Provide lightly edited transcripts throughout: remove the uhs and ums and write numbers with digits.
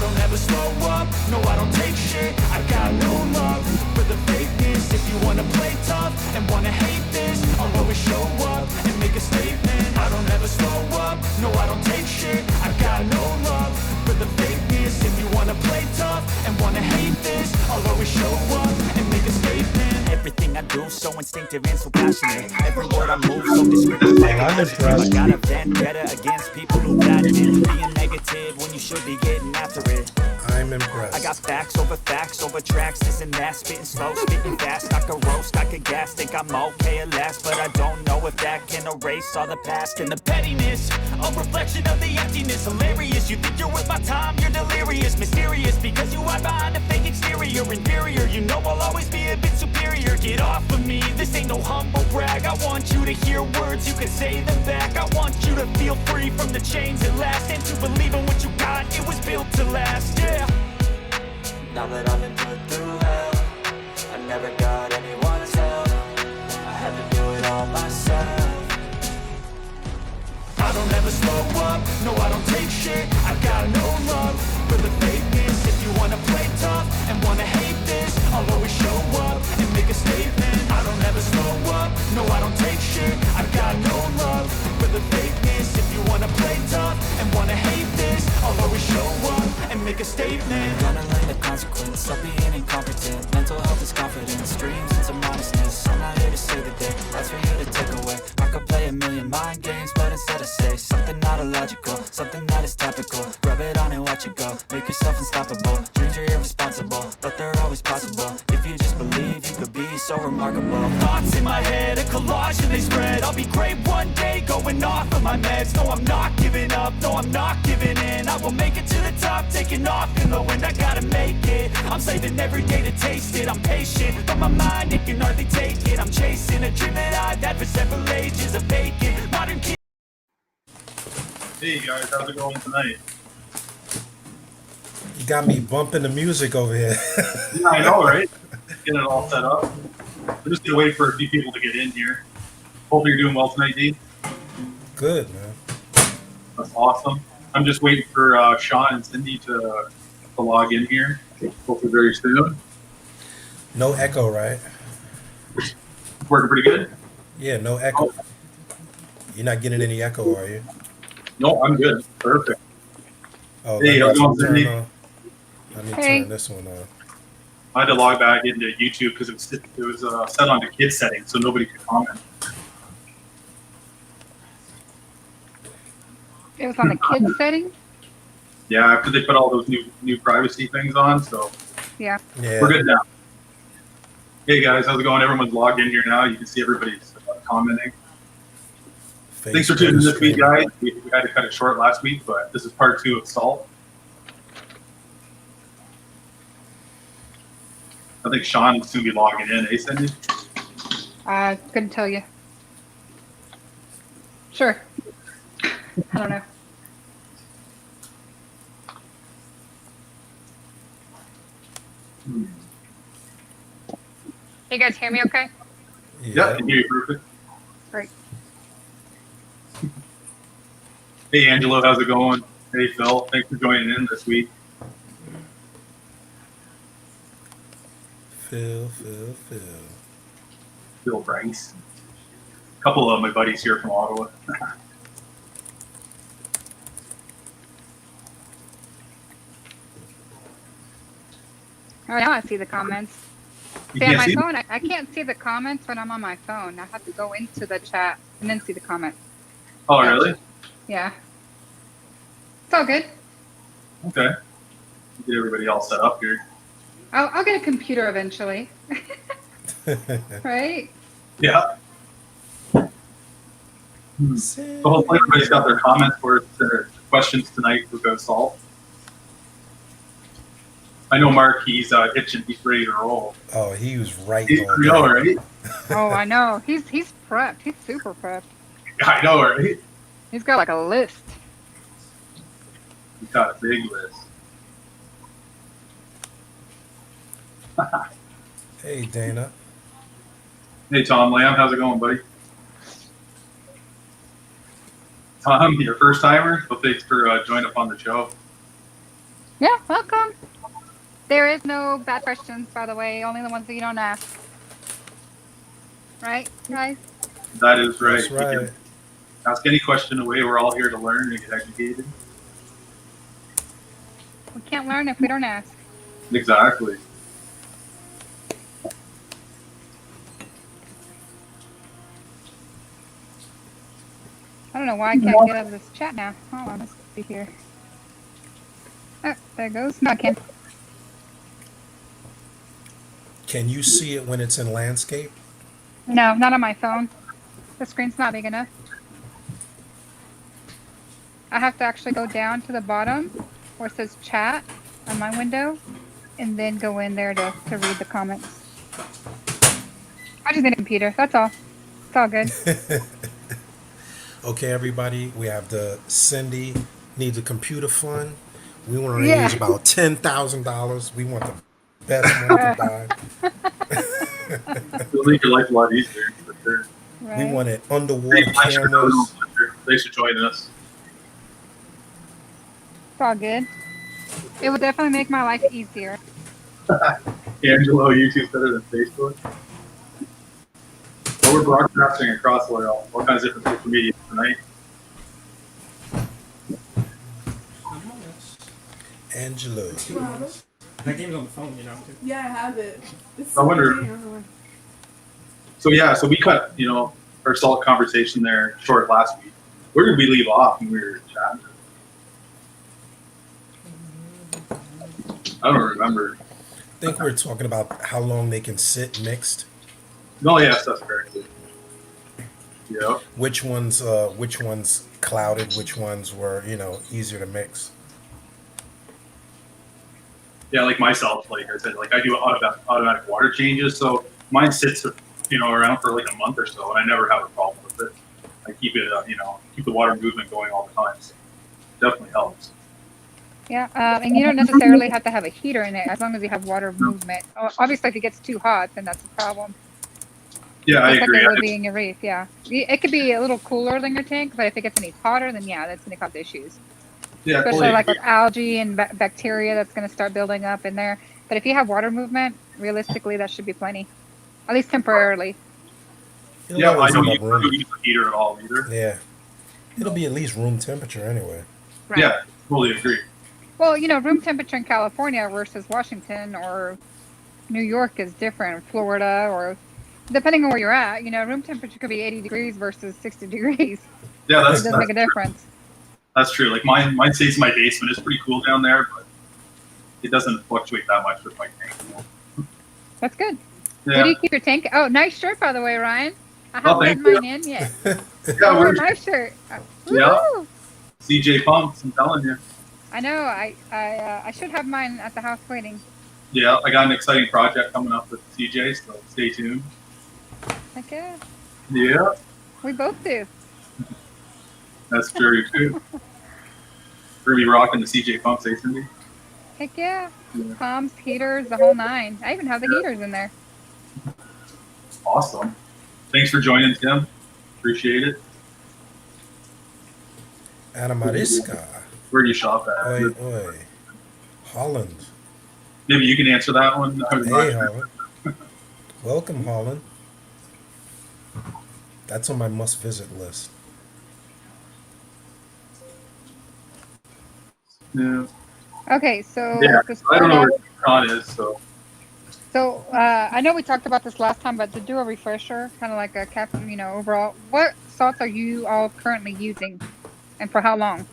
don't ever slow up, no I don't take shit. I got no love for the fakeness. If you wanna play tough and wanna hate this, I'll always show up and make a statement. I don't ever slow up, no I don't take shit. I got no love for the fakeness. If you wanna play tough and wanna hate this, I'll always show up and make a statement. Everything I do so instinctive and so passionate. Every word I move so descriptive. I got a vendetta against people who got it. Being negative when you should be getting after it. I'm impressed. I got facts over tracks, this and that. Spitting slow, spitting fast. I could roast, I could gas. Think I'm okay at last, but I don't know if that can erase all the past. And the pettiness, a reflection of the emptiness. Hilarious, you think you're worth my time, you're delirious. Mysterious, because you hide behind a fake exterior. Inferior, you know I'll always be a bit superior. Get off of me, this ain't no humble brag. I want you to hear words, you can say them back. I want you to feel free from the chains at last, and to believe in what you got, it was built to last, yeah. Now that I've been put through hell, I never got anyone's help. I had to do it all myself. I don't ever slow up, no I don't take shit. I got no love for the fakeness. If you wanna play tough and wanna hate this, I'll always show up and make a statement. I don't ever slow up, no I don't take shit. I got no love for the fakeness. If you wanna play tough and wanna hate this, I'll always show up and make a statement. I'm gonna learn the consequence of being incompetent. Mental health is confidence, dreams and some honestness. I'm not here to save the day, that's for you to take away. I could play a million mind games, but instead I say something not illogical, something that is topical. Rub it on and watch it go, make yourself unstoppable. Dreams are irresponsible, but they're always possible. If you just believe, you could be so remarkable. Thoughts in my head, a collage and they spread. I'll be great one day, going off of my meds. No, I'm not giving up, no, I'm not giving in. I will make it to the top, taking off in the wind. I gotta make it, I'm saving every day to taste it. I'm patient, but my mind, it can hardly take it. I'm chasing a dream that I've had for several ages. A vacant, modern kid. Hey guys, how's it going tonight? You got me bumping the music over here. Yeah, I know, right? Getting it all set up. We're just gonna wait for a few people to get in here. Hope you're doing well tonight, Dean. Good, man. That's awesome. I'm just waiting for Sean and Cyndi to log in here. Hopefully very soon. No echo, right? Working pretty good? Yeah, no echo. You're not getting any echo, are you? No, I'm good. Perfect. Oh, hey, how's it going, Cyndi? Let me turn this one on. I had to log back into YouTube because it was set on to kids settings, so nobody could comment. It was on the kids setting? Yeah, after they put all those new privacy things on, so yeah, we're good now. Hey guys, how's it going? Everyone's logged in here now. You can see everybody's commenting. Thanks for tuning in this week, guys. We had to cut it short last week, but this is part 2 of Salt. I think Sean will soon be logging in, eh, Cyndi? I couldn't tell you. Sure. I don't know. You guys hear me okay? Yeah, I can hear you perfect. Great. Hey, Angelo, how's it going? Hey, Phil, thanks for joining in this week. Phil. Phil Bryce. A couple of my buddies here from Ottawa. Oh, now I see the comments. See, on my phone, I can't see the comments when I'm on my phone. I have to go into the chat and then see the comments. Oh, really? Yeah. It's all good. Okay. Get everybody all set up here. I'll get a computer eventually. Right? Yeah. So hopefully everybody's got their comments for their questions tonight for Go Salt. I know Mark, he's itching, he's ready to roll. Oh, he was right. I know, right? Oh, I know. He's prepped. He's super prepped. I know, right? He's got like a list. He's got a big list. Hey, Dana. Hey, Tom Lamb, how's it going, buddy? Tom, your first timer? Well, thanks for joining up on the show. Yeah, welcome. There is no bad questions, by the way. Only the ones that you don't ask. Right, guys? That is right. That's right. You can ask any question away. We're all here to learn and get educated. We can't learn if we don't ask. Exactly. I don't know why I can't get out of this chat now. Hold on, let's see here. Oh, there it goes. No, I can't. Can you see it when it's in landscape? No, not on my phone. The screen's not big enough. I have to actually go down to the bottom where it says chat on my window and then go in there to read the comments. I just need a computer. That's all. It's all good. Okay, everybody, we have the Cyndi needs a computer fund. We want to Yeah. use about $10,000. We want the best one to buy. It'll make your life a lot easier. For sure. Right. We wanted underwater cameras. Thanks for joining us. It's all good. It will definitely make my life easier. Angelo, YouTube's better than Facebook. Well, we're broadcasting across all kinds of different social media tonight. Angelo. That game's on the phone, you know. Too. Yeah, I have it. It's I wonder- so good. So yeah, so we cut, our salt conversation there short last week. Where did we leave off when we were chatting? I don't remember. I think we're talking about how long they can sit mixed. No, yes, that's correct. Yeah. Which ones clouded, which ones were, easier to mix. Yeah, like myself, like I said, like I do automatic water changes, so mine sits, around for like a month or so, and I never have a problem with it. I keep it, keep the water movement going all the time. So it definitely helps. Yeah, and you don't necessarily have to have a heater in it as long as you have water movement. Obviously, if it gets too hot, then that's a problem. Yeah, I Just agree. like it would be in your reef, yeah. It could be a little cooler than your tank, but if it gets any hotter, then yeah, that's going to cause issues. Yeah, Especially totally like agree. with algae and bacteria that's going to start building up in there. But if you have water movement, realistically, that should be plenty. At least temporarily. It'll Yeah, I always don't end up room. use a heater at all either. Yeah. It'll be at least room temperature anyway. Right. Yeah, totally agree. Well, room temperature in California versus Washington or New York is different. Florida or depending on where you're at, room temperature could be 80 degrees versus 60 degrees. Yeah, It that's doesn't make a true. difference. That's true. Like mine stays in my basement. It's pretty cool down there, but it doesn't fluctuate that much with my tank. That's good. Yeah. Where do you keep your tank? Oh, nice shirt, by the way, Ryan. I Oh, haven't thank gotten mine in yet. Yeah, Oh, we're nice shirt. Yeah. Woo! CJ pumps. I'm telling you. I know. I should have mine at the house waiting. Yeah, I got an exciting project coming up with CJ, so stay tuned. Heck yeah. Yeah, We both do. that's very true. We're gonna be rocking the CJ pumps, Cindy? Heck yeah. Yeah. Pumps, heaters, the whole nine. I even have the heaters in there. Awesome. Thanks for joining, Tim. Appreciate it. Anamariska. Where do you shop at? Oi, oi. Holland. Maybe you can answer that one. I was not Hey, sure. Holland. Welcome, Holland. That's on my must-visit list. Yeah. Okay, so Yeah, to I don't start know off, where Con is, so so I know we talked about this last time, but to do a refresher, kind of like a cap, overall, what salts are you all currently using, and for how long?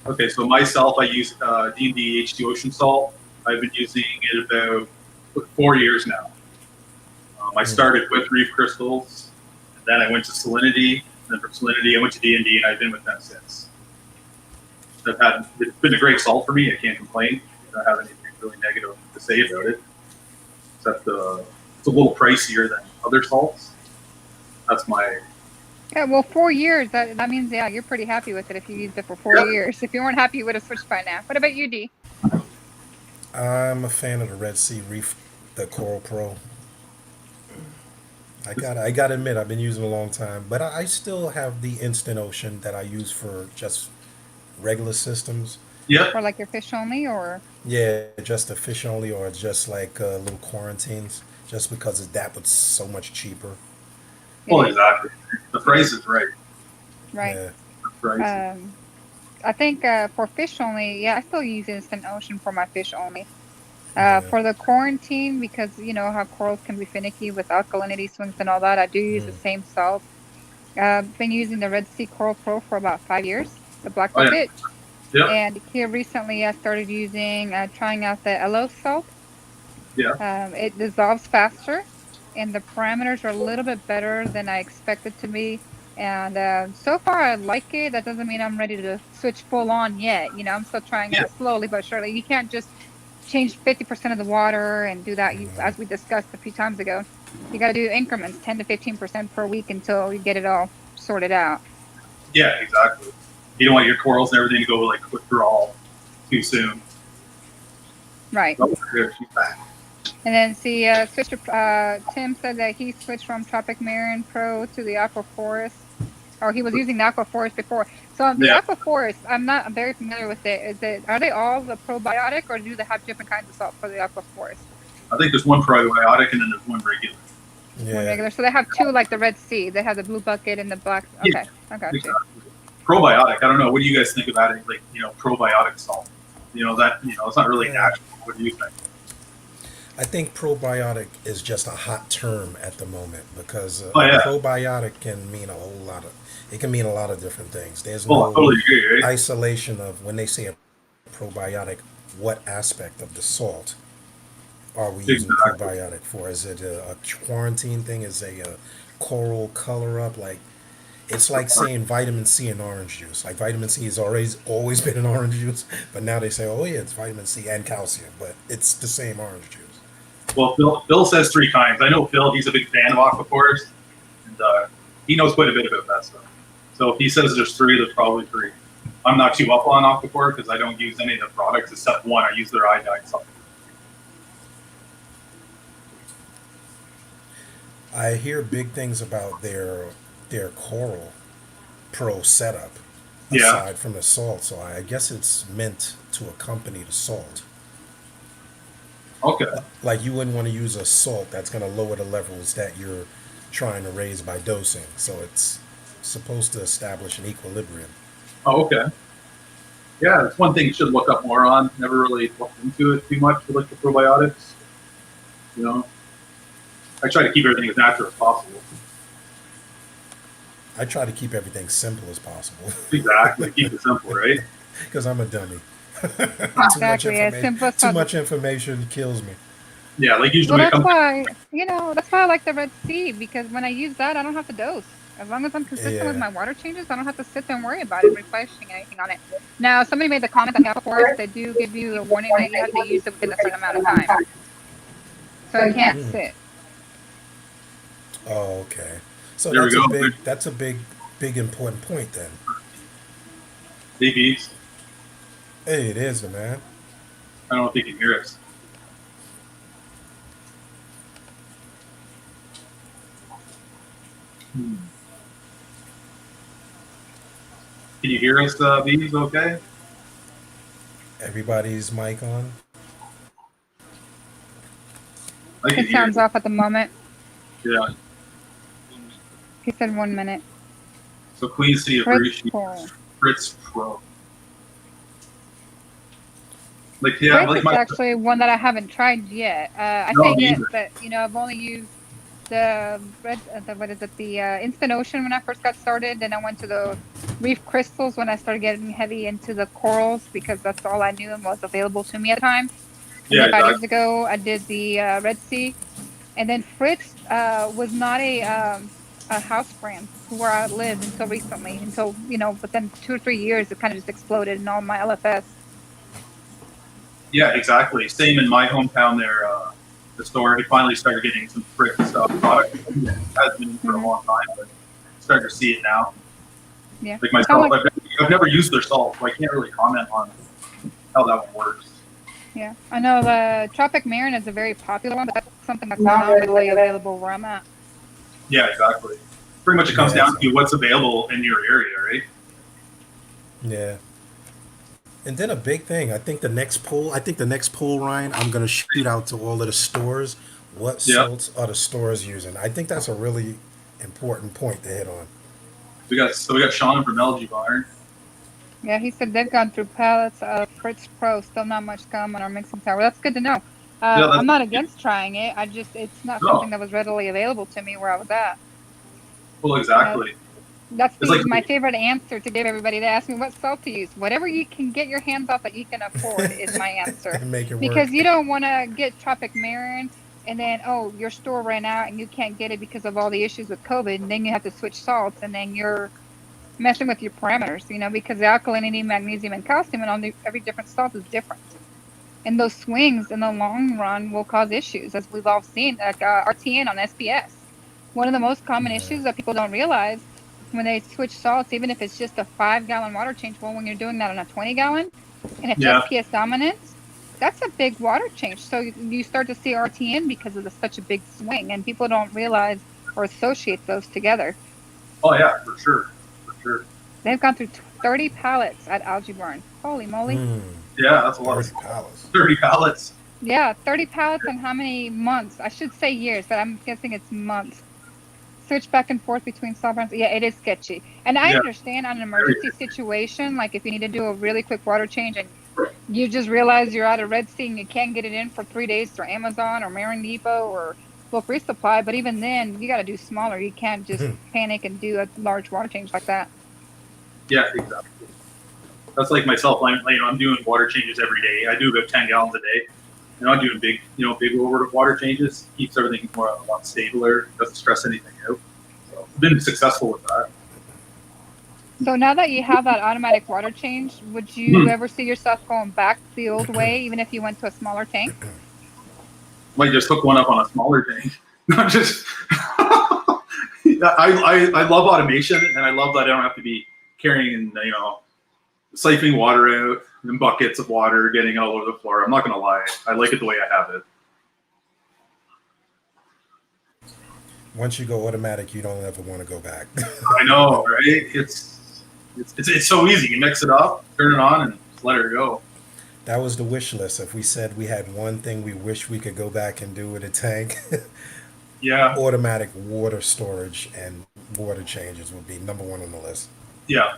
okay. So myself, I use D&D H2 Ocean Salt. I've been using it about 4 years now. I started with Reef Crystals, and then I went to Salinity, and then from Salinity I went to D&D, and I've been with them since. It's been a great salt for me. I can't complain. I don't have anything really negative to say about it, except it's a little pricier than other salts. That's my Yeah, well, 4 years. That means you're pretty happy with it if you used it for 4 Yeah. years. If you weren't happy, you would have switched by now. What about you, D? I'm a fan of the Red Sea Reef, the Coral Pro. I gotta admit, I've been using it a long time, but I still have the Instant Ocean that I use for just regular systems. Yep. For like your fish only, or Yeah, just the fish only, or just like little quarantines, just because that was so much cheaper. it Well, is, exactly. The price is right. right? Yeah. The price. I think for fish only, yeah, I still use Instant Ocean for my fish only. Yeah. For the quarantine, because you know how corals can be finicky with alkalinity swings and all that, I do use the Mm. same salt. Been using the Red Sea Coral Pro for about 5 years, the black Oh yeah. bucket. Yep. And here recently, I started trying out the Elo salt. Yeah. It dissolves faster, and the parameters are a little bit better than I expected to be. And so far, I like it. That doesn't mean I'm ready to switch full on yet. You know, I'm still trying Yeah. out slowly but surely. You can't just change 50% of the water and do that. No. As we discussed a few times ago, you got to do increments, 10 to 15% per week until you get it all sorted out. Yeah. Exactly. You don't want your corals and everything to go like withdrawal too soon. Right. Oh, here, she's back. And then see, Tim said that he switched from Tropic Marin Pro to the Aqua Forest, or he was using the Aqua Forest before. So the Yeah. Aqua Forest, I'm very familiar with it. Are they all the probiotic, or do they have different kinds of salt for the Aqua Forest? I think there's one probiotic and then there's one regular. One Yeah. regular. So they have two, like the Red Sea. They have the blue bucket and the black. Okay, Yeah. I got you. Exactly. Probiotic. I don't know. What do you guys think about it? Like, probiotic salt. It's not really natural. What do you think? I think probiotic is just a hot term at the moment because Oh, yeah. probiotic can mean a whole lot of. It can mean a lot of different things. There's Well, I no totally agree, right? isolation of when they say a probiotic. What aspect of the salt are we using Exactly. probiotic for? Is it a quarantine thing? Is it a coral color up? Like it's like saying vitamin C in orange juice. Like vitamin C has always been in orange juice, but now they say, oh yeah, it's vitamin C and calcium, but it's the same orange juice. Well, Phil says 3 times. I know Phil. He's a big fan of Aquaforest, and he knows quite a bit about that stuff. So if he says there's 3, there's probably 3. I'm not too up on Aquaforest because I don't use any of the products except one. I use their iodine supplement. I hear big things about their Coral Pro setup Yeah. aside from the salt, so I guess it's meant to accompany the salt. Okay. Like you wouldn't want to use a salt that's going to lower the levels that you're trying to raise by dosing. So it's supposed to establish an equilibrium. Oh, okay. Yeah, it's one thing you should look up more on. Never really looked into it too much with like the probiotics. I try to keep everything as natural as possible. I try to keep everything simple as possible Exactly. Keep it simple, right? because I'm a dummy. Exactly. As simple as Too possible. much information kills me. Yeah, like usually Well, when it that's comes. why, that's why I like the Red Sea, because when I use that, I don't have to dose. As long as I'm consistent with Yeah. my water changes, I don't have to sit there and worry about it, refreshing anything on it. Now, somebody made the comment on the Forest, they do give you a warning that you have to use it within a certain amount of time. So it can't Mm. sit. Oh, okay. So There we go. that's a big important point then. DBs. Hey, it is the man. I don't know if they can hear us. Can you hear us, Beavs? Okay. Everybody's mic on. I can It hear sounds you. off at the moment. Yeah. He said 1 minute. So Queen City of Fritz Breach, Pro. Fritz Pro. Like yeah, Fritz like is my actually one that I haven't tried yet. I No, say me yes, either. but I've only used the Instant Ocean when I first got started. Then I went to the Reef Crystals when I started getting heavy into the corals, because that's all I knew and was available to me at the time. And Yeah, then 5 years exactly. ago, I did the Red Sea, and then Fritz was not a house brand where I lived until recently. Until within 2 or 3 years, it kind of just exploded in all my LFS. Yeah, exactly. Same in my hometown there. The store, he finally started getting some Fritz product. It has been for a long time, but starting to see it now. Yeah. Like myself, I've never used their salt, so I can't really comment on how that one works. Yeah, I know the Tropic Marin is a very popular one, but that's something that's not really available where I'm at. Yeah, exactly. Pretty much it comes Yeah, down to what's available in your area, right? Yeah. And then a big thing, I think the next poll, Ryan, I'm gonna shoot out to all of the stores. What Yeah, salts are the stores using? I think that's a really important point to hit on. we got Sean from LG Barn. Yeah, he said they've gone through pallets of Fritz Pro, still not much scum on our mixing tower. That's good to know. Yeah, I'm that's not against trying it. It's not no. something that was readily available to me where I was at. Well, You know, exactly. that's It's like my favorite answer to give everybody. They ask me what salt to use. Whatever you can get your hands off that you can afford is my answer. And make it Because work. you don't want to get Tropic Marin and then, oh, your store ran out and you can't get it because of all the issues with COVID. And then you have to switch salts and then you're messing with your parameters, because the alkalinity, magnesium, and calcium and every different salt is different. And those swings in the long run will cause issues, as we've all seen, like RTN on SPS. One of the most common Yeah. issues that people don't realize when they switch salts, even if it's just a 5-gallon water change, well, when you're doing that on a 20-gallon and it's yeah. SPS dominant, that's a big water change. So you start to see RTN because of such a big swing, and people don't realize or associate those together. Oh yeah, for sure, for sure. They've gone through 30 pallets at Algae Barn. Holy moly. Yeah, that's a lot of 30 pallets. 30 pallets. Yeah, 30 pallets in how many months? I should say years, but I'm guessing it's months. Switch back and forth between salt brands. Yeah, it is sketchy. And I Yeah. understand on an emergency situation, like if you need to do a really quick water change and you just realize you're out of Red Sea and you can't get it in for 3 days through Amazon or Marin Depot or bulk resupply. But even then, you got to do smaller. You can't just panic and do a large water change like that. Yeah, exactly. That's like myself. I'm doing water changes every day. I do about 10 gallons a day. I'm doing big water changes. Keeps everything more a lot stabler. Doesn't stress anything out. So I've been successful with that. So now that you have that automatic water change, would you ever see yourself going back the old way, even if you went to a smaller tank? Might just hook one up on a smaller tank. Not just. I love automation, and I love that I don't have to be carrying siphoning water out in buckets of water, getting all over the floor. I'm not gonna lie, I like it the way I have it. Once you go automatic, you don't ever want to go back. I know, right? It's so easy. You mix it up, turn it on, and just let it go. That was the wish list. If we said we had one thing we wish we could go back and do with a tank, Yeah, automatic water storage and water changes would be number one on the list. yeah.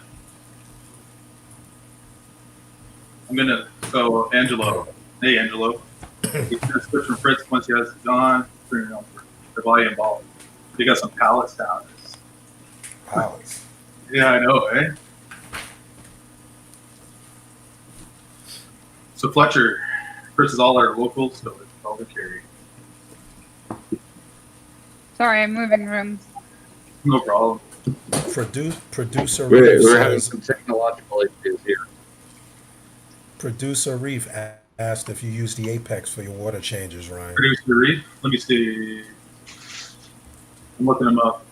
I'm gonna so Angelo. Hey, Angelo. He's gonna switch from Fritz once he has it on. Turn it on for the volume ball. We got some pallets down. Pallets. Yeah, I know, eh? So Fletcher, Fritz is all our local, so it's all the carry. Sorry, I'm moving rooms. No problem. Producer We're Reef having says, some technological issues here. Producer Reef asked if you use the Apex for your water changes, Ryan. Producer Reef. Let me see. I'm looking them up.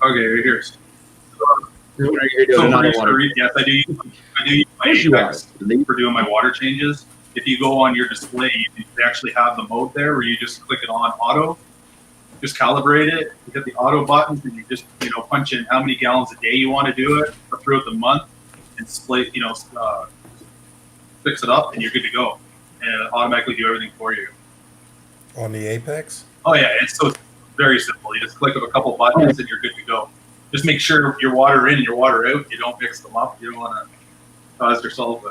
Okay, right here. What are you doing? So Another Producer one. Reef, yes, I do use my Yes, you are. Apex for doing my water changes. If you go on your display, they actually have the mode there where you just click it on auto, just calibrate it, you hit the auto buttons, and you just punch in how many gallons a day you want to do it or throughout the month, and split fix it up, and you're good to go, and it'll automatically do everything for you. On the Apex? Oh yeah, it's very simple. You just click a couple buttons and you're good to go. Just make sure your water in and your water out. You don't mix them up. You don't want to cause yourself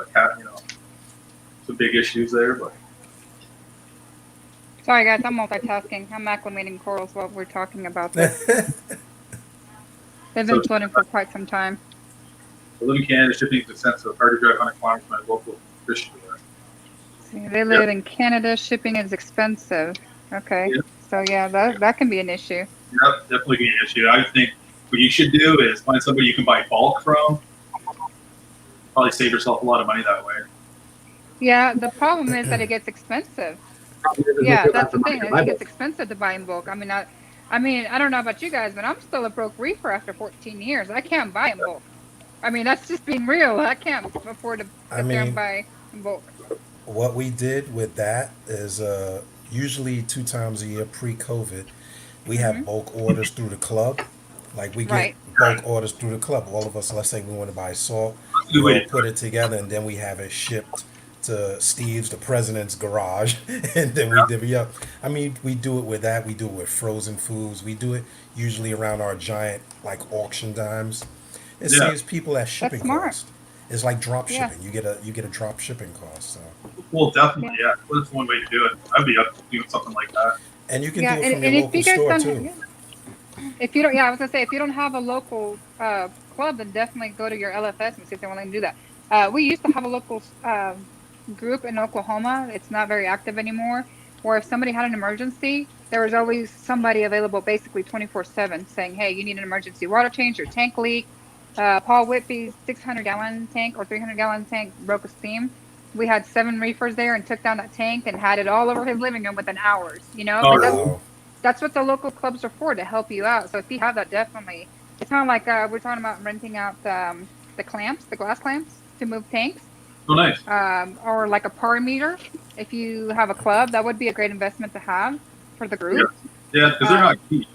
some big issues there. But Sorry, guys, I'm multitasking. I'm acclimating corals while we're talking about this. They've been floating for quite some time. I live in Canada, shipping is expensive. Hard to drive 100 kilometers from my local fish store. See, they live in Canada. Shipping is expensive. Okay. Yeah. So, yeah, that can be an issue. Yep, definitely be an issue. I think what you should do is find somebody you can buy bulk from. Probably save yourself a lot of money that way. Yeah, the problem is that it gets expensive. Yeah, that's the thing. It gets expensive to buy in bulk. I mean, I don't know about you guys, but I'm still a broke reefer after 14 years. I can't buy in bulk. I mean, that's just being real. I can't afford to sit there and buy in bulk. What we did with that is usually 2 times a year pre-COVID, we have bulk orders through the club. Like we get Right. bulk orders through the club. All of us, let's say we want to buy salt, Good way we'll to do put it. it together, and then we have it shipped to Steve's, the president's garage, and then we divvy up. I mean, we do it with that. We do it with frozen foods. We do it usually around our giant like auction times. It Yeah. saves people that shipping smart. cost. It's like drop Yeah. shipping. You get a drop shipping cost. So. Well, definitely, yeah. Well, that's one way to do it. I'd be up to doing something like that. And you can Yeah, do it from and your if local you guys store don't, too. yeah. If you don't, yeah, I was gonna say if you don't have a local club, then definitely go to your LFS and see if they're willing to do that. We used to have a local group in Oklahoma. It's not very active anymore. Where if somebody had an emergency, there was always somebody available, basically 24/7, saying, "Hey, you need an emergency water change, your tank leak." Paul Whitby's 600-gallon tank or 300-gallon tank broke a steam. We had 7 reefers there and took down that tank and had it all over his living room within hours. You know, Oh, but really? that's what the local clubs are for, to help you out. So if you have that, definitely. It's kind of like we're talking about renting out the clamps, the glass clamps to move tanks, Oh, nice. or like a perimeter. If you have a club, that would be a great investment to have for the group. Yeah, because they're not cheap.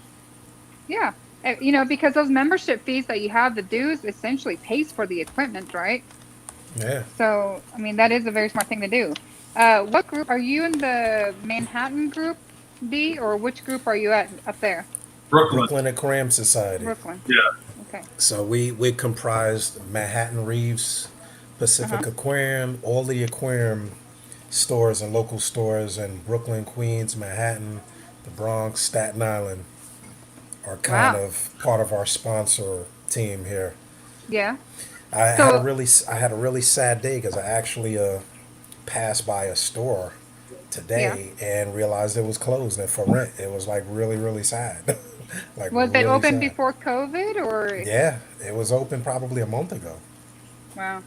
Yeah. You know, because those membership fees that you have, the dues essentially pays for the equipment, right? Yeah. So, I mean, that is a very smart thing to do. What group are you in, the Manhattan group, D, or which group are you at up there? Brooklyn. Aquarium Society. Brooklyn. Yeah. Okay. So we comprised Manhattan Reefs, Pacific Aquarium, all the aquarium stores and local stores in Brooklyn, Queens, Manhattan, the Bronx, Staten Island are kind of part of our sponsor team here. Yeah. I had a really sad day because I actually passed by a store today and realized it was closed and for rent. It was like really sad. Like Was it really open sad. before COVID or? Yeah, it was open probably a month ago. Wow.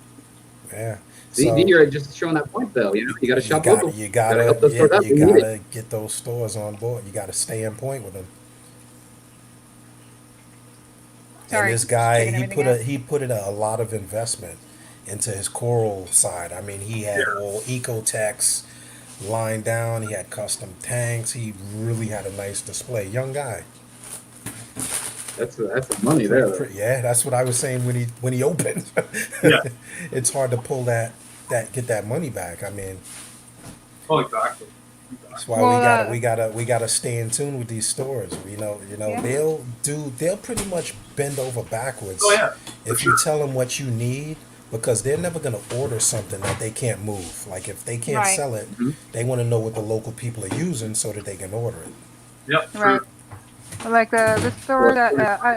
Yeah. So, you're just showing that point, though. You know, you got to shop local. You gotta help those stores out. you gotta get those stores on board. You gotta stay in point with them. Sorry, And this guy, checking he put in a lot of investment into his coral side. I mean, he had all Ecotechs lined down. He had custom tanks. He really had a nice display. Young guy. That's the money there. Though. Yeah, that's what I was saying when he opened. Yeah. It's hard to pull get that money back. I mean, Oh, exactly. that's why we gotta stay in tune with these stores. Yeah. They'll pretty much bend over backwards Oh, yeah. if you tell them what you need, because they're never gonna order something that they can't move. Like if they can't Right. sell it, they want to know what the local people are using so that they can order it. Yep. True. Right. Like the store that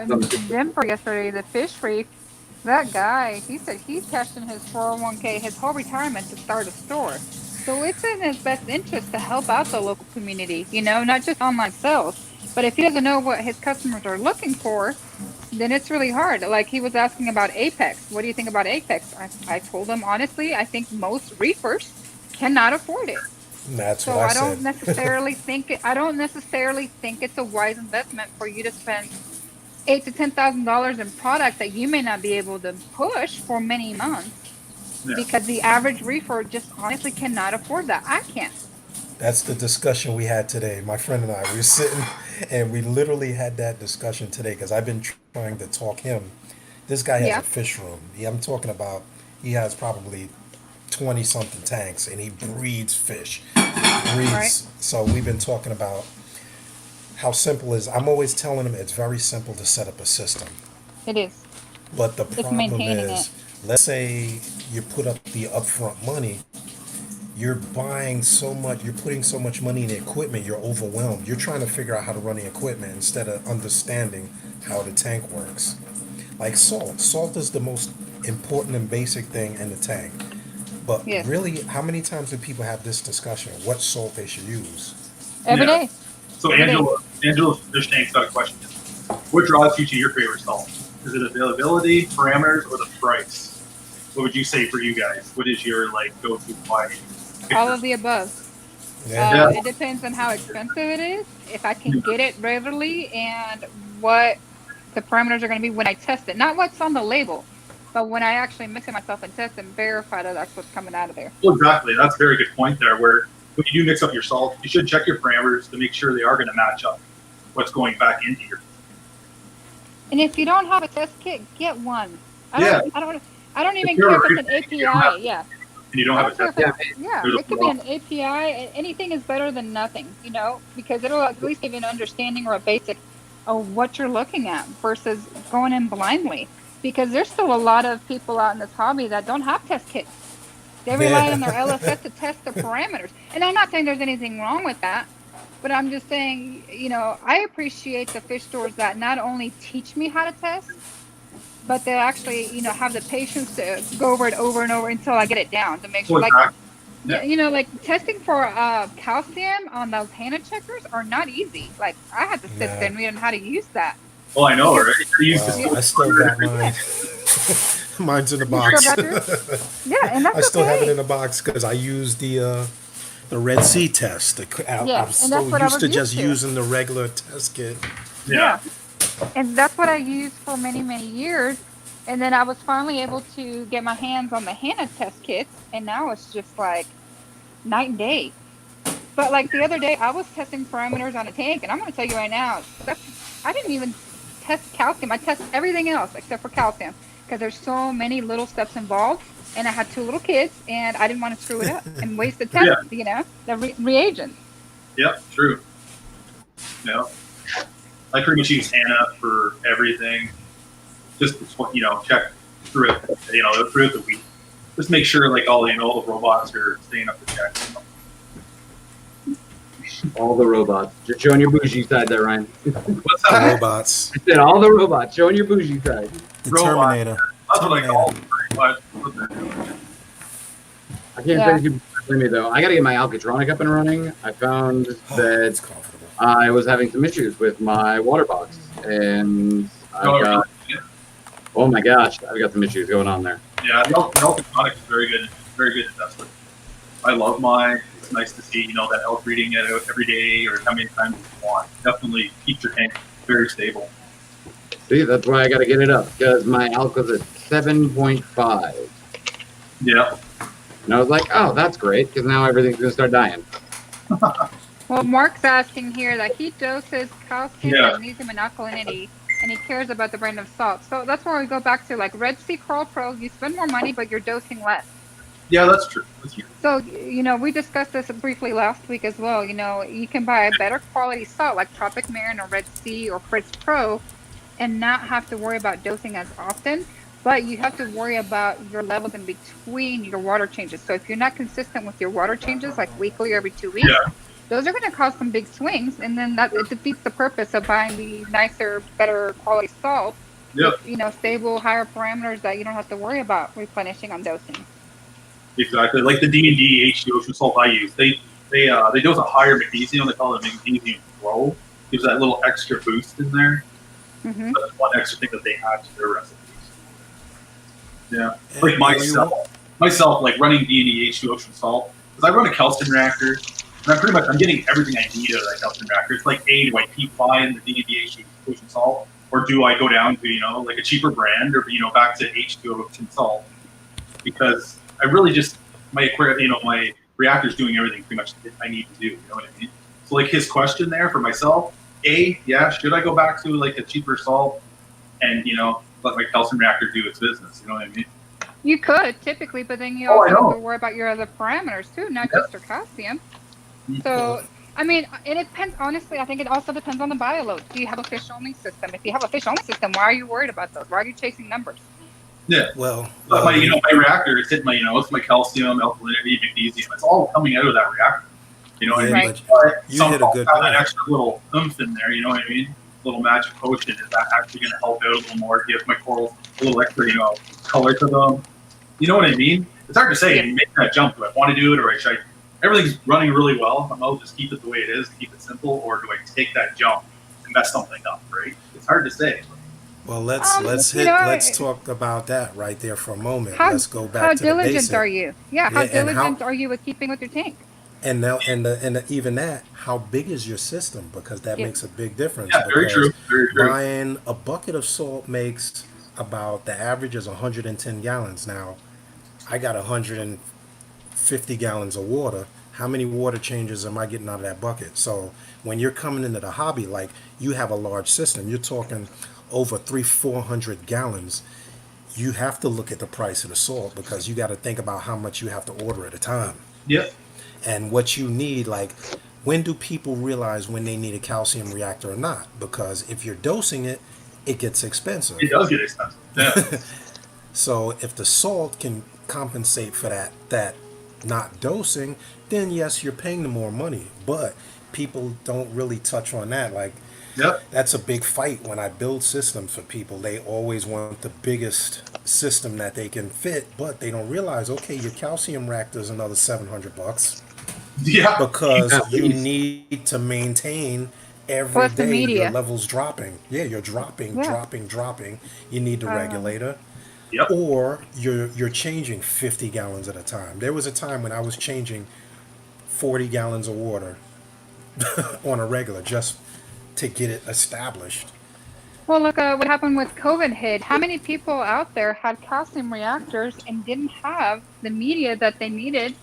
in Denver yesterday, the Fish Reef, that guy, he said he's cashed in his 401k, his whole retirement to start a store. So it's in his best interest to help out the local community, you know, not just online sales. But if he doesn't know what his customers are looking for, then it's really hard. Like he was asking about Apex. What do you think about Apex? I told him, honestly, I think most reefers cannot afford it. And that's So what I I don't said. necessarily think it's a wise investment for you to spend $8,000 to $10,000 in product that you may not be able to push for many months, because the average reefer just honestly cannot afford that. I can't. That's the discussion we had today. My friend and I, we were sitting and we literally had that discussion today because I've been trying to talk him. This guy has Yeah. a fish room. I'm talking about, he has probably 20 something tanks and he breeds fish. Right. So we've been talking about how simple is. I'm always telling him it's very simple to set up a system. It is. But the It's problem maintaining is, let's say you put up the upfront money, you're buying so much, you're putting so much money in the equipment, you're overwhelmed. You're trying to figure out how to run the equipment instead of understanding how the tank works. Like salt. Salt is the most important and basic thing in the tank. But Yes. really, how many times do people have this discussion? What salt they should use? Every Yeah. day. So Angela's fish tank's got a question. What draws you to your favorite salt? Is it availability, parameters, or the price? What would you say for you guys? What is your go-to why? All of the above. Yeah. It depends on how expensive it is, if I can get it readily, and what the parameters are going to be when I test it. Not what's on the label, but when I actually mix it myself and test and verify that that's what's coming out of there. Well, exactly. That's a very good point there. Where when you do mix up your salt, you should check your parameters to make sure they are going to match up what's going back into your. And if you don't have a test kit, get one. I don't I don't even If you're care a if it's reef an fan, you don't have- API. Yeah. and you don't I have a don't care if test. it's, yeah, There's a it could be an problem. API. Anything is better than nothing, because it'll at least give you an understanding or a basic of what you're looking at versus going in blindly. Because there's still a lot of people out in this hobby that don't have test kits. They rely on their Yeah. LSS to test the parameters. And I'm not saying there's anything wrong with that, but I'm just saying, I appreciate the fish stores that not only teach me how to test, but they actually, have the patience to go over it over and over until I get it down to make sure. Well, Like, exactly. yeah, Yeah. like testing for calcium on those Hannah checkers are not easy. Like, I had to sit there Nah. and read on how to use that. Well, I know, Because, right? You're used to Well, I still got mine. Mine's in the you still box. got yours? Yeah, and I that's still have it in okay. the box because I use the Red Sea test. I'm Yeah, and so that's what I used was to used just to. using the regular test kit. Yeah. And that's what I used for many, many years. And then I was finally able to get my hands on the Hannah test kits, and now it's just like night and day. But like the other day, I was testing parameters on a tank, and I'm going to tell you right now, I didn't even test calcium. I test everything else except for calcium because there's so many little steps involved. And I had 2 little kids, and I didn't want to screw it up and waste the test, the reagents. Yep. True. Yeah. I pretty much use Hannah for everything. Just check through it. Throughout the week. Just make sure like all all the robots are staying up to check. All the robots. Just showing your bougie side there, Ryan. What's The that? robots. I said all the robots. Showing your bougie side. The Robot. Terminator. That's what I call Terminator. pretty much what they're doing. I can't say you believe me though. I got to get my Alkatronic up and running. I found Oh, that it's comfortable. I was having some issues with my water box, and Oh, I've got, really? oh my gosh, I've got some issues going on there. Yeah, the Alkalinity is very good to test with. I love mine. It's nice to see, that elk reading it out every day or how many times you want. Definitely keeps your tank very stable. See, that's why I got to get it up because my Alk was at 7.5, Yeah. and I was like, oh, that's great because now everything's gonna start dying. Well, Mark's asking here that he doses calcium, Yeah. magnesium, and alkalinity, and he cares about the brand of salt. So that's where we go back to like Red Sea Coral Pro. You spend more money, but you're dosing less. Yeah, that's true. That's true. So, we discussed this briefly last week as well. You can buy a better quality salt like Tropic Marin or Red Sea or Fritz Pro and not have to worry about dosing as often, but you have to worry about your levels in between your water changes. So if you're not consistent with your water changes, like weekly or every 2 weeks, Yeah. those are going to cause some big swings, and then it defeats the purpose of buying the nicer, better quality salt Yep. with, stable, higher parameters that you don't have to worry about replenishing on dosing. Exactly. Like the D&D HD ocean salt I use, they dose a higher magnesium. They call it magnesium flow. Gives that little extra boost in there. Mm-hmm. That's one extra thing that they add to their recipes. Yeah. And Like myself, like running D&D H2 ocean salt, because I run a calcium reactor, and I'm getting everything I need out of that calcium reactor. It's like, A, do I keep buying the D&D H2 ocean salt, or do I go down to, like a cheaper brand, or, back to H2 ocean salt? Because I really just, my aquarium, my reactor's doing everything pretty much that I need to do, you know what I mean? So like his question there for myself, A, yeah, should I go back to like a cheaper salt and, let my calcium reactor do its business, you know what I mean? You could typically, but then you Oh, I also have know. to worry about your other parameters too, not Yeah. just your calcium. So, I mean, it depends. Honestly, I think it also depends on the bioload. Do you have a fish-only system? If you have a fish-only system, why are you worried about those? Why are you chasing numbers? Yeah. Well, But my reactor is hitting my, it's my calcium, alkalinity, magnesium. It's all coming out of that reactor. You know what yeah, I mean? but you Some hit a good have that point. extra little oomph in there. You know what I mean? Little magic potion. Is that actually going to help out a little more? Give my corals a little extra, color to them. You know what I mean? It's hard to say. Yeah. Make that jump. Do I want to do it, or should I? Everything's running really well. I'll just keep it the way it is, keep it simple, or do I take that jump and mess something up? Right? It's hard to say. Well, let's talk about that right there for a moment. Let's go back How to the diligent basic. are you? Yeah, how Yeah, and diligent are you with keeping with your tank? And now, even that, how big is your system? Because that Yeah. makes a big difference. Yeah, very because true. Very true. Buying a bucket of salt makes about, the average is 110 gallons. Now, I got 150 gallons of water. How many water changes am I getting out of that bucket? So when you're coming into the hobby, like you have a large system, you're talking over 400 gallons. you have to look at the price of the salt because you got to think about how much you have to order at a time Yep. and what you need. Like, when do people realize when they need a calcium reactor or not? Because if you're dosing it, it gets expensive. It does get expensive. Yeah. So if the salt can compensate for that not dosing, then yes, you're paying them more money. But people don't really touch on that. Like, Yep. that's a big fight when I build systems for people. They always want the biggest system that they can fit, but they don't realize, okay, your calcium reactor is another $700 Yeah. because At you least. need to maintain every Plus the day your media. levels dropping. Yeah, you're dropping, Yeah. dropping. You need the regulator. Yep. Or you're changing 50 gallons at a time. There was a time when I was changing 40 gallons of water on a regular just to get it established. Well, look what happened with COVID hit. How many people out there had calcium reactors and didn't have the media that they needed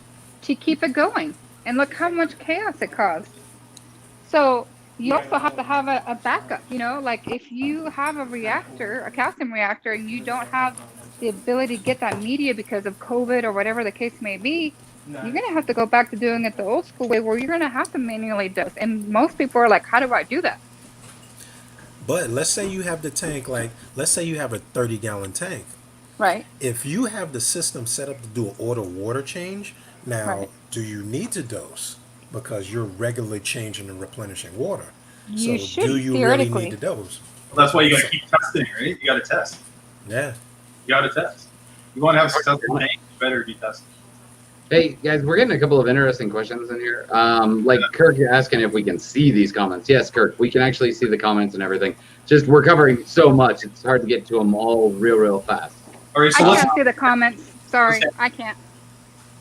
to keep it going? And look how much chaos it caused. So you also have to have a backup, you know, like if you have a reactor, a calcium reactor, and you don't have the ability to get that media because of COVID or whatever the case may be, you're going to have to go back to doing it the old school way where you're going to have to manually dose. And most people are like, how do I do that? But let's say you have the tank, like, let's say you have a 30-gallon tank. Right. If you have the system set up to do an auto water change, now, Right. do you need to dose? Because you're regularly changing and replenishing water. You so should, do you really theoretically. need to dose? Well, that's why you got to keep testing, right? You got to test. Yeah. You got to test. You want to have a successful tank, you better be testing. Hey guys, we're getting a couple of interesting questions in here. Like Kirk asking if we can see these comments. Yes, Kirk, we can actually see the comments and everything. Just we're covering so much, it's hard to get to them all real fast. All right, so I let's, can't see the comments. Sorry, I can't.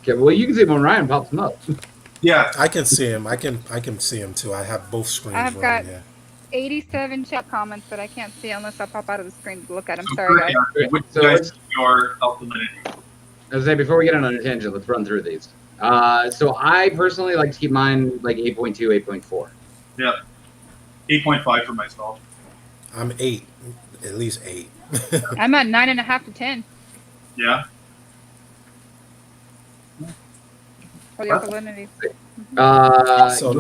Okay, well you can see them when Ryan pops them up. yeah, I can see him. I can see him too. I have both screens I've running. got- Yeah. 87 chat comments that I can't see unless I pop out of the screen to look at them. so Sorry, guys. would So you guys let's- see your alkalinity? As I say, before we get on a tangent, let's run through these. So I personally like to keep mine like 8.2, 8.4. Yeah, 8.5 for myself. I'm 8, at least 8. I'm at 9.5 to 10 Yeah, for the alkalinity. So now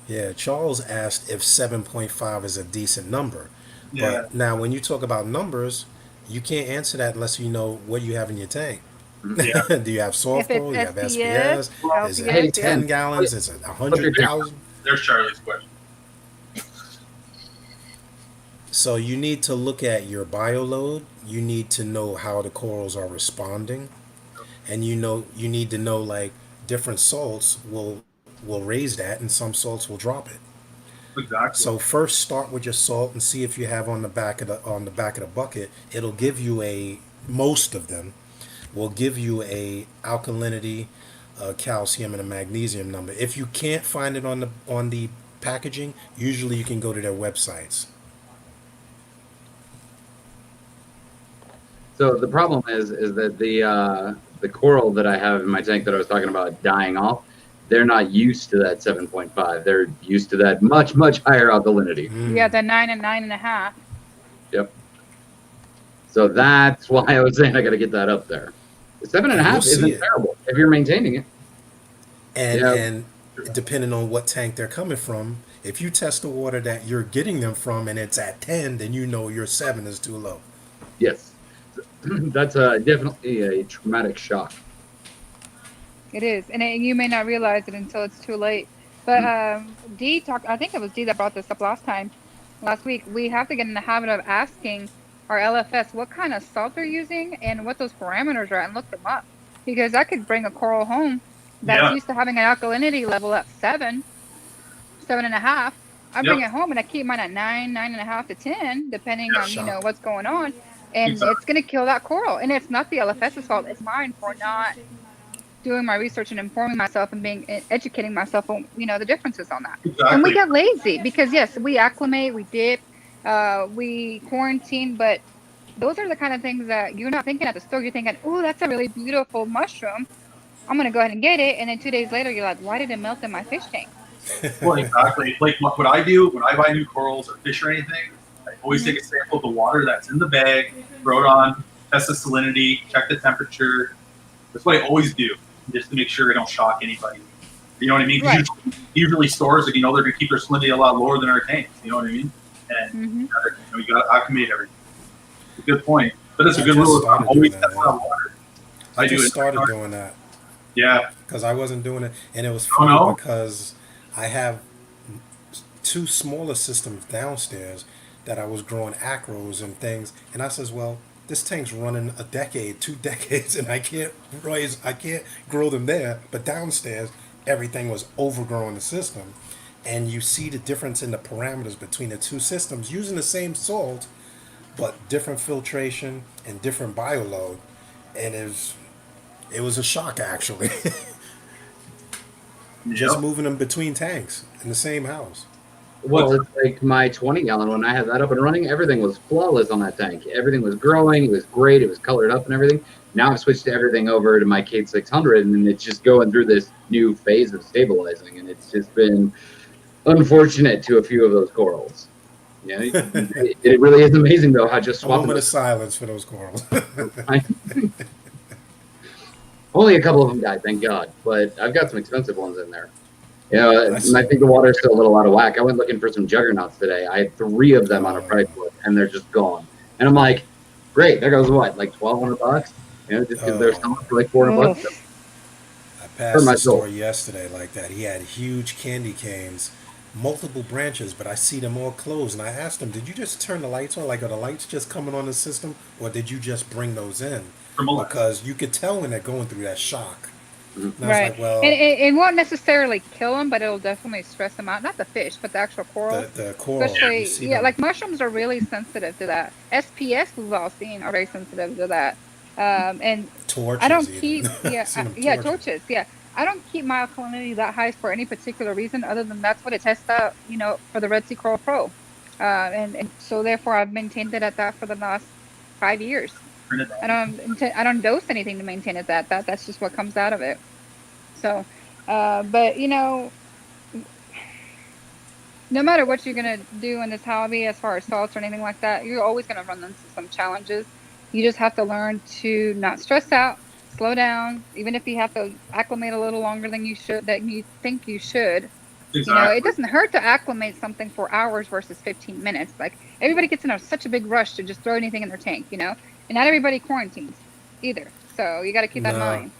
Gary, Charles asked if 7.5 is a decent number. yeah. But now when you talk about numbers, you can't answer that unless you know what you have in your tank. Yeah. Do you have soft If it's coal? Do you have SPS, SPS? Is LPS, it 10 gallons? Is it 100,000? There's Charlie's question. So you need to look at your bioload. You need to know how the corals are responding, and you need to know like different salts will raise that, and some salts will drop it. Exactly. So first start with your salt and see if you have on the back of the bucket. It'll give you most of them will give you a alkalinity, calcium, and a magnesium number. If you can't find it on the packaging, usually you can go to their websites. So the problem is that the coral that I have in my tank that I was talking about dying off, they're not used to that 7.5. They're used to that much higher alkalinity. Yeah, the 9 and 9.5. Yep. So that's why I was saying I got to get that up there. The 7.5 You'll see isn't it. terrible if you're maintaining it. And depending on what tank they're coming from, if you test the water that you're getting them from and it's at 10, then you know your 7 is too low. Yes. That's definitely a traumatic shock. It is, and you may not realize it until it's too late. But Dee talked. I think it was Dee that brought this up last week. We have to get in the habit of asking our LFS what kind of salt they're using and what those parameters are, and look them up, because I could bring a coral home that's used to having an alkalinity level at 7, 7.5. I bring it home and I keep mine at 9, 9.5 to 10, depending on what's going on, and it's gonna kill that coral. And it's not the LFS's fault; it's mine for not doing my research and informing myself and educating myself on the differences on that. Exactly. And we get lazy because yes, we acclimate, we dip, we quarantine, but those are the kind of things that you're not thinking at the store. You're thinking, oh, that's a really beautiful mushroom, I'm gonna go ahead and get it, and then 2 days later you're like, why did it melt in my fish tank? Well, exactly. Like what I do when I buy new corals or fish or anything, I always take a sample of the water that's in the bag, throw it on test the salinity, check the temperature. That's what I always do, just to make sure I don't shock anybody. You know what I mean? Right. Usually stores, like, they're going to keep their salinity a lot lower than our tanks. You know what I mean? And you got to acclimate everything. It's a good point. But it's a good rule. Always test out water. I just started doing that. Yeah. Because I wasn't doing it. And it was funny because I have 2 smaller systems downstairs that I was growing acros and things. And I says, well, this tank's running a decade, 2 decades, and I can't grow them there. But downstairs, everything was overgrowing the system. And you see the difference in the parameters between the 2 systems using the same salt, but different filtration and different bioload. And it was a shock, actually. Just moving them between tanks in the same house. Well, it's like my 20-gallon, when I had that up and running, everything was flawless on that tank. Everything was growing. It was great. It was colored up and everything. Now I've switched everything over to my Kate 600, and it's just going through this new phase of stabilizing. And it's just been unfortunate to a few of those corals. Yeah, it really is amazing, though, how just swapping. A moment of silence for those corals. Only a couple of them died, thank God. But I've got some expensive ones in there. Yeah, and I think the water's still a little out of whack. I went looking for some juggernauts today. I had 3 of them on a price list, and they're just gone. And I'm like, great, there goes what, like $1,200? You know, just because they're selling for like $400. I passed the store yesterday like that. He had huge candy canes, multiple branches, but I see them all closed. And I asked him, did you just turn the lights on? Like, are the lights just coming on the system, or did you just bring those in? Because you could tell when they're going through that shock. Right. Like, well, and it won't necessarily kill them, but it'll definitely stress them out. Not the fish, but the actual coral. The coral. Especially, like mushrooms are really sensitive to that. SPS, we've all seen, are very sensitive to that. And torches. I don't keep, torches. Yeah. I don't keep my alkalinity that high for any particular reason other than that's what it tests out, for the Red Sea Coral Pro. And so therefore I've maintained it at that for the last 5 years. I don't dose anything to maintain it that's just what comes out of it. So, but no matter what you're gonna do in this hobby as far as salts or anything like that, you're always gonna run into some challenges. You just have to learn to not stress out, slow down, even if you have to acclimate a little longer than you think you should. Exactly. It doesn't hurt to acclimate something for hours versus 15 minutes. Like, everybody gets in such a big rush to just throw anything in their tank, and not everybody quarantines either. So you got to keep that in mind.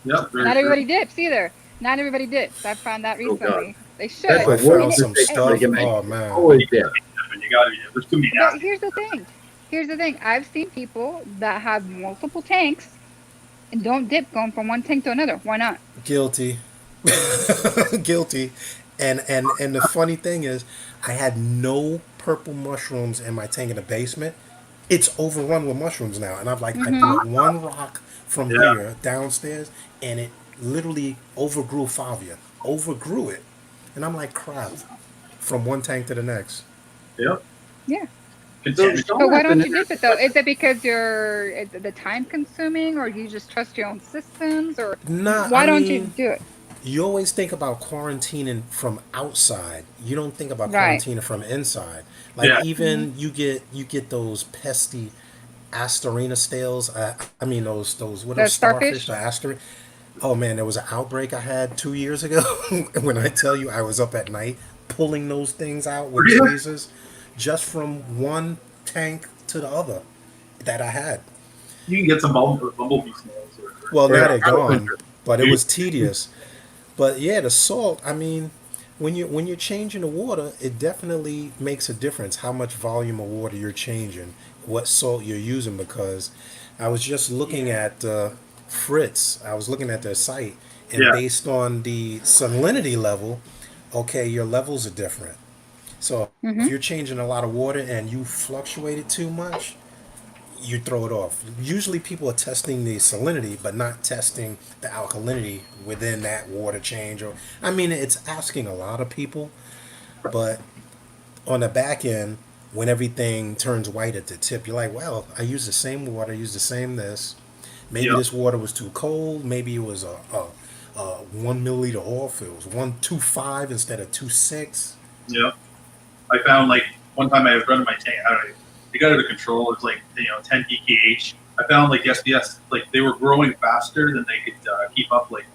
Yep. Not everybody dips either. Not everybody dips. I found that recently. They should. I found some stuff. Oh man. Always dip. You got to. There's too many. But here's the thing. I've seen people that have multiple tanks and don't dip going from one tank to another. Why not? Guilty. Guilty. And the funny thing is, I had no purple mushrooms in my tank in the basement. It's overrun with mushrooms now, and I'm like, I brought one rock from here downstairs, and it literally overgrew Favia, overgrew it, and I'm like, crap, from one tank to the next. Yep. Yeah. So why don't you dip it though? Is it because you're the time consuming, or you just trust your own systems, or why don't you do it? You always think about quarantining from outside. You don't think about quarantining from inside. Like even you get those pesty Astorina scales. I mean those what are starfish? The Astorina. Oh man, there was an outbreak I had 2 years ago. When I tell you, I was up at night pulling those things out with tweezers, just from one tank to the other that I had. You can get some bumblebee snails. Well, now they're gone, but it was tedious. But yeah, the salt, I mean, when you're changing the water, it definitely makes a difference how much volume of water you're changing, what salt you're using, because I was just looking at Fritz, I was looking at their site, and based on the salinity level, okay, your levels are different. So if you're changing a lot of water and you fluctuate it too much, you throw it off. Usually people are testing the salinity, but not testing the alkalinity within that water change. Or I mean, it's asking a lot of people, but on the back end, when everything turns white at the tip, you're like, well, I use the same water, I use the same this. Maybe this water was too cold. Maybe it was a 1 milliliter off. It was 1.25 instead of 2.6. Yeah, I found like one time I was running my tank. It got out of control. It's like 10 pph, I found like SBS, like they were growing faster than they could keep up, like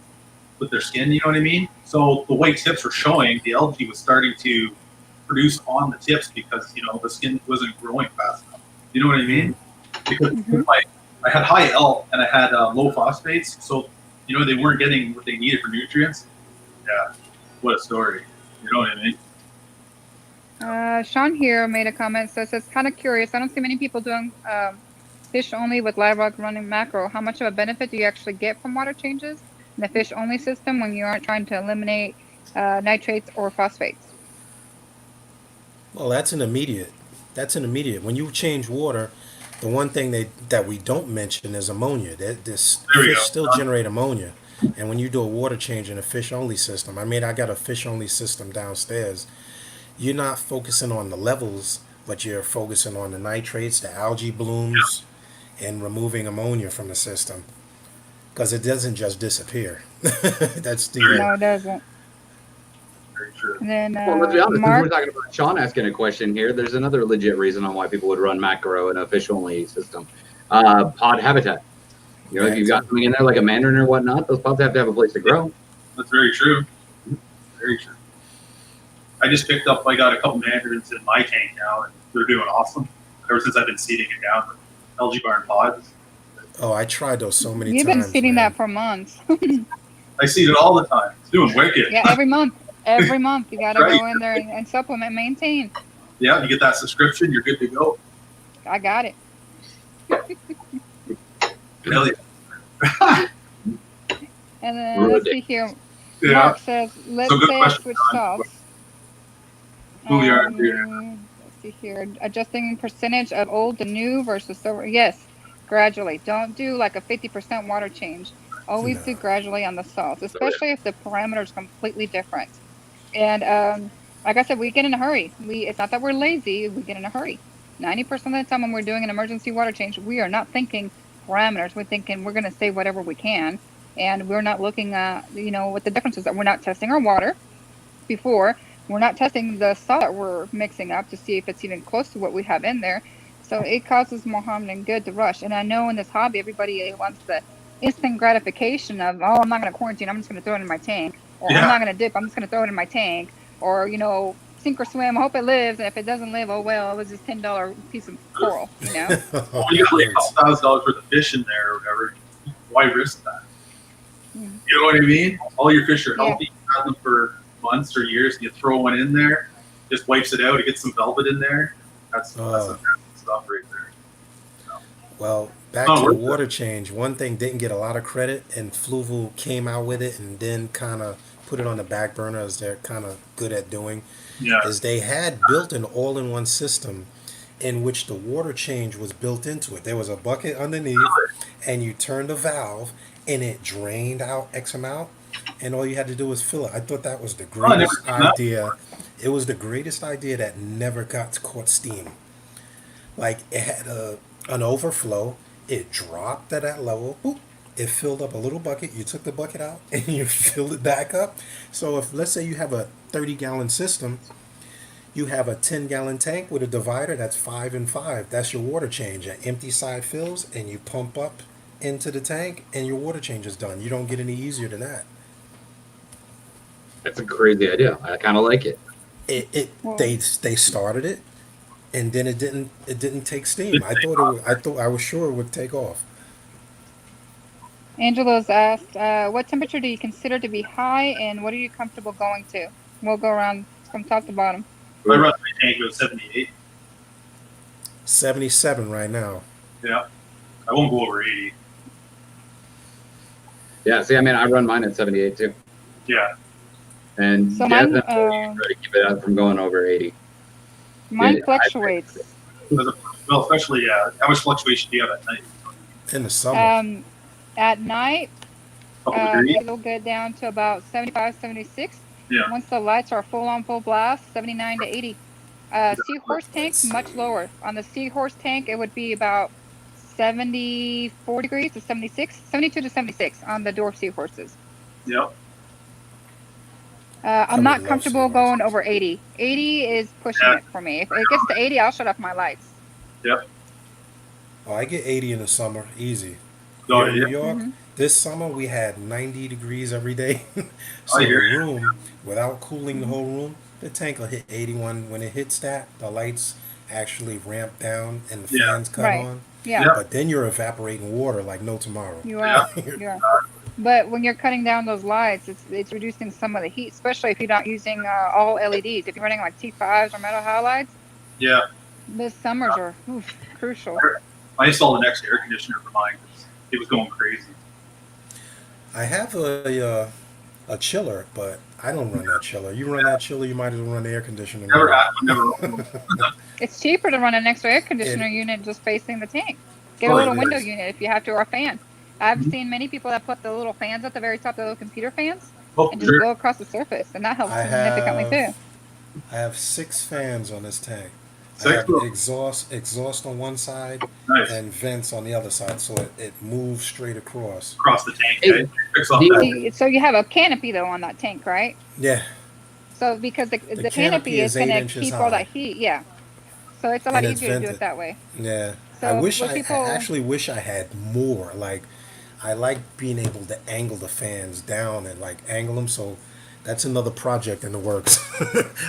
with their skin. You know what I mean? So the white tips were showing. The algae was starting to produce on the tips because the skin wasn't growing fast enough. You know what I mean? Because I had high L and I had low phosphates, so they weren't getting what they needed for nutrients. Yeah, what a story. You know what I mean? Sean here made a comment, so it says, kind of curious. I don't see many people doing fish only with live rock running macro. How much of a benefit do you actually get from water changes in the fish only system when you aren't trying to eliminate nitrates or phosphates? Well, that's an immediate. When you change water, the one thing that we don't mention is ammonia. This fish still generate ammonia, and when you do a water change in a fish only system, I got a fish only system downstairs. You're not focusing on the levels, but you're focusing on the nitrates, the algae blooms, and removing ammonia from the system, because it doesn't just disappear. That's the no, it doesn't. Very true. And then well, let's be honest. Mark, We're talking about Sean asking a question here. There's another legit reason on why people would run macro in a fish only system. Pod habitat. If you've got something in there like a mandarin or whatnot, those pods have to have a place to grow. That's very true. Very true. I got a couple mandarins in my tank now, and they're doing awesome. Ever since I've been seeding it down with algae barn pods. Oh, I tried those so many times. You've been seeding that for months. I seed it all the time. It's doing wicked. Yeah, every month. Every month you got to go in there and supplement, maintain. Yeah, you get that subscription, you're good to go. I got it. Really? And then let's see here. Yeah. Mark says, let's So good say I question, switch John. salts. Who we are here. Let's see here. Adjusting percentage of old to new versus silver. Yes, gradually. Don't do like a 50% water change. Always do gradually on the salts, especially if the parameter is completely different. And like I said, we get in a hurry. It's not that we're lazy. We get in a hurry. 90% of the time when we're doing an emergency water change, we are not thinking parameters. We're thinking we're going to save whatever we can. And we're not looking at, what the differences are. We're not testing our water before. We're not testing the salt that we're mixing up to see if it's even close to what we have in there. So it causes more harm than good to rush. And I know in this hobby, everybody wants the instant gratification of, oh, I'm not going to quarantine. I'm just going to throw it in my tank. Or I'm not going to dip. I'm just going to throw it in my tank. Or, sink or swim, hope it lives. And if it doesn't live, oh, well, it was just $10 piece of coral, When you got like $1,000 worth of fish in there or whatever, why risk that? You know what I mean? All your fish are healthy. You've had them for months or years, and you throw one in there, just wipes it out. It gets some velvet in there. That's the stuff right there. Well, back to the water change. One thing didn't get a lot of credit, and Fluval came out with it and then kind of put it on the back burner, as they're kind of good at doing, is they had built an all-in-one system in which the water change was built into it. There was a bucket underneath, and you turned the valve, and it drained out X amount, and all you had to do was fill it. I thought that was the greatest idea. It was the greatest idea that never got caught steam. Like, it had an overflow. It dropped at that level. Boop. It filled up a little bucket. You took the bucket out, and you filled it back up. So if, let's say you have a 30-gallon system, you have a 10-gallon tank with a divider that's 5 and 5. That's your water change. An empty side fills, and you pump up into the tank, and your water change is done. You don't get any easier than that. That's a crazy idea. I kind of like it. They started it, and then it didn't take steam. I was sure it would take off. Angelo's asked, what temperature do you consider to be high, and what are you comfortable going to? We'll go around from top to bottom. I run my tank with 78. 77 right now. Yeah. I won't go over 80. Yeah, see, I run mine at 78 too. Yeah. And so definitely try to keep it out from going over 80. Mine fluctuates. Well, especially, how much fluctuation do you have at night? In the summer. At night, it'll get down to about 75, 76. Yeah. Once the lights are full blast, 79 to 80. Seahorse tank's much lower. On the seahorse tank, it would be about 74 degrees to 76, 72 to 76 on the dwarf seahorses. Yep. I'm not comfortable going over 80. 80 is pushing it for me. If it gets to 80, I'll shut off my lights. Yep. Oh, I get 80 in the summer, easy. Oh, Here in yeah. New York, this summer we had 90 degrees every day. I So the hear you. room, without cooling the whole room, the tank will hit 81. When it hits that, the lights actually ramp down and the Yeah. fans cut Right. on. Yeah, Yeah. But then you're evaporating water like no tomorrow. you Yeah. are. You are. But when you're cutting down those lights, it's reducing some of the heat, especially if you're not using all LEDs. If you're running like T5s or metal halides, Yeah. this summers are crucial. I installed an extra air conditioner for mine because it was going crazy. I have a chiller, but I don't run that chiller. You run that chiller, you might as well run the air conditioner. Never had one, never run one. It's cheaper to run an extra air conditioner unit just facing the tank. Get a Oh, little it window is. unit if you have to, or a fan. I've seen many people that put the little fans at the very top, the little computer fans, Oh, and just sure. blow across the surface, and that helps I significantly too. have 6 fans on this tank. I Six? have exhaust on one side Nice. and vents on the other side, so it moves straight across. Across the tank. Hey, Okay? Fix off do that. So you have a canopy though on that tank, right? Yeah, So because the canopy canopy is is going 8 to inches keep all high. that heat, yeah. So it's a lot and it's easier to do vented. it that way. Yeah, So I people, actually wish I had more. Like, I like being able to angle the fans down and like angle them. So that's another project in the works.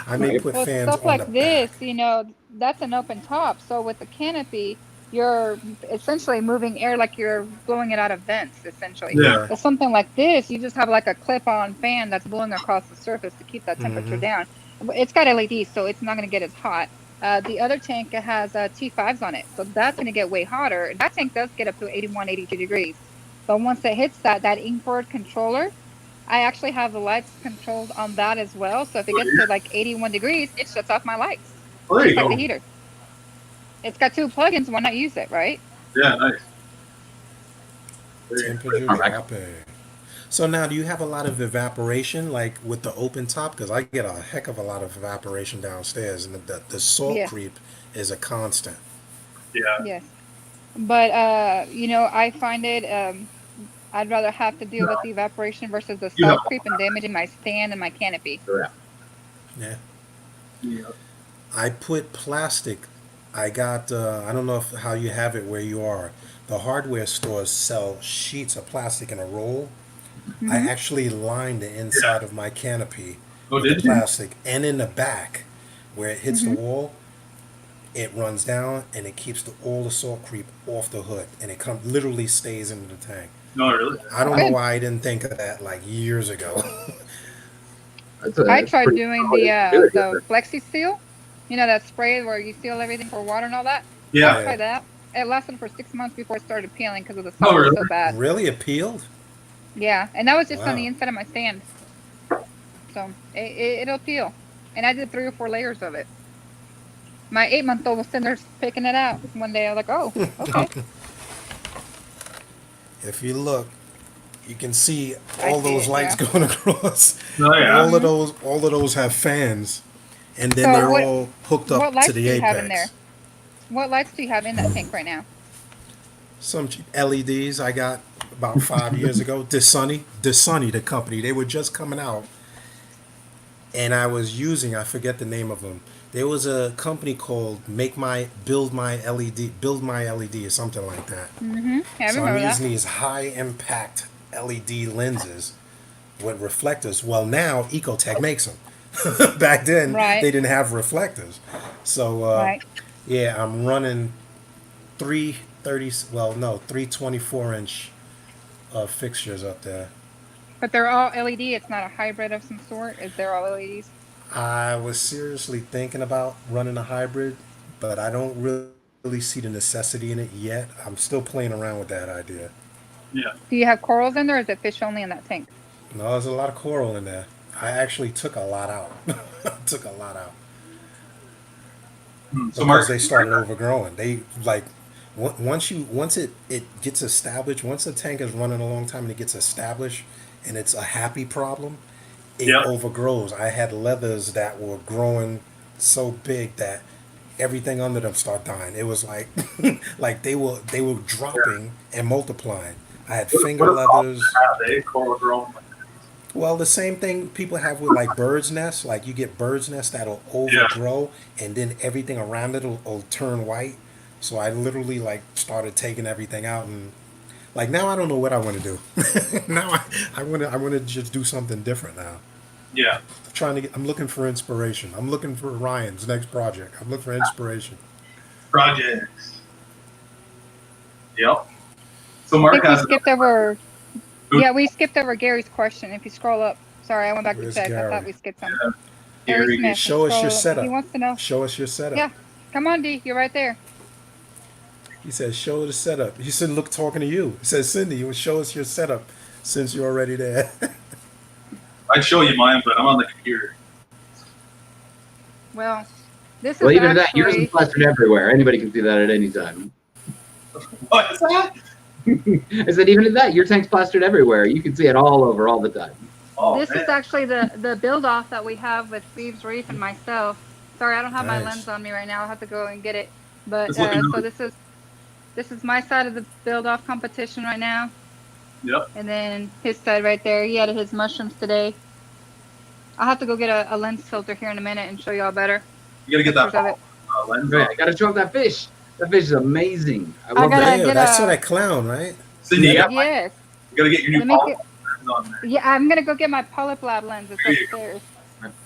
I may Right. put well, fans stuff on the like this, back. that's an open top. So with the canopy, you're essentially moving air like you're blowing it out of vents, essentially. Yeah. Yeah. But something like this, you just have like a clip-on fan that's blowing across the surface to keep that temperature Hmm. down. It's got LEDs, so it's not going to get as hot. The other tank has T5s on it, so that's going to get way hotter. That tank does get up to 81, 82 degrees. But once it hits that infrared controller, I actually have the lights controlled on that as well. So if it gets to like 81 degrees, it shuts off my lights, Well, there you just like the go. heater. It's got 2 plugins. Why not use it, right? Yeah, nice. There you go. Temperature All right. dropping. So now, do you have a lot of evaporation, like with the open top? Because I get a heck of a lot of evaporation downstairs, and the salt Yes. creep is a constant. Yeah. Yes. But I find it. I'd rather have to deal with the evaporation versus the You have salt creep and damaging my stand and my canopy. Yeah. Yeah. I put plastic. I got. I don't know how you have it where you are. The hardware stores sell sheets of plastic in a roll. I Mhm. actually lined the inside of my canopy Oh, with the did you? plastic, and in the back, where it hits the Mhm. wall, it runs down and it keeps all the salt creep off the hood, and it literally stays into the tank. No, really? I don't know Good. why I didn't think of that like years ago. I tried pretty doing solid. Good. the Flexi Seal. That spray where you seal everything for water and all that. Yeah. I tried that. It lasted for 6 months before it started peeling because of the Oh, salt was really? so bad. Really, it peeled? Yeah, and that was just on the Wow. inside of my stand. So it'll peel. And I did 3 or 4 layers of it. My 8-month-old was sitting there picking it out one day. I was like, oh, okay. If you look, you can see I all see those it, lights yeah. going across. Oh, yeah. All of those have fans, and then So they're what- all hooked What up lights to do the you have in there? apex. What lights do you have in that tank right now? Some cheap LEDs I got about 5 years ago. Dissunny, the company, they were just coming out, and I was using. I forget the name of them. There was a company called Build My LED, or something like that. Mm-hmm. Yeah, I So remember I'm that. using these high impact LED lenses with reflectors. Well, now Ecotech makes them. Back then, Right. they didn't have reflectors. So, Right. yeah, I'm running 324-inch fixtures up there. But they're all LED. It's not a hybrid of some sort. Is there all LEDs? I was seriously thinking about running a hybrid, but I don't really see the necessity in it yet. I'm still playing around with that idea. Yeah. Do you have corals in there, or is it fish only in that tank? No, there's a lot of coral in there. I actually took a lot out. Took a lot out. So, Because Mark, they started overgrowing. They like once it gets established, once the tank is running a long time and it gets established, and it's a happy problem, it Yeah. overgrows. I had leathers that were growing so big that everything under them start dying. It was like like they were dropping and multiplying. I had finger what about leathers. coral grown? Well, the same thing people have with like bird's nests. Like you get bird's nests that'll overgrow, and then everything around it will turn white. So I literally like started taking everything out, and like now I don't know what I want to do. Now I want to just do something different now. Yeah. I'm looking for inspiration. I'm looking for Ryan's next project. I'm looking for inspiration. Projects. Yep. So I Mark think we has skipped over. Yeah, we skipped over Gary's question. If you scroll up, sorry, I went back to Where's check. I thought Gary? we skipped some. Gary. Gary Smith. Show us your Scroll- setup. He wants to know. Show us your setup. Yeah, come on, D. You're right there. He says, show the setup. He said, look, talking to you. He says, Cyndi, you would show us your setup since you're already there. I'd show you mine, but I'm on the computer. Well, this Well, is even that, yours actually. is plastered everywhere. Anybody can see that at any time. What is that? I said, even at that, your tank's plastered everywhere. You can see it all over all the time. Oh, This man. is actually the build off that we have with BeavsReef and myself. Sorry, I don't have my Nice. lens on me right now. I'll have to go and get it. But It's looking so good. this is my side of the build off competition right now, Yep. and then his side right there. He added his mushrooms today. I'll have to go get a lens filter here in a minute and show y'all better. You gotta get that Pictures of it. lens. Right, I gotta show off that fish. That fish is amazing. I I love gotta that. Yeah, get I a- saw that clown, right? Cindy, Yeah. Yes. you gotta get your new Let me poly get- lens on there. Yeah, I'm gonna go get my Polyp Lab lens. It's There you upstairs.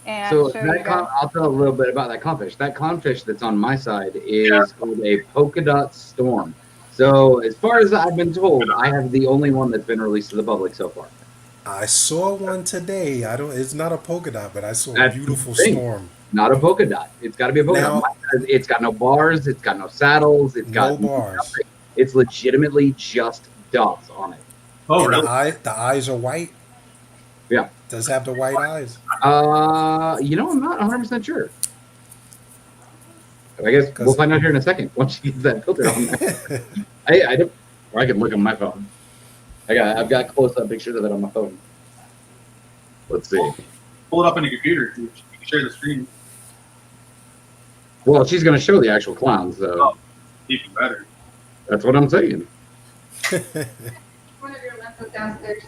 And So show you guys. I'll tell a little bit about that clownfish. That clownfish that's on my side is called a polka dot storm. So as far as I've been told, I have the only one that's been released to the public so far. I saw one today. It's not a polka dot, but I saw a That's beautiful the thing. storm. Not a polka dot. It's got to be a polka Now- dot. It's got no bars. It's got no saddles. It's got No bars. nothing. It's legitimately just dots on it. Oh, And really? the eyes are white. Yeah. Does have the white eyes. I'm not 100% sure. I guess we'll find out here in a second once she gets that filter on there. I don't, or I can look on my phone. I've got close-up pictures of it on my phone. Let's see. Pull it up on your computer. You can share the screen. Well, she's going to show the actual clowns, so Oh. Even better. that's what I'm saying. One of your lenses downstairs.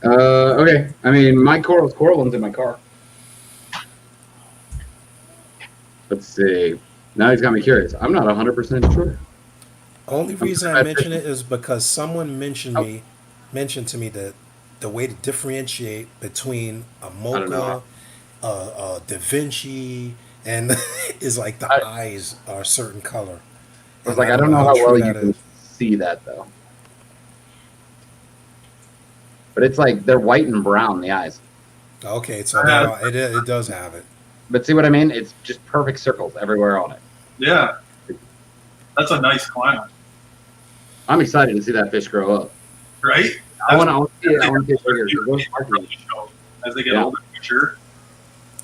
Okay. I mean, my coral one's in my car. Let's see. Now he's got me curious. I'm not 100% sure. Only reason I mention it is because someone mentioned to me that the way to differentiate between a don't mocha, know. a Da Vinci, and is like the eyes are a certain color. I was And like, I don't know how true well you that can is. see that, though. But it's like they're white and brown, the eyes. Okay, so it does have it. But see what I mean? It's just perfect circles everywhere on it. Yeah. That's a nice clown, I'm excited to see that fish grow up. right? I want to see it. I want to see it bigger. 'Cause those markings, As they get Yeah. older, for sure.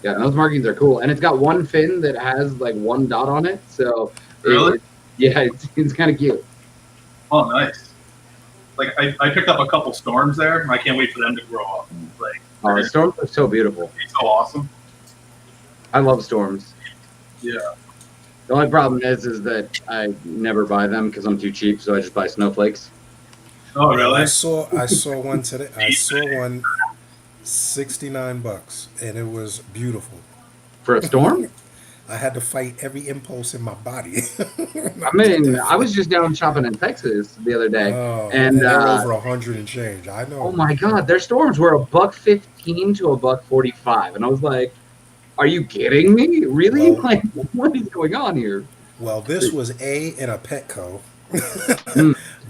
yeah, those markings are cool. And it's got one fin that has like one dot on it. So, Really? it's kind of cute. Oh, nice. Like, I picked up a couple storms there, and I can't wait for them to grow up. Like, Oh, the storms are so beautiful. it's so awesome. I love storms. Yeah. The only problem is that I never buy them because I'm too cheap. So I just buy snowflakes. Oh, really? I saw one today. I saw one, $69, and it was beautiful. For a storm? I had to fight every impulse in my body. I mean, I was just down shopping in Texas the other day. Oh, And, they're uh, over 100 and change. I know. Oh my God, their storms were $1.15 to $1.45, and I was like, "Are you kidding me? Really? Well- Like, what is going on here?" Well, this was A in a Petco.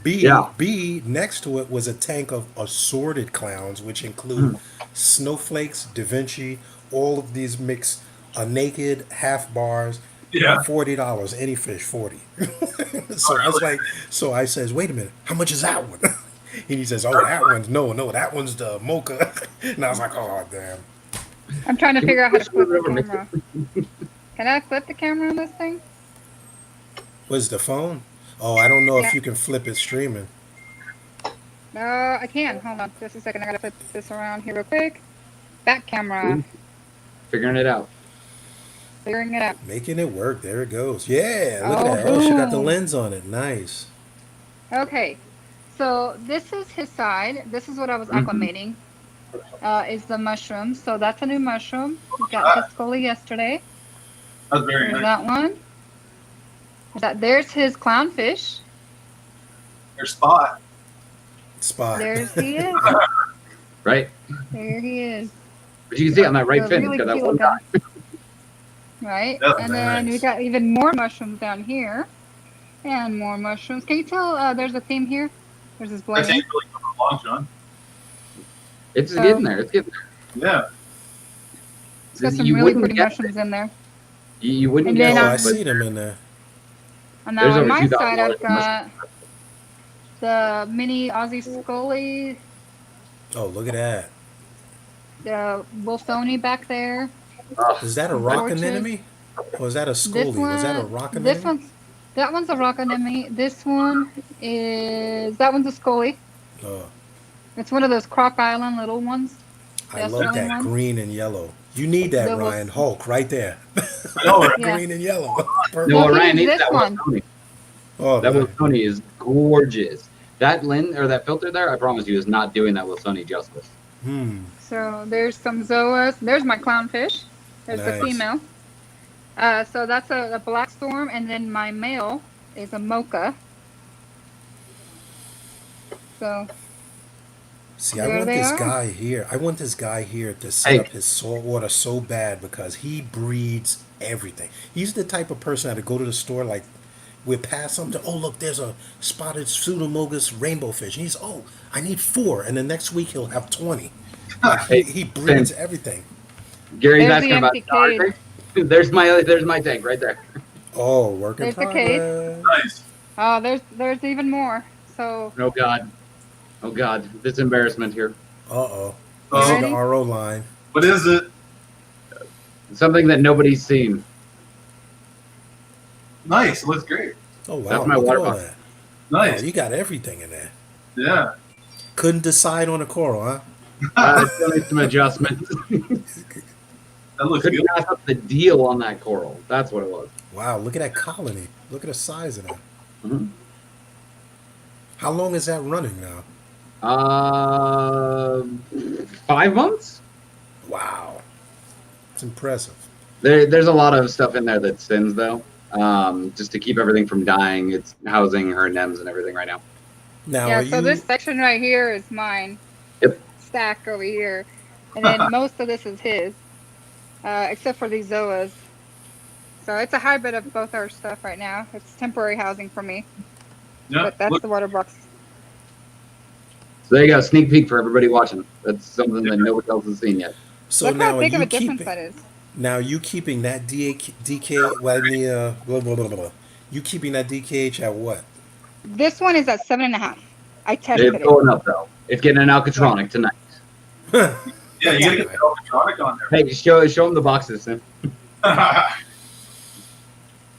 B, Yeah. B next to it was a tank of assorted clowns, which include snowflakes, Da Vinci, all of these mixed, naked, half bars, Yeah. $40. Any fish, 40. So I was like, so I says, wait a minute, how much is that one? And he says, oh, that one's no, that one's the mocha. And I was like, oh damn. I'm trying to figure out how to flip the Whoever makes camera. Can I flip the camera on this thing? What's the phone? Oh, I don't know if Yeah. you can flip it streaming. No, I can. Hold on, just a second. I gotta flip this around here real quick. Back camera. Figuring it out. Figuring it out. Making it work. There it goes. Yeah, look at that. Oh, she got the lens on it. Nice. Okay, so this is his side. This is what I was acclimating. Is the mushroom. So that's a new mushroom. We got his Scully yesterday. That's very There's nice. that one. There's his clownfish. There's Spot. Spot. There's he is. Right? There he is. But you can see on that right So fin, really it's got that cute one looking. dot. Right? Yeah, And then we nice. got even more mushrooms down here. And more mushrooms. Can you tell there's a theme here? There's this I blanket. think really coming along, John. It's getting there. It's getting there. Yeah. It's got some You really wouldn't pretty get mushrooms in there. You wouldn't And get then Oh, it, I but see them in there. And There's now on over my 2,000 side, I've dollars got the mini Aussie Scully, Oh, look at that. the Wilsoni back there. Is that a Some rock torches. anemone? Or is that a This scully? one, Was that a rock this anemone? that one's a rock anemone. This one that one's a Scully. Oh, It's one of those Croc Island little ones. I That's love the that one. green and yellow. You need that, There was- Ryan. Hulk, right there. I know, right? Yeah. Green and yellow. no, Perfect. Well, Ryan here's needs this that one. Wilsoni. Oh, That man. Wilsoni is gorgeous. That lens or that filter there, I promise you, is not doing that Wilsoni justice. So there's some zoas. There's my clownfish. There's the Nice. female. So that's a black storm, and then my male is a mocha. So See, I There want they this are. guy here. I want this guy here to set Hey. up his salt water so bad because he breeds everything. He's the type of person that would go to the store like we'll pass something. Oh, look, there's a spotted pseudomogus rainbow fish. And he's, oh, I need 4, and the next week he'll have 20. Like, he breeds everything. Gary's There's the asking about empty cage. Dude, there's my tank right there. Oh, work in There's the case. progress. Nice. there's even more. So Oh God, this embarrassment here. Uh-oh. Oh. This is the Ready? RO line. What is it? Something that nobody's seen. Nice. It looks great. Oh, wow. That's my Look at water all bottle. that. Nice. Oh, you got everything in there. Yeah. Couldn't decide on a coral, huh? Still need some adjustments. That looks Couldn't good. pass up the deal on that coral. That's what it was. Wow, look at that colony. Look at the size of that. Mhm. How long is that running now? 5 months. Wow. It's impressive. There's a lot of stuff in there that sins though. Just to keep everything from dying. It's housing her nems and everything right now. Now, yeah, are so you... this section right here is mine. Yep. Stack over here, and then most of this is his, except for these zoas. So it's a hybrid of both our stuff right now. It's temporary housing for me, Yeah. but that's Look, the water box. So there you go, sneak peek for everybody watching. That's something that nobody else has seen yet. So Look now how are big of you a difference keeping... that is. Now you keeping that DK... Well, blah, blah, blah, blah. You keeping that DKH at what? This one is at 7.5. I tested It's it. going up though. It's getting an Alcatronic tonight. yeah, you gotta get the electronic on Hey, show them the boxes, Sim.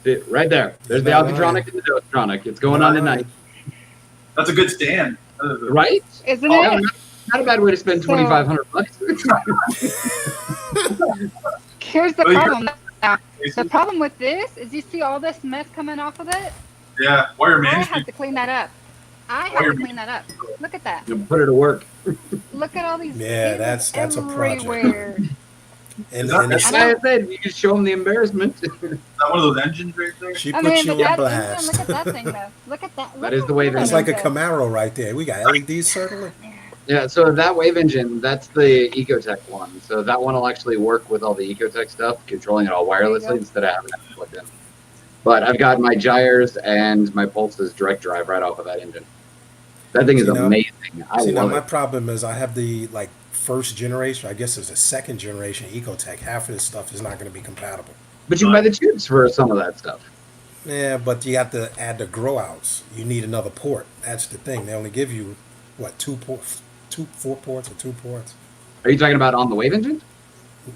there. Right there. There's the Not Alcatronic and the Dostronic. It's going on tonight. That's a good stand. Right? Isn't Yeah, it? not a bad way to spend So- 2,500 bucks. Here's the Oh, yeah. problem now. The problem with this is you see all this mess coming off of it? Yeah, wire I had management. to clean that up. I had to clean that up. Look at that. You put her to work. Look at all these Yeah, cables that's a project. everywhere. And, Is that- and That's it's, why I said you just show them the embarrassment. Is that one of those engines right there? she I put mean, you but on that, blast. look at that thing though. Look at that. That is the way look at It's that like a thing. Camaro right there. We got LEDs circling. Yeah, so that wave engine, that's the Ecotech one. So that one will actually work with all the Ecotech stuff, controlling it all There you wirelessly go. instead of having it plugged in. But I've got my gyres and my pulses direct drive right off of that engine. That thing is See, now- amazing. I See, now love my it. problem is I have the like first generation. I guess it's a second generation Ecotech. Half of this stuff is not going to be compatible. But you can buy the tubes for some of that stuff. Yeah, but you have to add the grow outs. You need another port. That's the thing. They only give you what 4 ports or 2 ports. Are you talking about on the wave engine?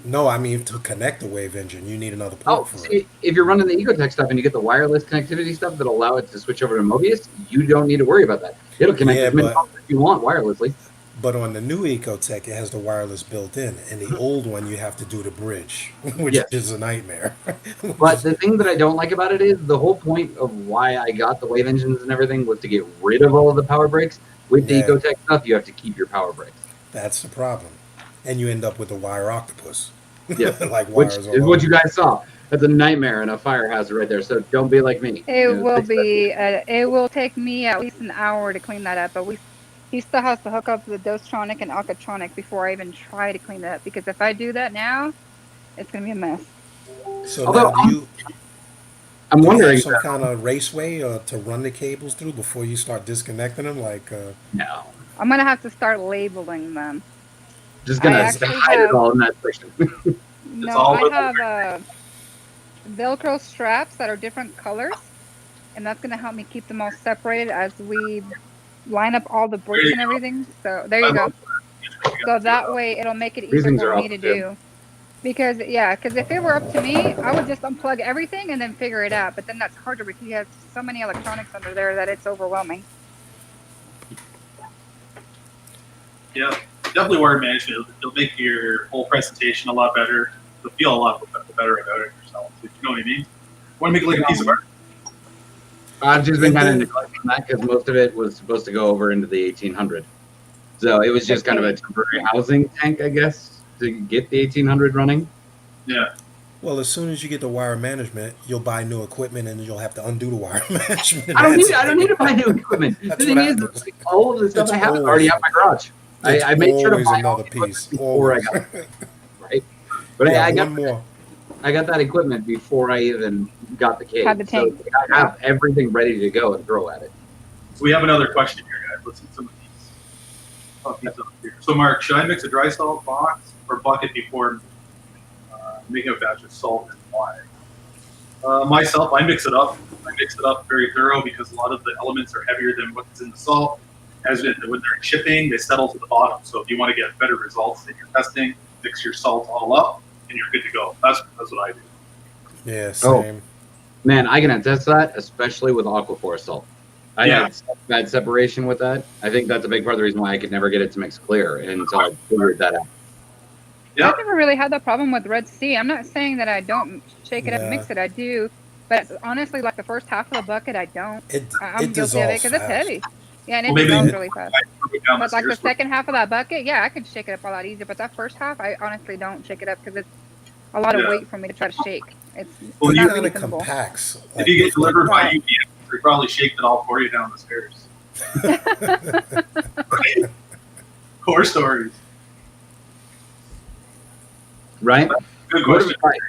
No, I mean to connect the wave engine, you need another port Oh, for see, it. if you're running the Ecotech stuff and you get the wireless connectivity stuff that allow it to switch over to Mobius, you don't need to worry about that. It'll connect Yeah, as many but- times as you want wirelessly. But on the new Ecotech, it has the wireless built in, and the old one you have to do the bridge, which Yes. is a nightmare. But the thing that I don't like about it is the whole point of why I got the wave engines and everything was to get rid of all of the power brakes. With the Yeah. Ecotech stuff, you have to keep your power brakes. That's the problem, and you end up with a wire octopus. Yeah, like which wires is all what over. you guys saw. That's a nightmare and a fire hazard right there. So don't be like me. It You know, will fix that. be. It will take me at least an hour to clean that up. But he still has to hook up the Dostronic and Alkatronic before I even try to clean that. Because if I do that now, it's gonna be a mess. So Although now, do I'm you have wondering, some kind of raceway to run the cables through before you start disconnecting them? Like, no, I'm gonna have to start labeling them. just I gonna actually hide it have all in that section. no. all I with- have Velcro straps that are different colors, and that's gonna help me keep them all separated as we line up all the There bricks you and go. everything. So there you I go. love that. So that way it'll make it These easier things for are me to awesome, too. do. Because if it were up to me, I would just unplug everything and then figure it out. But then that's harder because you have so many electronics under there that it's overwhelming. Yeah, definitely wire management. It'll make your whole presentation a lot better. You'll feel a lot better about it yourself. You know what I mean? Want to make it like a piece of art? I've just been And kind of then- neglecting that because most of it was supposed to go over into the 1800. So it was just kind of a temporary housing tank, I guess, to get the 1800 running. Yeah. well, as soon as you get the wire management, you'll buy new equipment and you'll have to undo the wire management. I don't need to buy new equipment. The That's thing what is, happens. all of the stuff It's I have is always- already out in my garage. It's I made sure to always buy all another the equipment piece. before Always. I got it, right? But Yeah, I got one more. I got that equipment before I even got the cage. Had the tank. So I have everything ready to go and throw at it. So we have another question here, guys. Let's see some of these. Up here. So Mark, should I mix a dry salt box or bucket before making a batch of salt, and why? Myself, I mix it up. I mix it up very thorough because a lot of the elements are heavier than what's in the salt. As when they're in shipping, they settle to the bottom. So if you want to get better results in your testing, mix your salt all up, and you're good to go. That's what I do. Yeah, Oh. same. Man, I can attest to that, especially with aquaphor salt. I Yeah. had bad separation with that. I think that's a big part of the reason why I could never get it to mix clear until I figured that out. Yeah. I've never really had that problem with Red Sea. I'm not saying that I don't shake it up and Yeah. mix it. I do. But honestly, like the first half of the bucket, I don't. I'm It guilty of it dissolves because it's fast. heavy. Yeah, and it Well, maybe- dissolves really fast. Put it down But like the stairs. second half of that bucket, yeah, I can shake it up a lot easier. But that first half, I honestly don't shake it up because it's a lot of Yeah. weight for me to try to shake. It's Well, It not kind of reasonable. compacts. If you get delivered by Right. UPS, they probably shake it all for you down the stairs. Right? Core stories. Right? Good What question.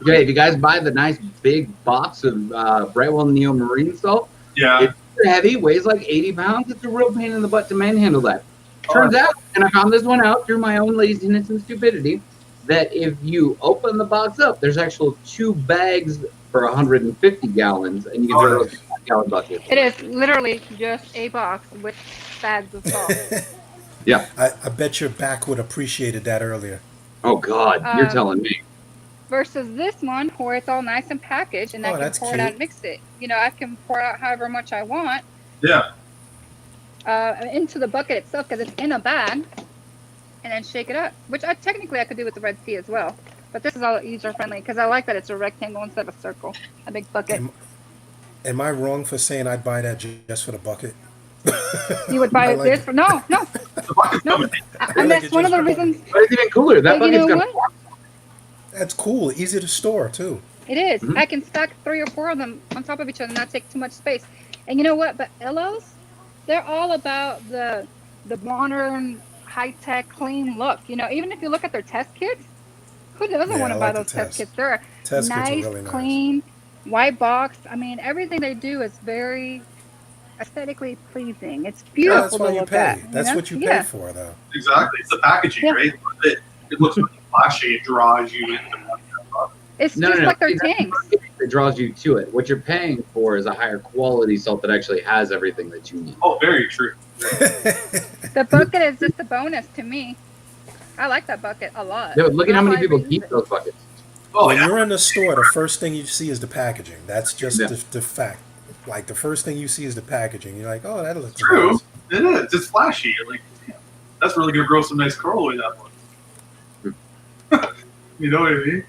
Okay, if you guys buy the nice big box of Brightwell Neo Marine salt, Yeah. it's heavy, weighs like 80 pounds. It's a real pain in the butt to manhandle that. Turns out, and I found this one out through my own laziness and stupidity, that if you open the box up, there's actually 2 bags for 150 gallons, and you can throw those in a gallon bucket. It is literally just a box with bags of salt. Yeah. I bet your back would appreciated that earlier. Oh, God, you're Um, telling me. Versus this one where it's all nice and packaged and Oh, I can that's pour it out cute. and mix it. You know, I can pour out however much I want Yeah. into the bucket itself because it's in a bag and then shake it up, which technically I could do with the Red Sea as well. But this is all user friendly because I like that it's a rectangle instead of a circle, a big bucket. Am I wrong for saying I'd buy that just for the bucket? You would buy I it like this it. for no. The bucket's No. coming. And like that's it one of just the for the reasons. But it's even cooler. That But you bucket's know gonna what? That's cool. Easy to store too. It is. Mhm. I can stack 3 or 4 of them on top of each other and not take too much space. And you know what? But Illos, they're all about the modern, high-tech, clean look. You know, even if you look at their test kits, who doesn't Yeah, want I to buy like the those test test. kits? They're Test kits are nice, really nice. clean, white box. I mean, everything they do is very aesthetically pleasing. It's Yeah, beautiful that's why to you look pay. at. That's know? what you Yeah. pay for, though. Exactly. It's the packaging, Yeah. right? It looks really flashy. It draws you into the product. It's No, just no, no. like their See, that's tanks. It draws you to it. What you're paying for is a higher quality salt that actually has everything that you need. Oh, very true. The bucket is just a bonus to me. I like that bucket a lot. Yeah, but look at how many That's people why I keep use it. those buckets. Oh, When yeah. you're in the store, the first thing you see is the packaging. That's just Yeah. the fact. Like the first thing you see is the packaging. You're like, oh, that looks True. nice. It is. It's flashy. Like, yeah, that's really going to grow some nice coral with that one. You know what I mean?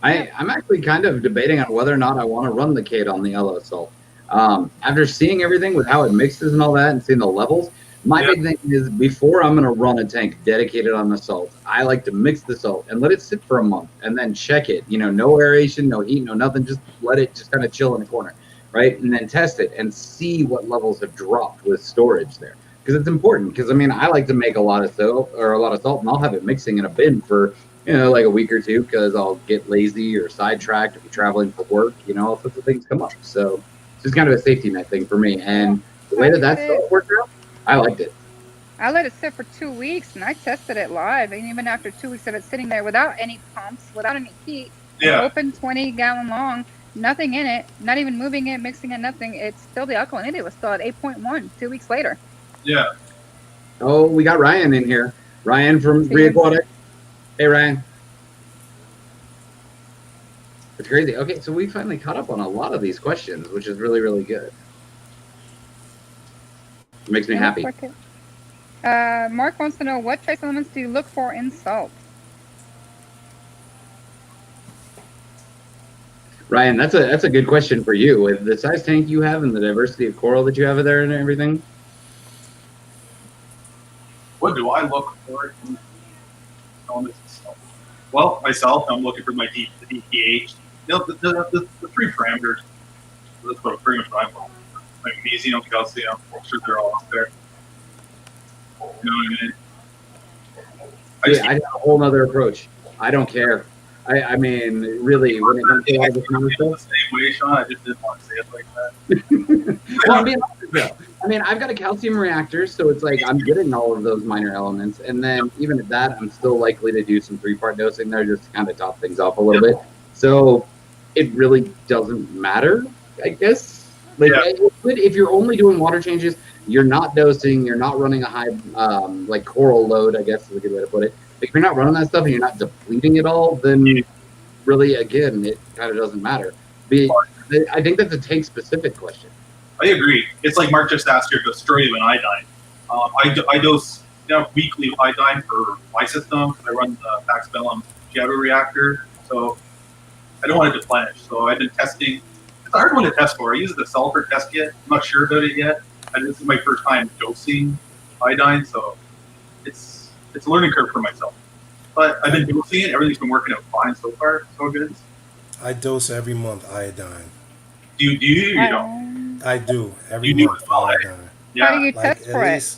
I'm actually kind of debating on whether or not I want to run the Cade on the LO salt. After seeing everything with how it mixes and all that and seeing the levels, My big thing is before I'm going to run a tank dedicated on the salt, I like to mix the salt and let it sit for a month and then check it. You know, no aeration, no heat, no nothing. Just let it just kind of chill in the corner, right? And then test it and see what levels have dropped with storage there. Because it's important. Because I mean, I like to make a lot of salt, and I'll have it mixing in a bin for, you know, like a week or two, because I'll get lazy or sidetracked if I'm traveling for work. You know, all sorts of things come up. So it's just kind of a safety net thing for me. And the way that salt worked out, I liked it. I let it sit for 2 weeks, and I tested it live. And even after 2 weeks of it sitting there without any pumps, without any heat, open 20-gallon long, nothing in it, not even moving it, mixing it, nothing. It's still the alkalinity was still at 8.1 2 weeks later. Yeah. Oh, we got Ryan in here. Ryan from Aquarium. Hey, Ryan. It's crazy. Okay, so we finally caught up on a lot of these questions, which is really, really good. It makes me happy. Mark wants to know, what trace elements do you look for in salt? Ryan, that's a good question for you. With the size tank you have and the diversity of coral that you have there and everything. What do I look for in elements of salt? Well, myself, I'm looking for the pH. You know, the 3 parameters. That's what pretty much what I'm looking for. Magnesium, calcium, I'm sure they're all up there. You know what I mean? I have a whole other approach. I don't care. I mean, really, when it comes to all this kind of stuff. The same way, Sean. I just didn't want to say it like that. Well, I'm being honest, though. I mean, I've got a calcium reactor, so it's like I'm getting all of those minor elements. And then even at that, I'm still likely to do some 3-part dosing there just to kind of top things off a little bit. So it really doesn't matter, I guess. Like, if you're only doing water changes, you're not dosing, you're not running a high, like coral load, I guess is a good way to put it. If you're not running that stuff and you're not depleting it all, then really, again, it kind of doesn't matter. I think that's a tank-specific question. I agree. It's like Mark just asked here, the story of an iodine. I dose weekly iodine for my system because I run the Pax Bellum Java reactor, so I don't want to deplenish. So I've been testing. It's a hard one to test for. I use the sulfur test kit. I'm not sure about it yet. And this is my first time dosing iodine, so it's a learning curve for myself. But I've been dosing it. Everything's been working out fine so far. So good. I dose every month iodine. Do you? You don't? I do every month iodine. How do you test for it?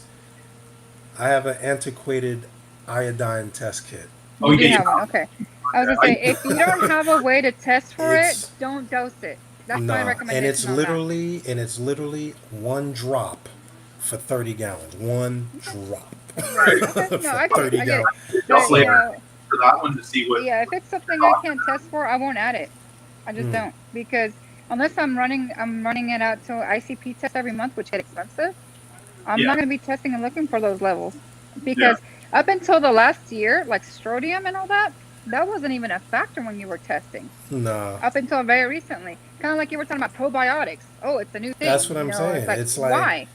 I have an antiquated iodine test kit. Oh, you have one. Okay. I was gonna say, if you don't have a way to test for it, don't dose it. That's my recommendation. And it's literally 1 drop for 30 gallons. 1 drop. Right. Okay. No, I get it. Just later for that one to see what. Yeah, if it's something I can't test for, I won't add it. I just don't, because unless I'm running it out to ICP test every month, which get expensive. I'm not going to be testing and looking for those levels, because up until the last year, like strontium and all that wasn't even a factor when you were testing. No. Up until very recently, kind of like you were talking about probiotics. Oh, it's a new thing. That's what I'm saying. It's like why?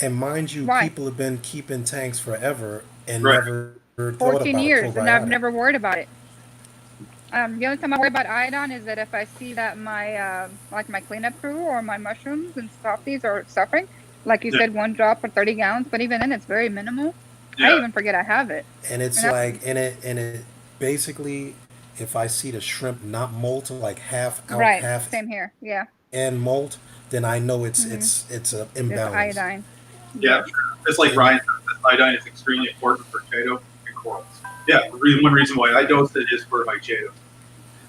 And mind you, people have been keeping tanks forever and never 14 years, and I've never worried about it. The only time I worry about iodine is that if I see that my like my cleanup crew or my mushrooms and softies are suffering, like you said, 1 drop for 30 gallons, but even then it's very minimal. I even forget I have it. And it's like, and it basically, if I see the shrimp not molt, like half out, half same here, and molt, then I know it's an imbalance. It's iodine. Yeah, it's like Ryan says, iodine is extremely important for chaeto and corals. Yeah, one reason why I dose it is for my chaeto.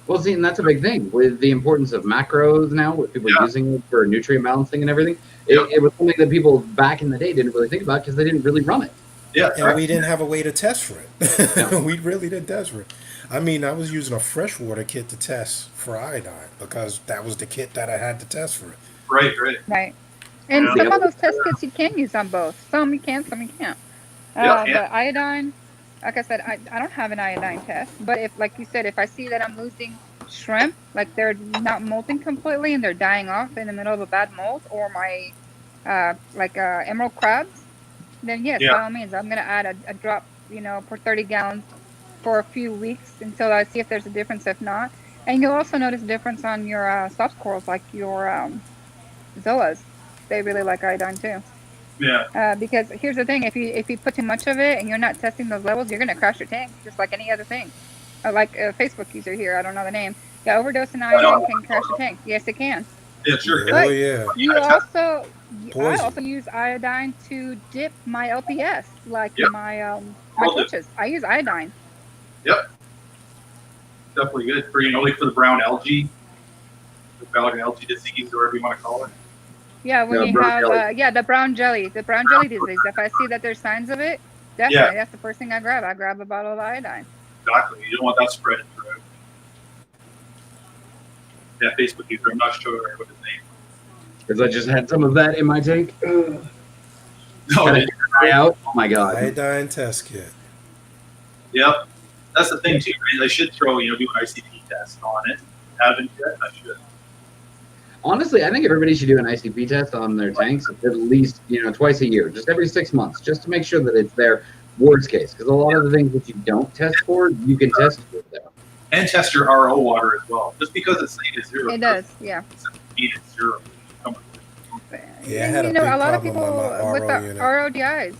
Well, see, and that's a big thing with the importance of macros now, with people using it for nutrient balancing and everything. It was something that people back in the day didn't really think about because they didn't really run it. Yeah, and we didn't have a way to test for it. We really didn't test for it. I mean, I was using a freshwater kit to test for iodine because that was the kit that I had to test for it. Right. And some of those test kits you can use on both. Some you can, some you can't. But iodine, like I said, I don't have an iodine test. But if, like you said, if I see that I'm losing shrimp, like they're not molting completely and they're dying off in the middle of a bad molt, or my emerald crabs, then yes, by all means, I'm gonna add a drop, per 30 gallons for a few weeks until I see if there's a difference. If not, and you'll also notice a difference on your soft corals, like your zoas. They really like iodine too. Yeah. Because here's the thing: if you put too much of it and you're not testing those levels, you're gonna crash your tank, just like any other thing. Like a Facebook user here, I don't know the name. Yeah, overdose in iodine can crash your tank. Yes, it can. Yeah, sure. Oh yeah. You also, I Poison. also use iodine to dip my LPS, like Yep. my my torches. I use iodine. Yep. Definitely good for, like for the brown algae, the brown algae disease, or whatever you want to call it. Yeah, when you have the brown jelly disease. If I see that there's signs of it, definitely that's the first thing I grab. I grab a bottle of iodine. Exactly. You don't want that spreading through. Yeah, Facebook user. I'm not sure what his name. Because I just had some of that in my tank. No, out. Oh my god. Iodine test kit. Yep. That's the thing too. Right? I should throw, do an ICP test on it. Haven't yet. I should. Honestly, I think everybody should do an ICP test on their tanks at least, twice a year, just every 6 months, just to make sure that it's there. Worst case, because a lot of the things that you don't test for, you can test for there. And test your RO water as well. Just because it's saying it's 0. It does, yeah. It's 0. Yeah, I had and, a big a lot of problem people on my with RO the unit. RODIs,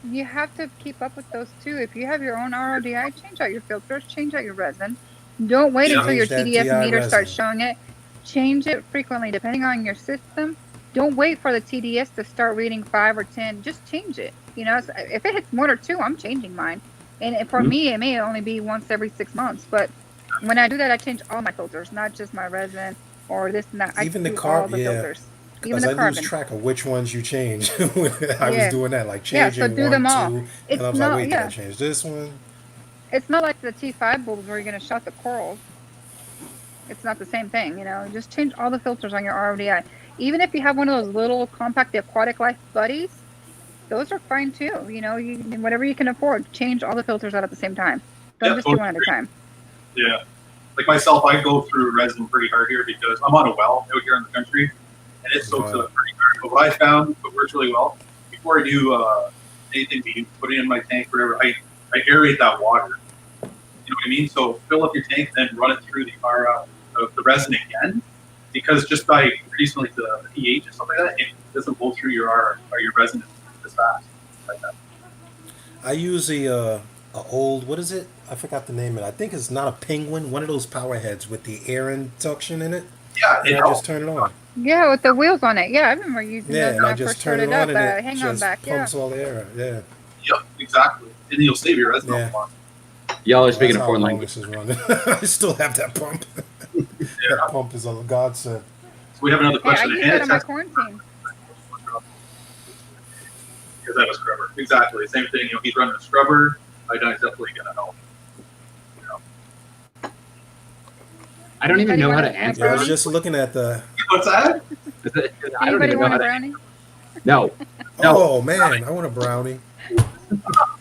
you have to keep up with those too. If you have your own RODI, change out your filters, change out your resin. Don't wait until your Change that TDS DI meter resin. starts showing it. Change it frequently depending on your system. Don't wait for the TDS to start reading 5 or 10. Just change it. If it hits 1 or 2, I'm changing mine. And for me, it may only be once every 6 months. But when I do that, I change all my filters, not just my resin or this and that. Even I the do all the yeah. filters. Even Because the I carbon. lose track of which ones you change. I was doing that, like changing so do 1, them all. 2, It's and I was not, like, wait, did I change this one? It's not like the T5 bulbs where you're going to shot the corals. It's not the same thing, Just change all the filters on your RODI. Even if you have one of those little compact aquatic life buddies, those are fine too. Whatever you can afford, change all the filters out at the same time. Don't just do one at a time. Yeah. Like myself, I go through resin pretty hard here because I'm on a well out here in the country, and it soaks up pretty hard. But what I found that works really well, before I do anything, put it in my tank, whatever, I aerate that water. You know what I mean? So fill up your tank, then run it through the resin again, because just by reducing like the pH and stuff like that, it doesn't blow through your resin as fast like that. I use a old, what is it? I forgot the name of it. I think it's not a penguin, one of those power heads with the air induction in it. Yeah, and I just turn it on. Yeah, with the wheels on it. Yeah, I remember using those and when I I just first turn started it on up. and it Hang just on back. pumps all the air. Yeah. Yep, exactly. And you'll save your resin a lot. Y'all are speaking That's of foreign how language. this is running. I still have that pump. That pump is a godsend. So we have another question. I use that on my quarantine. Because I have a scrubber. Exactly. Same thing. He's running a scrubber. Iodine's definitely going to help. I don't even know how to answer. I was just looking at the. What's that? I don't even know how to. Brownie? No. Oh man, I want a brownie.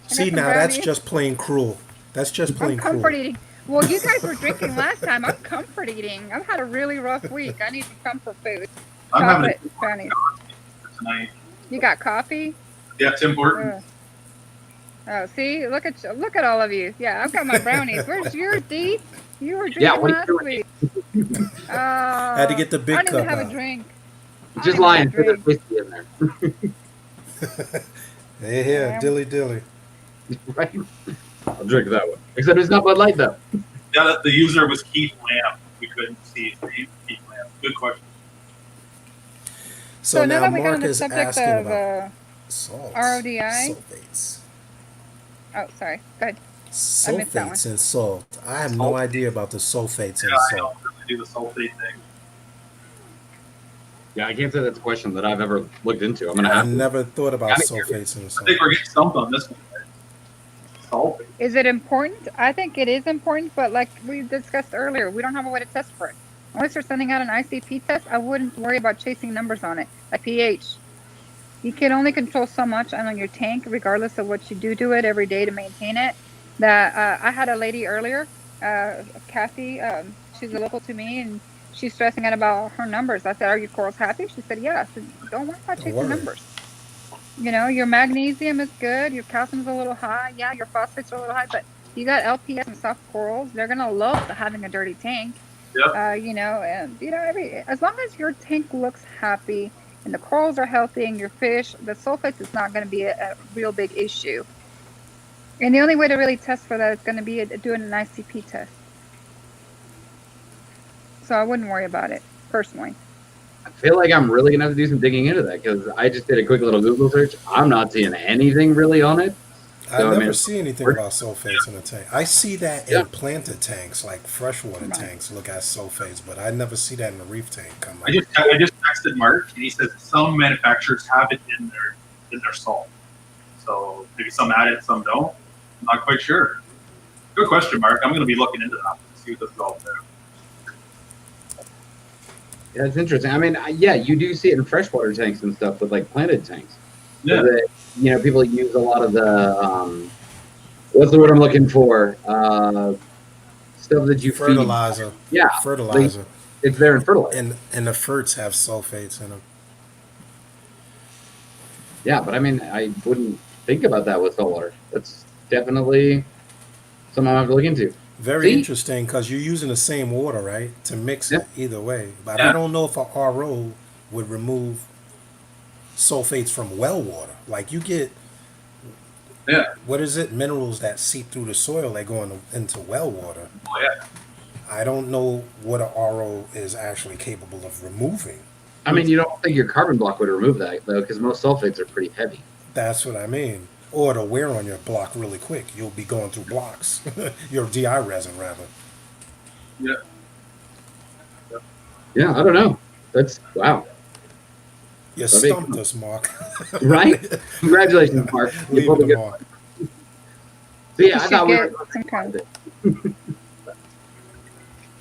See, now that's just plain cruel. That's just plain I'm comfort cruel. eating. Well, you guys were drinking last time. I'm comfort eating. I've had a really rough week. I need some comfort food. I'm having Chocolate brownies. tonight. You got coffee? Yeah, Tim Hortons. Oh, see, look at all of you. Yeah, I've got my brownies. Where's yours, D? You were drinking what are last you week. I had to get the big I don't cup even have out. a drink. Just lying. Put the whiskey in there. Yeah, dilly. Right? I'll drink that one. Except it's not Bud Light, though. Yeah, the user was Keith Lamb. We couldn't see his name. Keith Lamb. Good question. So now that we got on Mark the is subject asking of about salts, RODI. sulfates. Oh, sorry. Go ahead. I missed that Sulfates and salt. I have no idea about the sulfates and Yeah, I salt. don't really do the sulfate thing. Yeah, I can't say that's a question that I've ever looked into. I'm gonna I have to. never thought about Gotta sulfates and I salt. think we're getting stumped on this one. Right? Sulfate. Is it important? I think it is important, but like we discussed earlier, we don't have a way to test for it. Unless you're sending out an ICP test, I wouldn't worry about chasing numbers on it, like pH. You can only control so much on your tank, regardless of what you do to it every day to maintain it. That I had a lady earlier, Kathy, she's a local to me, and she's stressing out about her numbers. I said, "Are your corals happy?" She said, "Yeah." I said, "Don't worry about chasing numbers. Your magnesium is good, your calcium's a little high, yeah, your phosphates are a little high, but you got LPS and soft corals. They're gonna love having a dirty tank. Yep. As long as your tank looks happy and the corals are healthy and your fish, the sulfates is not going to be a real big issue. And the only way to really test for that is going to be doing an ICP test. So I wouldn't worry about it, personally. I feel like I'm really gonna have to do some digging into that because I just did a quick little Google search. I'm not seeing anything really on it. I never see anything about sulfates in a tank. I see that in planted tanks, like freshwater tanks, look at sulfates, but I never see that in a reef tank come up. I just texted Mark, and he says some manufacturers have it in their salt. So maybe some add it, some don't. I'm not quite sure. Good question, Mark. I'm going to be looking into that to see what this is all about. Yeah, it's interesting. I mean, yeah, you do see it in freshwater tanks and stuff, but like planted tanks. Yeah. That, you know, people use a lot of the what's the word I'm looking for? Stuff that you fertilizer. Feed. Yeah, fertilizer. It's there in fertilizer. And the ferts have sulfates in them. Yeah, but I mean, I wouldn't think about that with saltwater. That's definitely something I have to look into. Very interesting because you're using the same water, right, to mix it either way. But I don't know if a RO would remove sulfates from well water. Like you get, what is it? Minerals that seep through the soil. They go into well water. Oh yeah. I don't know what a RO is actually capable of removing. I mean, you don't think your carbon block would remove that though, because most sulfates are pretty heavy. That's what I mean. Or it'll wear on your block really quick. You'll be going through blocks. Your DI resin, rather. Yeah. Yeah, I don't know. That's, wow. You stumped us, Mark. Right? Congratulations, Mark. Leave it to Mark. So yeah, I thought we were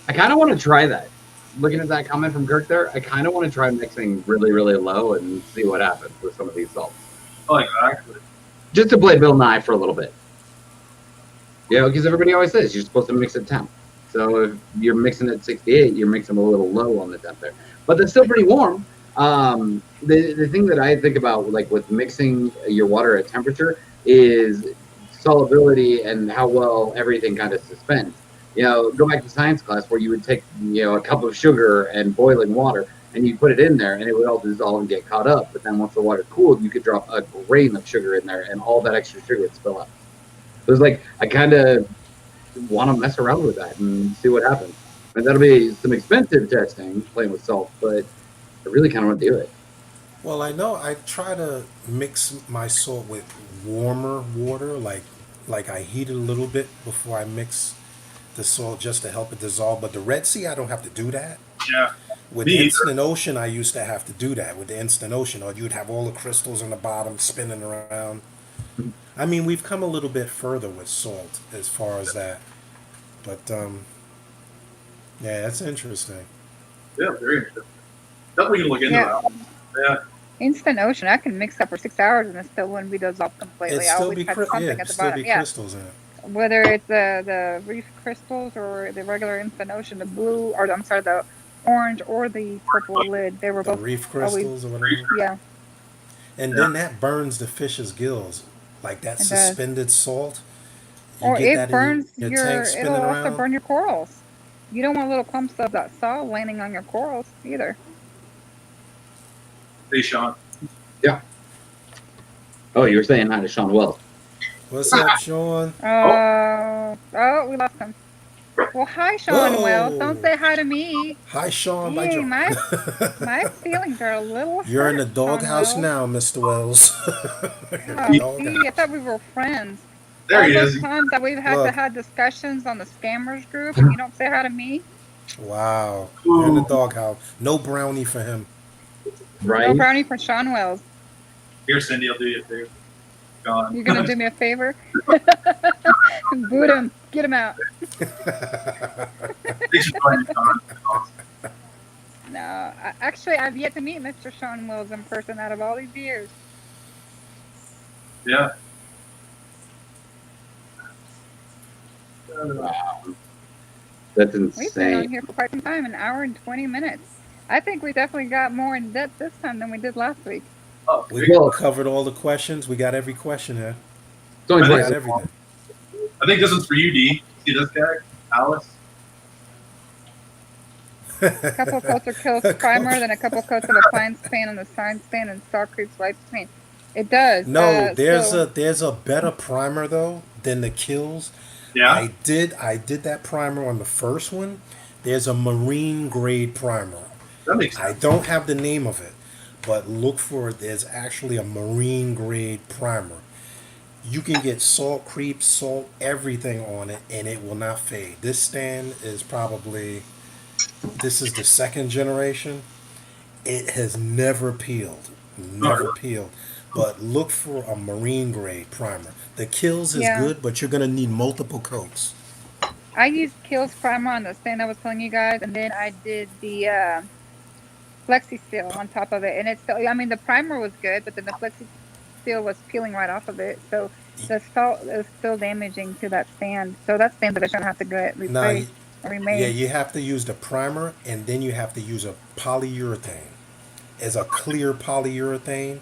I kind of want to try that. Looking at that comment from Kirk there, I kind of want to try mixing really, really low and see what happens with some of these salts. Oh, exactly. Just to play Bill Nye for a little bit. You know, because everybody always says you're supposed to mix at temp. So if you're mixing at 68, you're mixing a little low on the temp there. But that's still pretty warm. The thing that I think about, like with mixing your water at temperature, is solubility and how well everything kind of suspends. You know, go back to science class where you would take, you know, a cup of sugar and boiling water and you put it in there and it would all dissolve and get caught up. But then once the water cooled, you could drop a grain of sugar in there and all that extra sugar would spill out. So it's like, I kind of want to mess around with that and see what happens. And that'll be some expensive testing, playing with salt, but I really kind of want to do it. Well, I know I try to mix my salt with warmer water, like I heat it a little bit before I mix the salt just to help it dissolve. But the Red Sea, I don't have to do that. Yeah. With the Instant Ocean, I used to have to do that with the Instant Ocean, or you'd have all the crystals on the bottom spinning around. I mean, we've come a little bit further with salt as far as that. But, yeah, that's interesting. Yeah, very interesting. Definitely gonna look into that one. Yeah. Instant Ocean, I can mix up for 6 hours and it still wouldn't be dissolved completely. It'd I still always be, have something at the bottom. crystals in it. Whether it's the reef crystals or the regular Instant Ocean, the blue, or I'm sorry, the orange or the purple lid, they were The both reef crystals or whatever. Yeah. And then that burns the fish's gills, like that suspended salt. Or it burns your your, tank spinning it'll around. also burn your corals. You don't want little clumps of that salt landing on your corals either. Hey, Sean. Yeah. Oh, you were saying hi to Sean Wells. What's up, Sean? Oh, we lost him. Well, hi, Sean Wells. Don't say hi to me. Hi, Sean. Hey, my feelings are a little hurt. You're in the doghouse now, Mr. Wells. I thought we were friends. There all he those is. times that we've had to have discussions on the scammers group, and you don't say hi to me. Wow. You're in the doghouse. No brownie for him. Right. No brownie for Sean Wells. Here, Cyndi, I'll do you a favor. Gone. You're gonna do me a favor? Boot him. Get him out. Thanks for joining, Sean. No, actually, I've yet to meet Mr. Sean Wells in person out of all these years. Yeah. Wow. That's insane. We've been on here for quite some time, an hour and 20 minutes. I think we definitely got more in depth this time than we did last week. Oh, We covered all the questions. We got every question here. It's only We twice. got everything. I think this is for you, D. See this guy? Alice? A couple of coats of Kills primer, then a couple of coats of appliance paint on the sign stand and Star Creek's white paint. It does. No, So there's a better primer though than the Kills. Yeah. I did that primer on the first one. There's a marine grade primer. That makes I sense. don't have the name of it, but look for it. There's actually a marine grade primer. You can get salt creep, salt, everything on it, and it will not fade. This stand is probably, this is the second generation. It has never peeled. Never peeled. But look for a marine grade primer. The Kills is Yeah. good, but you're going to need multiple coats. I used Kills primer on the stand I was telling you guys, and then I did the Flexi Seal on top of it. And it's still, I mean, the primer was good, but then the Flexi Seal was peeling right off of it. So the salt is still damaging to that stand. So that stand is going to have to get Now, replaced or remade. yeah, you have to use the primer, and then you have to use a polyurethane. It's a clear polyurethane,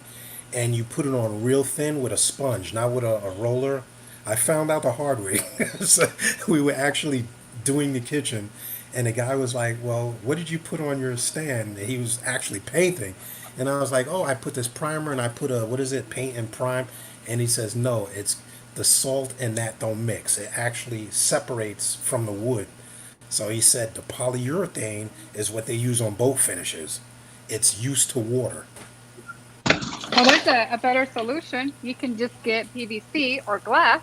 and you put it on real thin with a sponge, not with a roller. I found out the hard way. So we were actually doing the kitchen, and the guy was like, "Well, what did you put on your stand?" He was actually painting, and I was like, "Oh, I put this primer, and I put a, what is it, paint and prime." And he says, "No, it's the salt and that don't mix. It actually separates from the wood." So he said the polyurethane is what they use on boat finishes. It's used to water. Well, there's a better solution. You can just get PVC or glass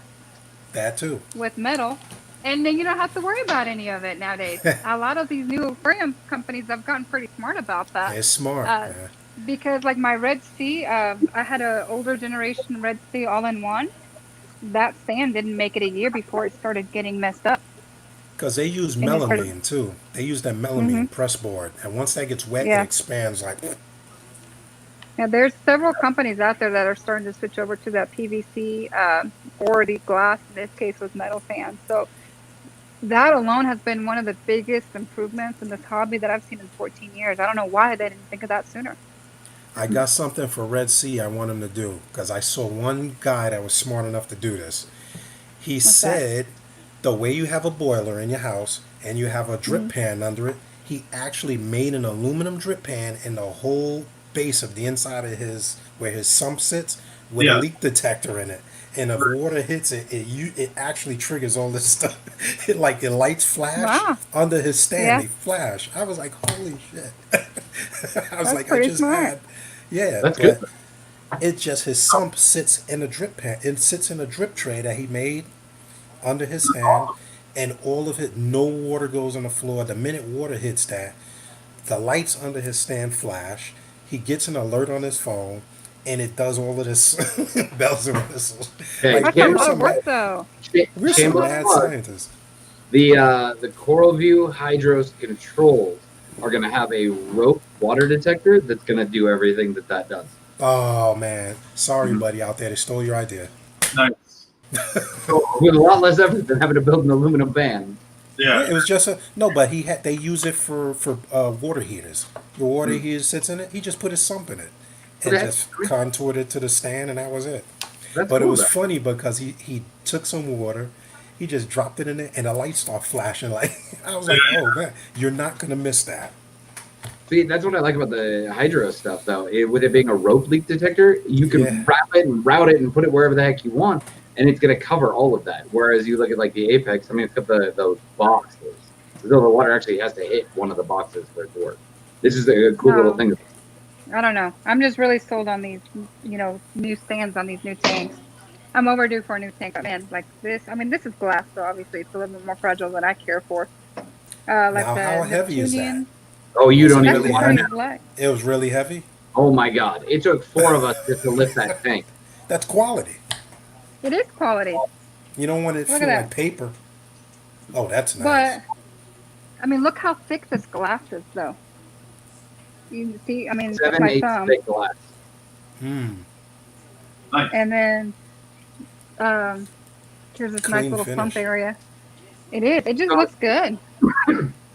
That too. with metal, and then you don't have to worry about any of it nowadays. A lot of these new aquarium companies have gotten pretty smart about that. It's smart. Uh, Man. Because like my Red Sea, I had an older generation Red Sea all-in-one. That stand didn't make it a year before it started getting messed up. Because they use And it started, melamine too. They use that melamine press board, and once that gets wet, it yeah. expands like. Yeah, there's several companies out there that are starting to switch over to that PVC or the glass, in this case with metal fans. So that alone has been one of the biggest improvements in this hobby that I've seen in 14 years. I don't know why they didn't think of that sooner. I got something for Red Sea I want him to do because I saw one guy that was smart enough to do this. He What's said the way you have a boiler in your house and you have a drip that? pan under it, he actually made an aluminum drip pan in the whole base of the inside of his, where his sump sits, with a Yeah. leak detector in it. And if water hits it, it actually triggers all this stuff. It lights flash Wow. under his stand. Yeah, They flash. I was like, holy shit. I was that's like, I pretty just smart. had, yeah, That's but good. it just, his sump sits in a drip pan. It sits in a drip tray that he made under his stand, and all of it, no water goes on the floor. The minute water hits that, the lights under his stand flash. He gets an alert on his phone, and it does all of this bells and whistles. Okay, Like That's a we're lot some of work, mad, though. we're some shameless mad plug. scientists. The Coral View Hydros controls are going to have a rope water detector that's going to do everything that does. Oh man, sorry, buddy, out there, they stole your idea. Nice. With a lot less effort than having to build an aluminum fan. Yeah, Yeah. it was just a no, but they use it for water heaters. The water heater sits in it. He just put his sump in it and Okay. just contoured it to the stand, and that was it. That's But it cool, was though. funny because he took some water, he just dropped it in there, and the lights start flashing. Like I was like, oh man, you're not gonna miss that. See, that's what I like about the hydro stuff, though. With it being a rope leak detector, you can Yeah. wrap it and route it and put it wherever the heck you want, and it's going to cover all of that. Whereas you look at like the Apex, I mean, it's got those boxes. So the water actually has to hit one of the boxes for it to work. This is a cool little No, thing. I don't know. I'm just really sold on these, new stands on these new tanks. I'm overdue for a new tank. Man, like this. I mean, this is glass, so obviously it's a little bit more fragile than I care for. Like Now, how the heavy is that? Neptunian. Oh, you Is it don't That's even really want to heavy? pretty know. light. It was really heavy. Oh my God! It took 4 of us just to lift that tank. That's quality. It is quality. You don't want it Look feel at like that. paper. Oh, that's nice. But I mean, look how thick this glass is, though. You see, I mean, that's my 7/8 thumb. thick glass. Hmm. Nice. And then here's this nice Clean little sump finish. area. It is. It just looks good.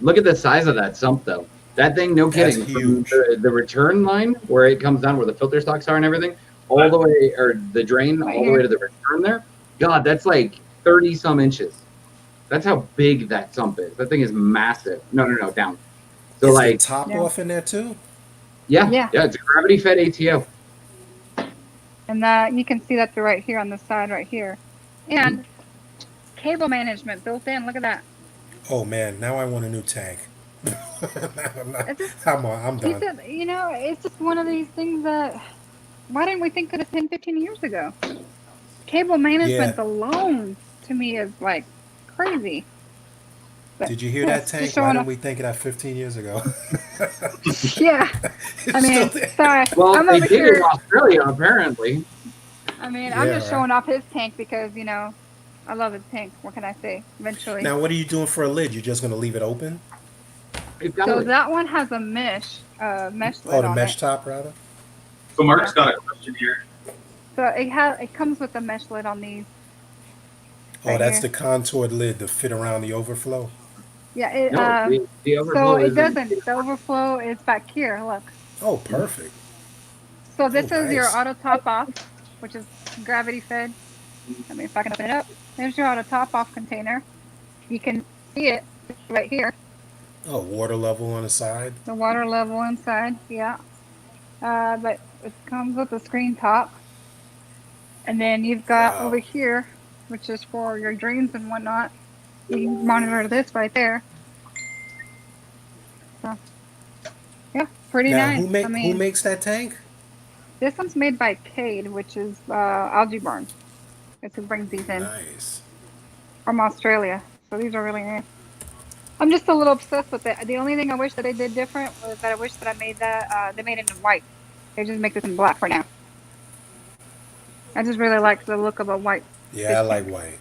Look at the size of that sump, though. That thing, no That's kidding. From huge. the return line where it comes down, where the filter stocks are and everything, all the way, or the drain, Right all the way here. to the return there. God, that's like 30 some inches. That's how big that sump is. That thing is massive. No, down. So Is like, the top Yeah. off in there too? yeah, Yeah. it's a gravity fed ATO. And that you can see that right here on the side right here. And cable management built in. Look at that. Oh man, now I want a new tank. It's just, I'm done. it's just one of these things that, why didn't we think of this 10, 15 years ago? Cable management Yeah. alone to me is like crazy. But Did you hear that yes, just tank? Why showing didn't off. we think of that 15 years ago? Yeah. It's I still mean, there. sorry. Well, I'm they over did in here. Australia, apparently. I mean, Yeah, I'm just right. showing off his tank because, I love his tank. What can I say? Eventually. Now, what are you doing for a lid? You're just gonna leave it open? It's got So a- that one has a mesh Oh, lid the on mesh it. top rather. So Mark's got a question here. So it comes with a mesh lid on these. Oh, Right that's here. the contoured lid to fit around the overflow. Yeah. no, the So overflow it isn't. doesn't. The overflow is back here. Look. Oh, perfect. So this Oh, is your nice. auto top off, which is gravity fed. I mean, if I can open it up, there's your auto top off container. You can see it right here. Oh, water level on the side. The water level inside. Yeah. But it comes with a screen top. And then you've got Wow. over here, which is for your drains and whatnot. You can monitor this right there. So, yeah, pretty Now, nice. I who mean, makes that tank? this one's made by Cade, which is Algae Barn. It's who brings these in Nice. from Australia. So these are really nice. I'm just a little obsessed with it. The only thing I wish that they did different was that I wish that I made that they made it in white. They just make this in black for now. I just really like the look of a white. Yeah, I like white.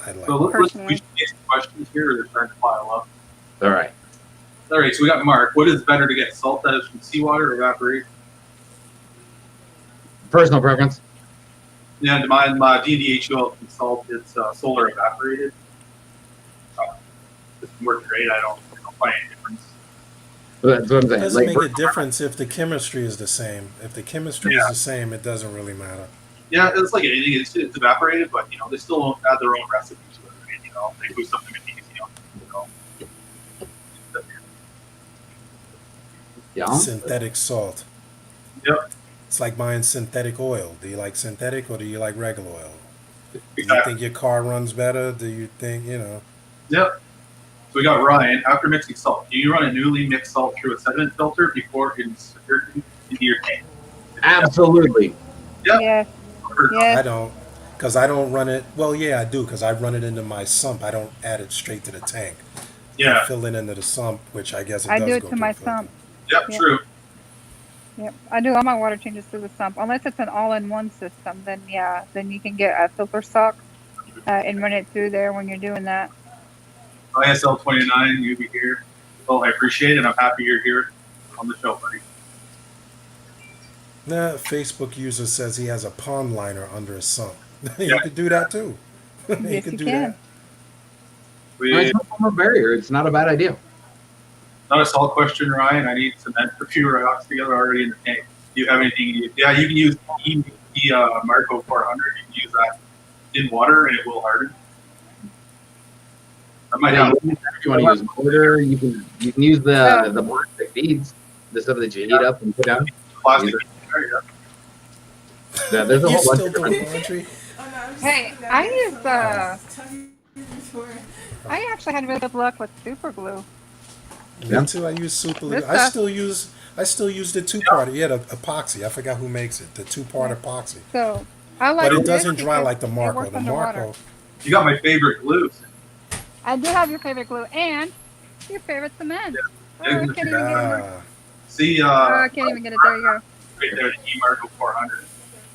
I like So white. let's Personally. we should get some questions here. They're starting to pile up. All right. All right, so we got Mark. What is better to get salt that is from seawater or evaporation? Personal preference. Yeah, to my DDH from salt, it's solar evaporated. It's worked great. I don't find any difference. That's what I'm It saying. doesn't Like, make a difference if the chemistry is the same. If the chemistry is the same, it doesn't really matter. Yeah, it's like anything. It's evaporated, but they still don't add their own recipe to it. Right? They do something easy. yeah. Synthetic salt. Yep. It's like buying synthetic oil. Do you like synthetic or do you like regular oil? Do you Exactly. think your car runs better? Do you think, Yep. So we got Ryan. After mixing salt, do you run a newly mixed salt through a sediment filter before it's into your tank? Absolutely. Yep. Yes. Or- Yes. I don't, because I don't run it. Well, yeah, I do, because I run it into my sump. I don't add it straight to the tank. Yeah. I fill it into the sump, which I guess it I does do it go to through my a filter. sump. Yep. Yeah. True. Yep, I do all my water changes through the sump. Unless it's an all-in-one system, then yeah, then you can get a filter sock and run it through there when you're doing that. ISL 29, you be here. Well, I appreciate it. And I'm happy you're here on the show, buddy. Nah, Facebook user says he has a pond liner under his sump. You Yeah. could do that too. Yes, you can. We It's not a barrier. It's not a bad idea. not a salt question, Ryan. I need cement for 2 rocks together already in the tank. Do you have anything? Yeah, you can use the Marco 400. You can use that in water, and it will harden. I might have. If you want to use mortar, you can use the plastic beads, the stuff that you heat up and put down. Plastic. Yeah, there's a You whole bunch still of different. doing laundry? Hey, I actually had really good luck with super glue. Yeah. Me too. I use super glue. This I stuff- still use the 2-part. Yeah, the epoxy. I forgot who makes it. The 2-part epoxy. So I like But it this doesn't dry because like the it Marco. works The underwater. Marco. You got my favorite glues. I do have your favorite glue and your favorite cement. Yeah. Oh, I can't even get it. Ah, See, I can't even get it. There you go. right there, the Marco 400.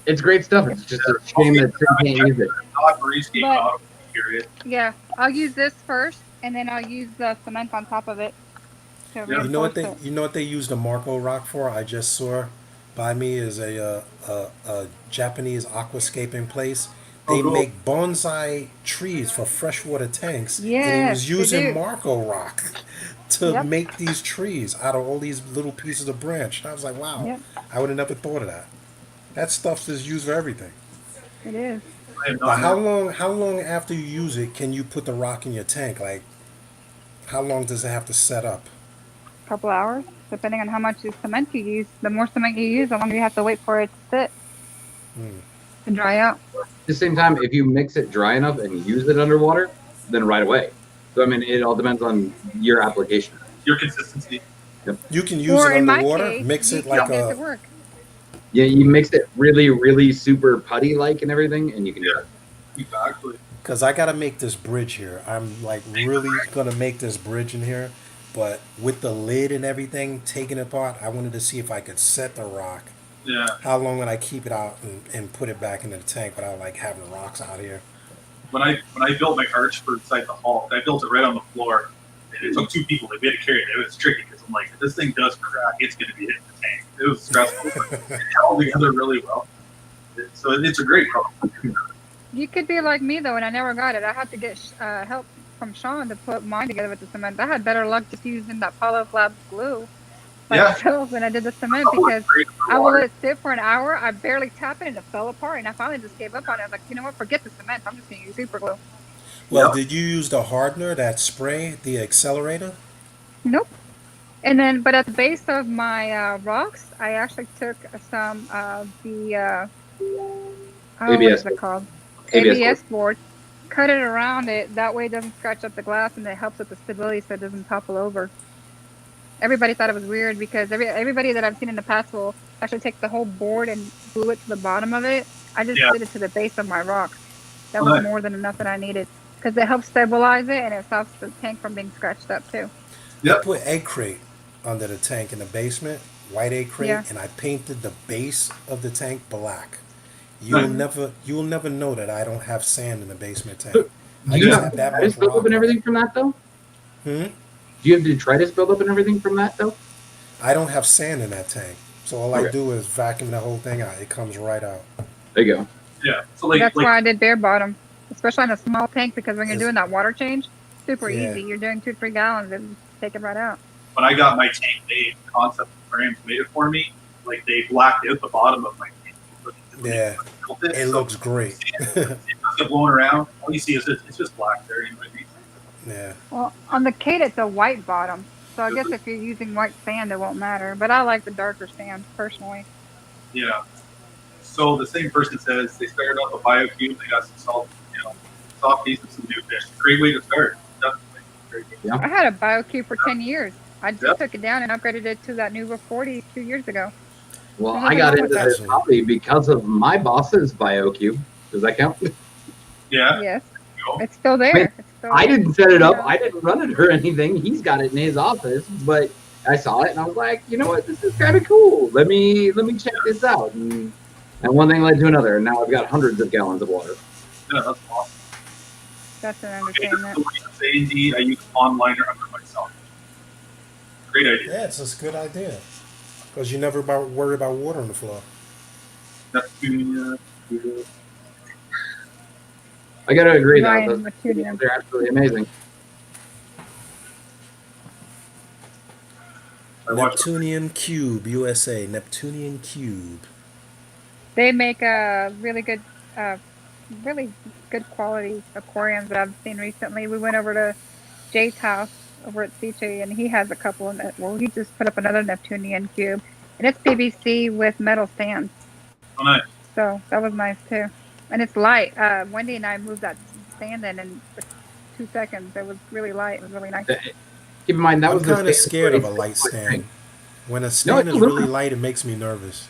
It's great stuff. It's just a shame that Tim can't use it. Not Maurice But- auto period. Yeah, I'll use this first, and then I'll use the cement on top of it. To Yeah. you know what reinforce they use the Marco rock for? I just saw by me is a Japanese aquascaping place. They Oh, cool. make bonsai trees for freshwater tanks. And he Yes, was they using do. Marco rock to Yep. make these trees out of all these little pieces of branch. And I was like, wow, Yep. I would have never thought of that. That stuff is used for everything. It is. I have But not how long after you use it can you put the rock in your tank? Like, how long does it have to set up? couple hours, depending on how much cement you use. The more cement you use, the longer you have to wait for it to sit and dry out. At the same time, if you mix it dry enough and use it underwater, then right away. So I mean, it all depends on your application. Your consistency. You can use Or it in my underwater, case, mix you it can like get it to a. work. Yeah, you mix it really, really super putty like and everything, and you can do it. Exactly. Because I gotta make this bridge here. I'm like really gonna make this bridge in here, but with the lid and everything taken apart, I wanted to see if I could set the rock. Yeah. How long would I keep it out and put it back into the tank without like having rocks out here? When I built my arch for inside the hull, I built it right on the floor. And it took 2 people. They had to carry it. It was tricky because I'm like, if this thing does crack, it's going to be hitting the tank. It was stressful, but it held together really well. So it's a great problem. You could be like me though, and I never got it. I had to get help from Sean to put mine together with the cement. I had better luck just using that Polylab glue myself than I did the cement because I will let it sit for an hour. I barely tap it and it fell apart, and I finally just gave up on it. I was like, you know what? Forget the cement. I'm just going to use super glue. Well, did you use the hardener, that spray, the accelerator? Nope. And then, but at the base of my rocks, I actually took some of the what is it called? ABS board. Cut it around it. That way, it doesn't scratch up the glass, and it helps with the stability, so it doesn't topple over. Everybody thought it was weird because everybody that I've seen in the past will actually take the whole board and glue it to the bottom of it. I just did it to the base of my rocks. That was more than enough that I needed. Because it helps stabilize it and it stops the tank from being scratched up too. I put egg crate under the tank in the basement, white egg crate, and I painted the base of the tank black. You'll never know that I don't have sand in the basement tank. Do you have detritus buildup and everything from that though? Do you have detritus buildup and everything from that though? I don't have sand in that tank, so all I do is vacuum the whole thing out. It comes right out. There you go. Yeah. So that's why I did bare bottom. Especially on a small tank, because when you're doing that water change, super easy. You're doing 2-3 gallons and take it right out. When I got my tank made, Concept Aquariums made it for me. Like they blacked out the bottom of my tank. It looks great. It doesn't blown around. All you see is it's just black there. Yeah. Well, on the Kate, it's a white bottom. So I guess if you're using white sand, it won't matter. But I like the darker sand personally. Yeah. So the same person says they started off a BioCube. They got some softies and some new fish. Great way to start. Definitely. I had a BioCube for 10 years. I just took it down and upgraded it to that Nuva 40 2 years ago. Well, I got into this hobby because of my boss's BioCube. Does that count? Yeah. Yes. It's still there. I mean, I didn't set it up. I didn't run it or anything. He's got it in his office, but I saw it and I was like, you know what? This is kind of cool. Let me check this out. And one thing led to another, and now I've got hundreds of gallons of water. Yeah, that's awesome. That's an understatement. Indeed, I use pond liner under myself. Great idea. Yeah, it's a good idea. Because you never worry about water on the floor. I gotta agree, though. They're absolutely amazing. Neptunian Cube, USA. Neptunian Cube. They make a really good quality aquariums that I've seen recently. We went over to Jay's house over at CJ, and he has a couple of it. Well, he just put up another Neptunian cube, and it's PVC with metal stands. Oh, nice. So that was nice too, and it's light. Wendy and I moved that stand in 2 seconds. It was really light. It was really nice. Keep in mind that I'm was kind of scared of a light stand. When a stand is really light, it makes me nervous.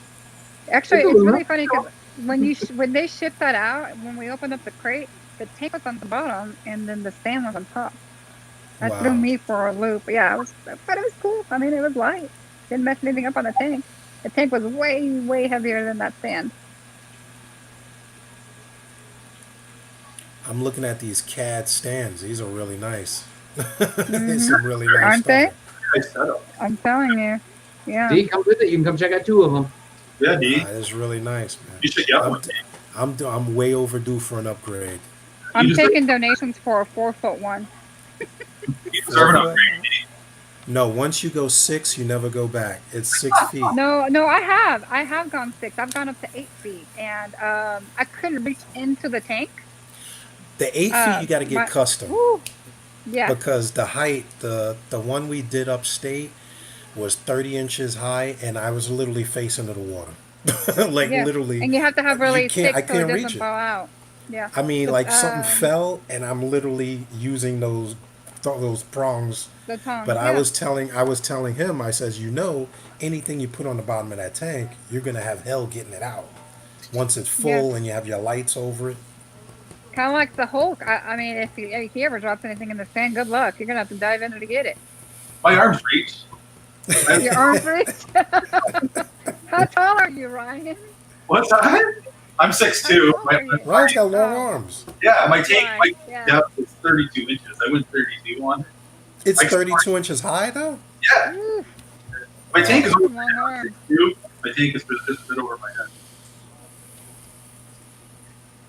Actually, it's really funny because when they shipped that out, when we opened up the crate, the tank was on the bottom and then the stand was on top. That threw me for a loop. Yeah, but it was cool. I mean, it was light. Didn't mess anything up on the tank. The tank was way, way heavier than that stand. I'm looking at these CAD stands. These are really nice. These are really nice. Aren't they? I'm telling you. Yeah. D, come with it. You can come check out 2 of them. Yeah, D. It's really nice, man. You should get one. I'm way overdue for an upgrade. I'm taking donations for a 4-foot one. You deserve an upgrade, D. No, once you go 6, you never go back. It's 6 feet. No, I have gone 6. I've gone up to 8 feet, and I couldn't reach into the tank. The 8 feet you got to get custom. Woo, yeah. Because the height, the one we did upstate, was 30 inches high, and I was literally facing to the water. Like Yeah, literally, and you have to have you really can't. I thick so it can't reach doesn't it. fall out. Yeah, I mean, 'cause, like something fell, and I'm literally using those prongs. the But tongs. I Yeah, was telling him, I says, anything you put on the bottom of that tank, you're gonna have hell getting it out. Once it's yeah. full and you have your lights over it. Kind of like the Hulk. I mean, if he ever drops anything in the sand, good luck. You're gonna have to dive in there to get it. My arms reach. Your arms reach. How tall are you, Ryan? What's that? I'm 6'2". How tall are you? Ryan's got long Oh. arms. Yeah, my tank, Right, my yeah. depth is 32 inches. I went 32 on it. It's I- 32 inches high though. Yeah, Ooh, my tank is over my long head. I'm arms. 6'2". My tank is just a bit over my head.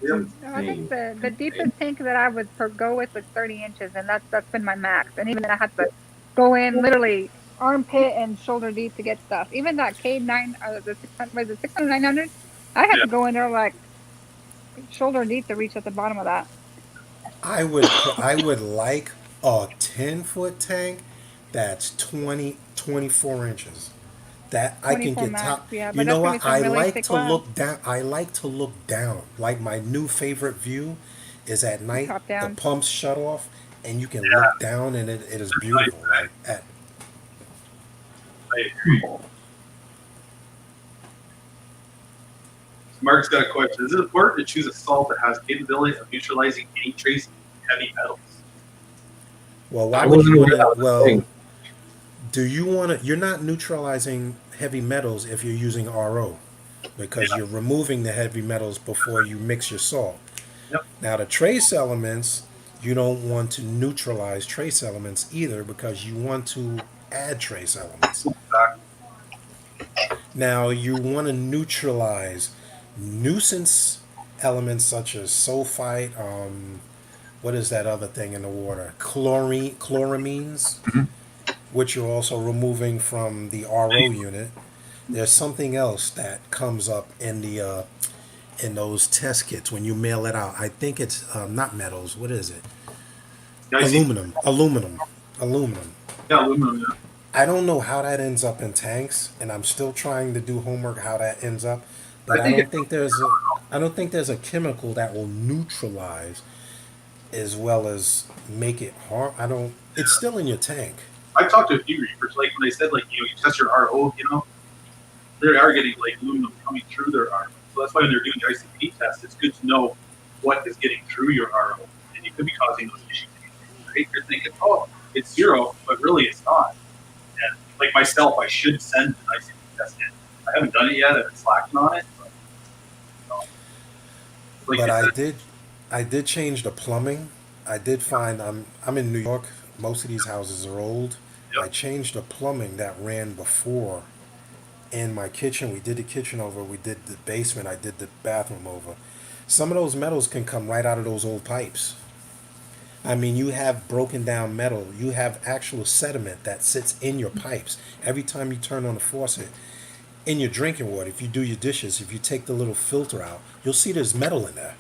Yep. No, I think the deepest tank that I would go with was 30 inches, and that's been my max. And even then, I had to go in literally armpit and shoulder deep to get stuff. Even that K9, the 600, was it 600, 900? I had to go in there like shoulder deep to reach at the bottom of that. I would like a 10-foot tank that's 24 inches. That I can 24 get max, top. yeah, You but know that's gonna what? be some I really like thick to glass. look down. I like to look down. Like my new favorite view is at night. Top The down. pumps shut off, and you can Yeah. look down, and it is beautiful. Like at, I agree. Mark's got a question. Is it important to choose a salt that has capability of neutralizing any trace heavy metals? well, why I would wasn't you aware want that to? was a Well, thing. do you want to? You're not neutralizing heavy metals if you're using RO, because you're removing the heavy metals before you mix your salt. Yep. Now the trace elements, you don't want to neutralize trace elements either because you want to add trace elements. Now you want to neutralize nuisance elements such as sulfite. What is that other thing in the water? Chloramines, which you're also removing from the RO unit. There's something else that comes up in those test kits when you mail it out. I think it's not metals. What is it? Yeah, I see. Aluminum. Yeah, aluminum. Yeah. I don't know how that ends up in tanks, and I'm still trying to do homework how that ends up. But I don't think there's a chemical that will neutralize as well as make it harm. I don't. It's still in your tank. I've talked to a few reefers, like when they said, like, you test your RO, they are getting like aluminum coming through their RO. So that's why when they're doing the ICP test, it's good to know what is getting through your RO, and you could be causing those issues. Right? You're thinking, oh, it's zero, but really it's not. And like myself, I should send an ICP test in. I haven't done it yet. I've been slacking on it. But I did change the plumbing. I did find I'm in New York. Most of these houses are old. Yep. I changed the plumbing that ran before in my kitchen. We did the kitchen over. We did the basement. I did the bathroom over. Some of those metals can come right out of those old pipes. I mean, you have broken down metal. You have actual sediment that sits in your pipes. Every time you turn on the faucet, in your drinking water, if you do your dishes, if you take the little filter out, you'll see there's metal in there.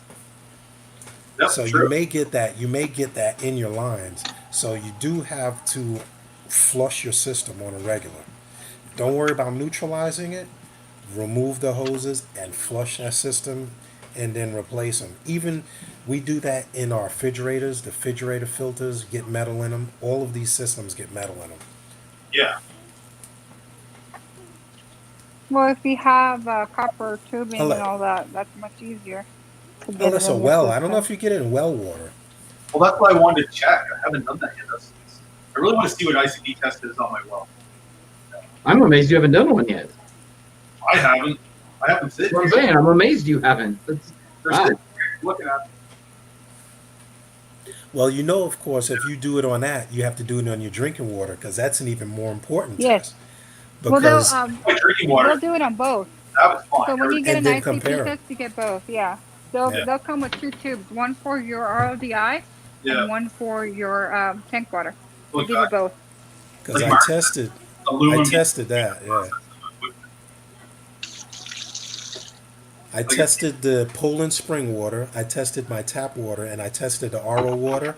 yep, So true. you may get that in your lines. So you do have to flush your system on a regular. Don't worry about neutralizing it. Remove the hoses and flush that system and then replace them. Even we do that in our refrigerators. The refrigerator filters get metal in them. All of these systems get metal in them. Yeah. Well, if you have copper tubing and Unless- all that, that's much easier. To get Unless it a in your well. I don't know system. if you get it in well water. Well, that's what I wanted to check. I haven't done that yet. I really want to see what ICP test is on my well. I'm amazed you haven't done one yet. I haven't. I haven't seen That's what I'm saying. I'm amazed you haven't. Wow. Looking at. Well, of course, if you do it on that, you have to do it on your drinking water because that's an even more important Yes. test. Well, Because My drinking water. they'll do it on both. That was fine. So when you get And an then ICP compare 'em. test, you get both. Yeah. Yeah. They'll come with two tubes, one for your RODI Yeah. and one for your tank water. They'll Look give you back. both. because Like I Mark- tested Aluminum. that. Yeah. I tested the Poland spring water, I tested my tap water, and I tested the RO water.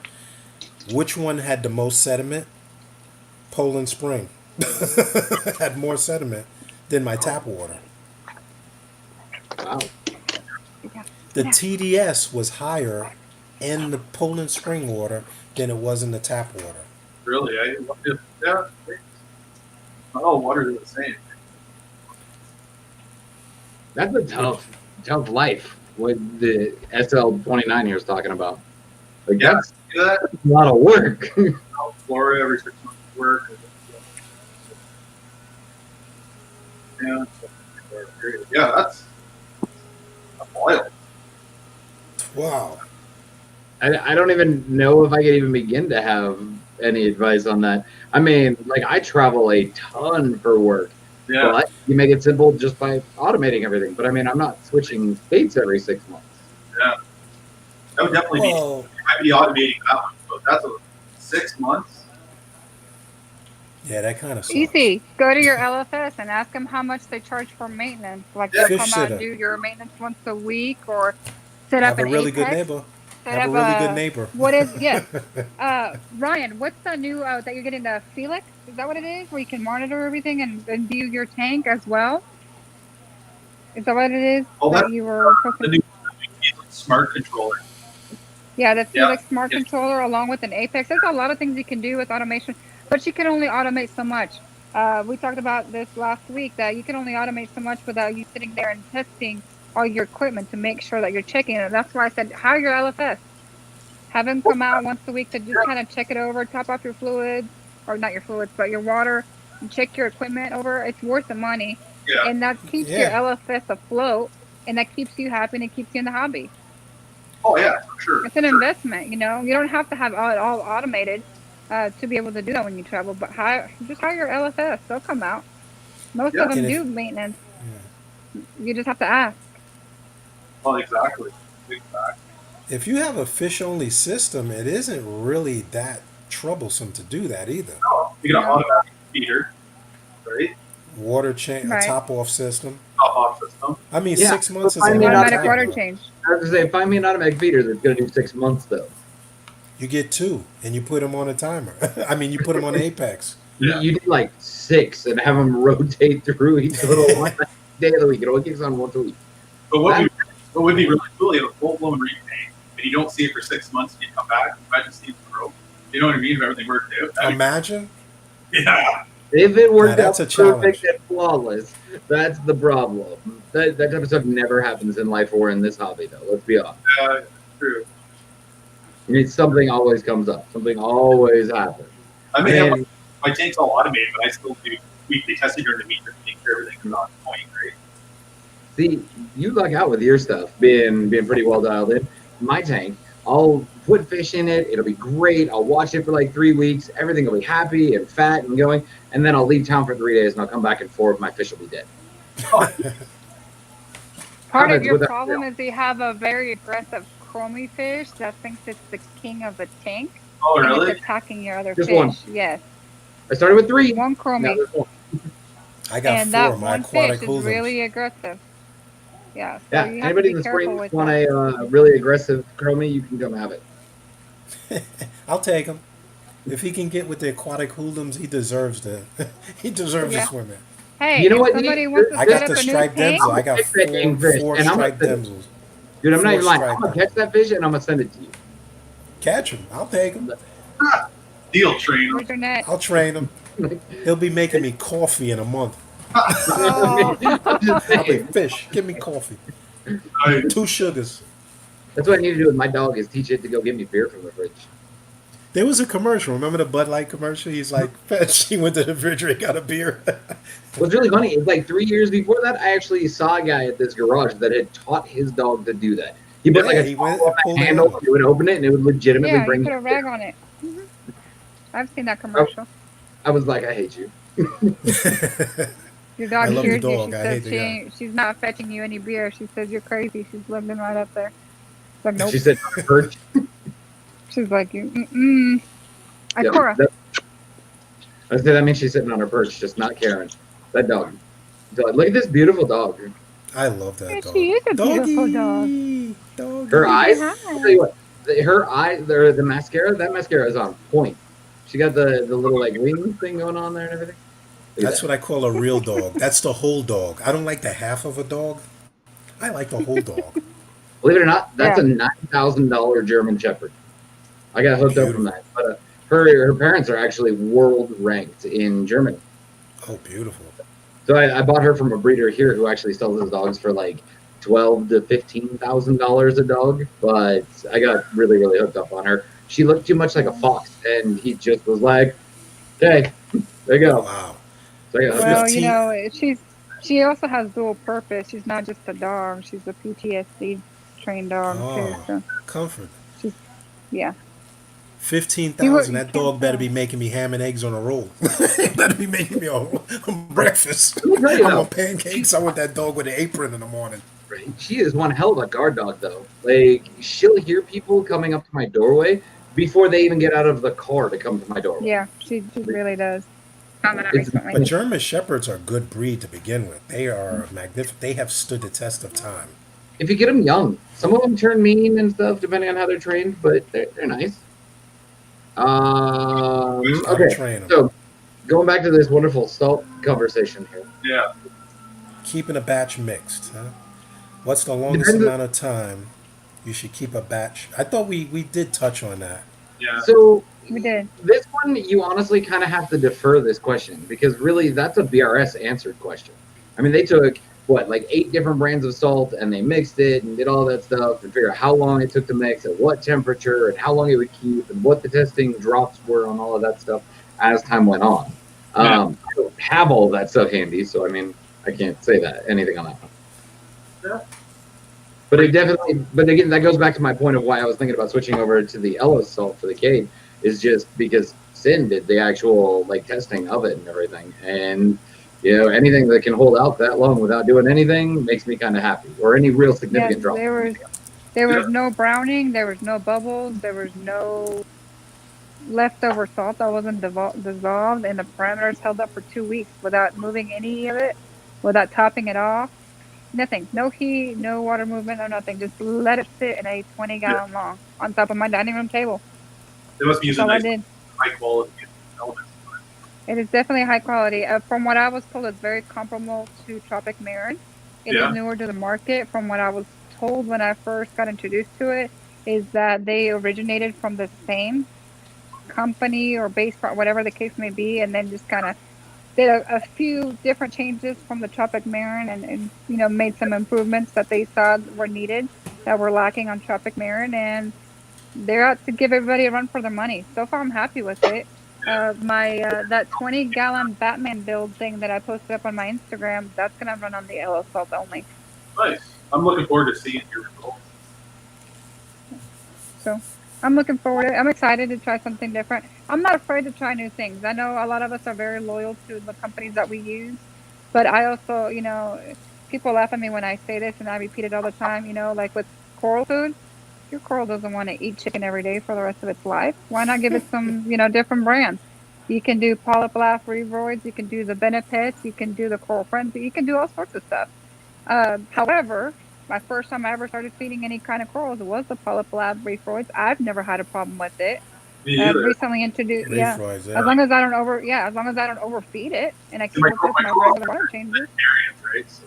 Which one had the most sediment? Poland spring. Had more sediment than my tap water. Wow. The TDS was higher in the Poland spring water than it was in the tap water. Really? Yeah. Not all water is the same. That's a tough life. What the SL29 here is talking about. Like, Yeah, that's see that? a lot of work. Out Florida every 6 months of work. Yeah, that's wild. Wow. I don't even know if I could even begin to have any advice on that. I mean, like, I travel a ton for work. Yeah. But you make it simple just by automating everything. But I mean, I'm not switching states every 6 months. Yeah. That would definitely Well, be. I'd be automating that one, but that's 6 months. yeah, that kind of sucks. Easy. Go to your LFS and ask them how much they charge for maintenance. Like they'll Fish come out sitter. and do your maintenance once a week, or set up Have a an really good apex. neighbor. Set Have a up really good neighbor. What is yes? Ryan, what's the new that you're getting, the Felix? Is that what it is? Where you can monitor everything and view your tank as well? Is that what it is? Oh, that that's you were the new smart controller. Yeah, the Yeah. Felix Smart Controller along with an Apex. There's a lot of things you can do with automation, but you can only automate so much. We talked about this last week, that you can only automate so much without you sitting there and testing all your equipment to make sure that you're checking it. That's why I said hire your LFS. Have him come out once a week to just kind of check it over, top off your fluids, or not your fluids, but your water, and check your equipment over. It's worth the money. Yeah. And that keeps your Yeah. LFS afloat, and that keeps you happy, and it keeps you in the hobby. Oh yeah, for sure. It's an investment, you know. You don't have to have it all automated to be able to do that when you travel, but just hire your LFS. They'll come out. Most Yeah. of them And do maintenance. You just have to ask. Oh, exactly. If you have a fish-only system, it isn't really that troublesome to do that either. Oh, you got an Yeah. automatic feeder, right? Water change, Right. a top-off system. Top off system. I mean, Yeah. 6 months is I a mean, long Automatic time, water though. change. I was gonna say, find me an automatic feeder that's gonna do 6 months though. You get 2, and you put them on a timer. I mean, you put them on Apex. Yeah. You do like 6 and have them rotate through each little one day of the week. It only kicks on once a week. But what would be really cool, you have a full-blown reef tank, and you don't see it for 6 months, and you come back, imagine seeing the growth. You know what I mean? If everything worked out. Imagine. Yeah. If it worked Now, that's out a challenge. perfect and flawless, that's the problem. That type of stuff never happens in life or in this hobby, though. Let's be honest. True. I mean, something always comes up. Something always happens. I mean, And- my tank's all automated, but I still do weekly testing during the week to make sure everything is on point, right? See, you luck out with your stuff being pretty well dialed in. My tank, I'll put fish in it. It'll be great. I'll watch it for like 3 weeks. Everything will be happy and fat and going. And then I'll leave town for 3 days and I'll come back in 4 if my fish will be dead. Part of Comments your with that- problem is you have a very aggressive chromie fish that thinks it's the king of the tank. Oh, And really? it's attacking your other Just fish. one. Yes. I started with 3. One Now chromie. there's 1. I got And 4. that My one aquatic fish is hoodlums. really aggressive. Yeah. So Yeah, you have anybody to in be the careful spring with want that. a really aggressive chromie, you can come have it. I'll take him. If he can get with the aquatic hoodlums, he deserves to. He deserves Yeah. to swim in. Hey, You know if what, somebody you- wants to I set got up the a new striped tank, damsel. I got I'll take that dang fish, four and I'm striped gonna- damsels. Dude, I'm not even lying. I'm Four going to catch that fish and I'm going to send it to you. Catch him. I'll take him. Deal train. where's your net? I'll train him. He'll be making me coffee in a month. Oh. I'm just I'll be saying. fish. Give me coffee. I, 2 sugars. That's what I need to do with my dog is teach it to go get me beer from the fridge. There was a commercial. Remember the Bud Light commercial? He's like, fetch. He went to the refrigerator, got a beer. What's really funny is like 3 years before that, I actually saw a guy at this garage that had taught his dog to do that. He put Yeah, like a he went straw on and pulled the it handle, out. and it would open it, and it would legitimately Yeah, bring you put a you rag beer. on it. I've seen that commercial. I was like, I hate you. Your dog I love the hears you. dog. She I says hate the guy. she's not fetching you any beer. She says you're crazy. She's living right up there. It's like, nope. She said, perch. She's like, mm-mm. Yeah, Cora. I said that means she's sitting on her perch, just not caring. That dog. So, look at this beautiful dog. I love that Yeah, dog. she is a beautiful Doggy. Doggy. Her eyes. Hi. I'll tell you what. Her eyes. The mascara. That mascara is on point. She got the little like wing thing going on there and everything. That's what I call a real dog. That's the whole dog. I don't like the half of a dog. I like the whole dog. Believe it or not, that's Yeah. a $9,000 German Shepherd. I got hooked up from Beautiful. that. But her parents are actually world ranked in Germany. Oh, beautiful. So I bought her from a breeder here who actually sells his dogs for like $12,000 to $15,000 a dog. But I got really, really hooked up on her. She looked too much like a fox, and he just was like, "Okay, there you go." Wow. So I got hooked Well, up. you know, she also has dual purpose. She's not just a dog. She's a PTSD trained dog too. Oh, So comfort. she's yeah. 15,000. You That can't dog better tell. be making me ham and eggs on a roll. Better be making me a breakfast. Let me tell you I though, want pancakes. I want that dog with an apron in the morning. she is one hell of a guard dog, though. Like, she'll hear people coming up to my doorway before they even get out of the car to come to my doorway. Yeah, she really does. Found that out It's- recently. But German Shepherds are a good breed to begin with. They are magnificent. They have stood the test of time. If you get them young, some of them turn mean and stuff, depending on how they're trained, but they're nice. How to Okay, train them. so going back to this wonderful salt conversation here. Yeah. Keeping a batch mixed. Huh? What's the longest Depends- amount of time you should keep a batch? I thought we did touch on that. Yeah. So We did. this one, you honestly kind of have to defer this question because really that's a BRS answered question. I mean, they took like 8 different brands of salt and they mixed it and did all that stuff and figure out how long it took to mix at what temperature and how long it would keep and what the testing drops were on all of that stuff as time went on. Yeah. I don't have all of that stuff handy, so I mean, I can't say anything on that one. Yeah. But it definitely, but again, that goes back to my point of why I was thinking about switching over to the Ellis salt for the cave, is just because Sin did the actual like testing of it and everything, and you know anything that can hold out that long without doing anything makes me kind of happy, or any real significant Yes, drop. there was no browning, there was no bubbles, there was no leftover salt that wasn't dissolved, and the parameters held up for 2 weeks without moving any of it, without topping it off. Nothing. No heat, no water movement, no nothing. Just let it sit in a 20-gallon long on top of my dining room table. They must be That's using all I nice, did. high quality elements. It is definitely high quality. From what I was told, it's very comparable to Tropic Marin. It is Yeah. newer to the market. From what I was told when I first got introduced to it, is that they originated from the same company or base, whatever the case may be, and then just kind of did a few different changes from the Tropic Marin and you know made some improvements that they saw were needed that were lacking on Tropic Marin, and they're out to give everybody a run for their money. So far, I'm happy with it. That 20-gallon Batman build thing that I posted up on my Instagram, that's gonna run on the LO salt only. Nice. I'm looking forward to seeing your results. So I'm looking forward to it. I'm excited to try something different. I'm not afraid to try new things. I know a lot of us are very loyal to the companies that we use, but I also, you know, people laugh at me when I say this, and I repeat it all the time. You know, like with coral food, your coral doesn't want to eat chicken every day for the rest of its life. Why not give it some, you know, different brands? You can do Polyplast Revoids, you can do the Benefits, you can do the Coral Frenzy, you can do all sorts of stuff. However, my first time I ever started feeding any kind of corals was the Polyplast Revoids. I've never had a problem with it. Me I've either. recently introduced, yeah. Reef-wise, As long as I don't as long as I don't overfeed it, and I keep My up with my coral- regular water changes. Right? So,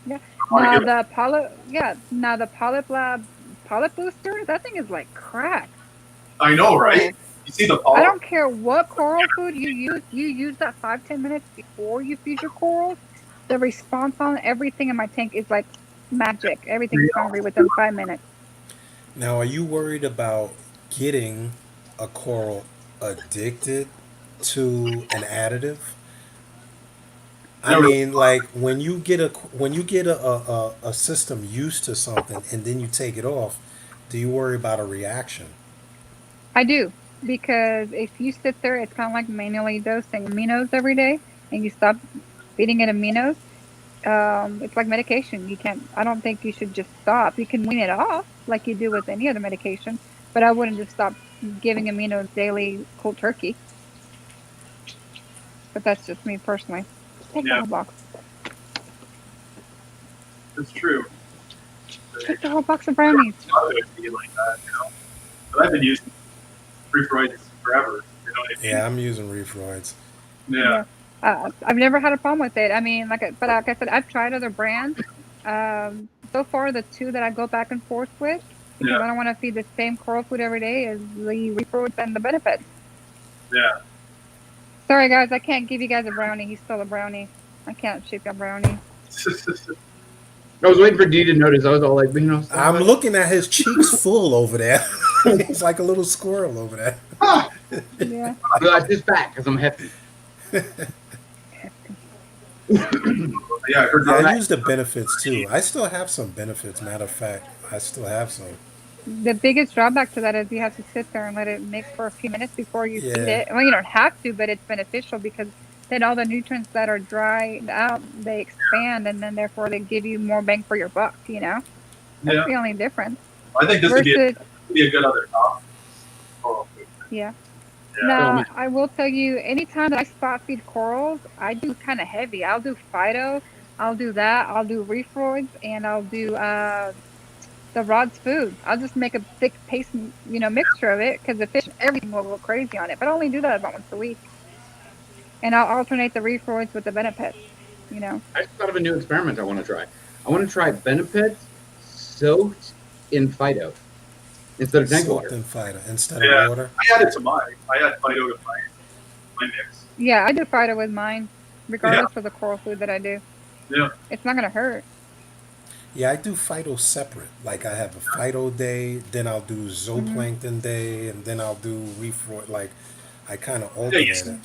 Yeah. I wanna Now give the Polyplab Polyp Booster, that thing is like crack. I know, right? You see the I polyp? don't care what coral food you use that 5-10 minutes before you feed your corals. The response on everything in my tank is like magic. Everything's hungry within 5 minutes. Now, are you worried about getting a coral addicted to an additive? I No. mean, like when you get a system used to something and then you take it off, do you worry about a reaction? I do, because if you sit there, it's kind of like manually dosing aminos every day, and you stop feeding it aminos. It's like medication. You can't. I don't think you should just stop. You can wean it off like you do with any other medication, but I wouldn't just stop giving aminos daily cold turkey. But that's just me personally. Take the Yeah. whole box. It's true. Take the whole box of brownies. It would be like that, you know. But I've been using Reef forever. You know what I mean? Yeah, I'm using Reef-roids. Yeah. I've never had a problem with it. I mean, but like I said, I've tried other brands. So far, the two that I go back and forth with, because I don't want to feed the same coral food every day, is the Reef and the Benefits. Yeah. Sorry, guys, I can't give you guys a brownie. He's still a brownie. I can't ship you a brownie. I was waiting for D to notice. I was all like, you know, I'm looking at his cheeks full over there. He's like a little squirrel over there. Yeah. I'm just fat because I'm hefty. Yeah, I heard I use the Benefits too. I still have some Benefits. Matter of fact, I still have some. The biggest drawback to that is you have to sit there and let it mix for a few minutes before you feed Yeah. it. Well, you don't have to, but it's beneficial because then all the nutrients that are dried out, they expand, and then therefore they give you more bang for your buck, you know? That's Yeah. the only difference. I think this would Versus, be a good other topic. Oh, yeah. yeah. Now, I will tell you, anytime that I spot feed corals, I do kind of heavy. I'll do phyto, I'll do that, I'll do reefroids, and I'll do the rod's food. I'll just make a thick paste, mixture of it because the fish, everything will go crazy on it. But I only do that about once a week. And I'll alternate the reefroids with the Benefits, I just thought of a new experiment I want to try. I want to try Benefits soaked in Phyto instead of tank Soaked water. in Phyto instead Yeah. of water. I added to mine. I add Fido to my mix. Yeah, I do phyto with mine, regardless of the coral food that I do. Yeah. It's not going to hurt. Yeah, I do Phyto separate. Like I have a Phyto day, then I'll do zooplankton day, and then I'll do reef. Like I kind of Yeah, alternate you it. see,